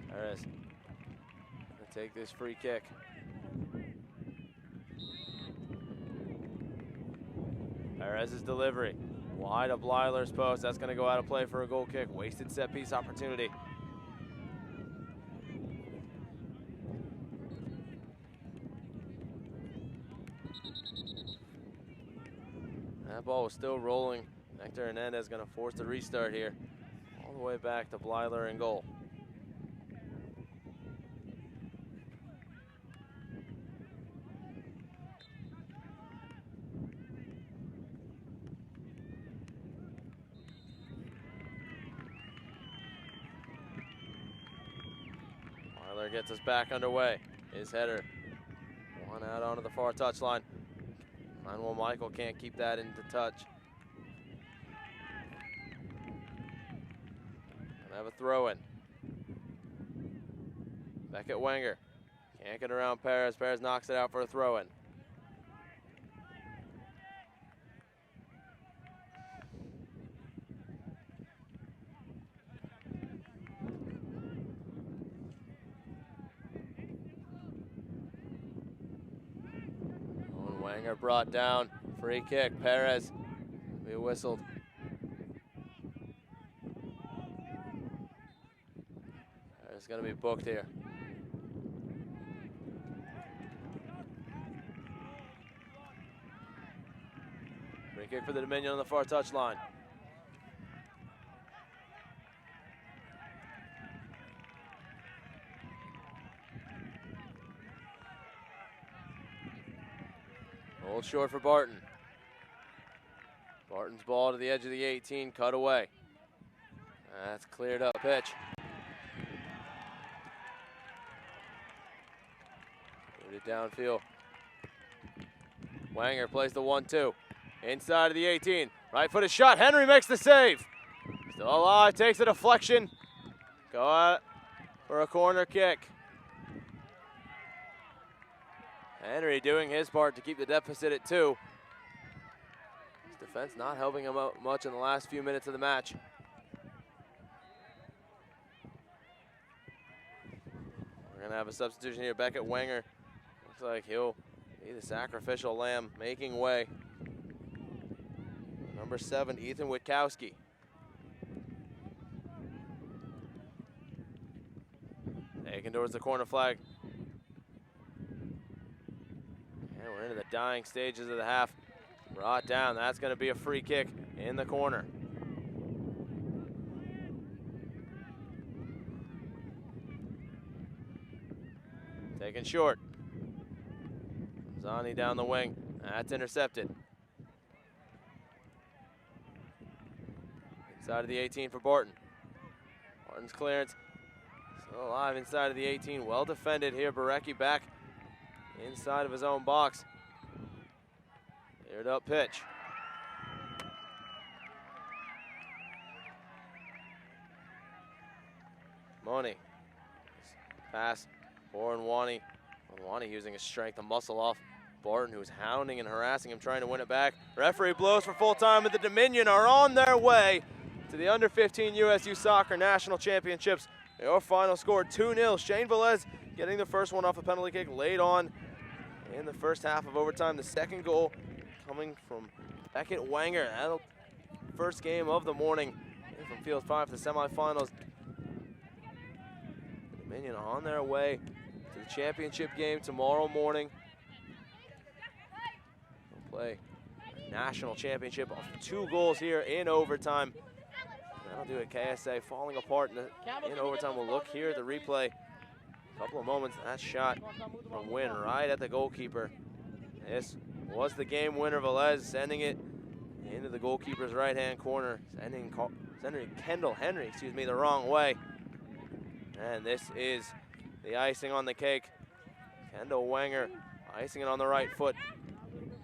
Speaker 16: Perez gonna take this free kick. Perez's delivery, wide of Blyler's post. That's gonna go out of play for a goal kick. Wasted set piece opportunity. That ball was still rolling. Nectar Hernandez gonna force the restart here. All the way back to Blyler in goal. Blyler gets us back underway. His header, one out onto the far touchline. 9-1 Michael can't keep that into touch. Gonna have a throw in. Back at Wenger. Can't get around Perez. Perez knocks it out for a throw in. Wenger brought down, free kick, Perez, be whistled. Perez gonna be booked here. Free kick for the Dominion on the far touchline. Hold short for Barton. Barton's ball to the edge of the 18, cut away. That's cleared up pitch. Moved it downfield. Wenger plays the 1-2. Inside of the 18. Right footed shot. Henry makes the save. Still alive, takes a deflection. Go out for a corner kick. Henry doing his part to keep the deficit at 2. His defense not helping him out much in the last few minutes of the match. We're gonna have a substitution here. Back at Wenger. Looks like he'll be the sacrificial lamb, making way. Number 7, Ethan Witkowski. Taken towards the corner flag. And we're into the dying stages of the half. Brought down, that's gonna be a free kick in the corner. Taken short. Zani down the wing, that's intercepted. Inside of the 18 for Barton. Barton's clearance, still alive inside of the 18, well defended here. Barecki back inside of his own box. Cleared up pitch. Money. Pass for Nwani. Nwani using his strength to muscle off Barton, who's hounding and harassing him, trying to win it back. Referee blows for full time, and the Dominion are on their way to the Under-15 USU Soccer National Championships. Your final score 2-0. Shane Velez getting the first one off a penalty kick late on in the first half of overtime. The second goal coming from Beckett Wenger. That'll first game of the morning from Field 5 to the semifinals. The Dominion on their way to the championship game tomorrow morning. They'll play a national championship of 2 goals here in overtime. That'll do it. KSA falling apart in overtime. We'll look here at the replay. A couple of moments. That shot from Wynn right at the goalkeeper. This was the game winner. Velez sending it into the goalkeeper's right-hand corner. Sending Kendall Henry, the wrong way. And this is the icing on the cake. Kendall Wenger icing it on the right foot.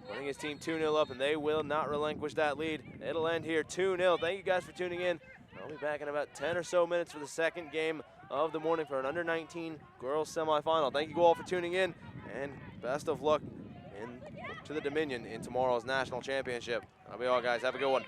Speaker 16: Putting his team 2-0 up, and they will not relinquish that lead. It'll end here 2-0. Thank you guys for tuning in. I'll be back in about 10 or so minutes for the second game of the morning for an under-19 girls semifinal. Thank you all for tuning in, and best of luck to the Dominion in tomorrow's national championship. That'll be all, guys. Have a good one.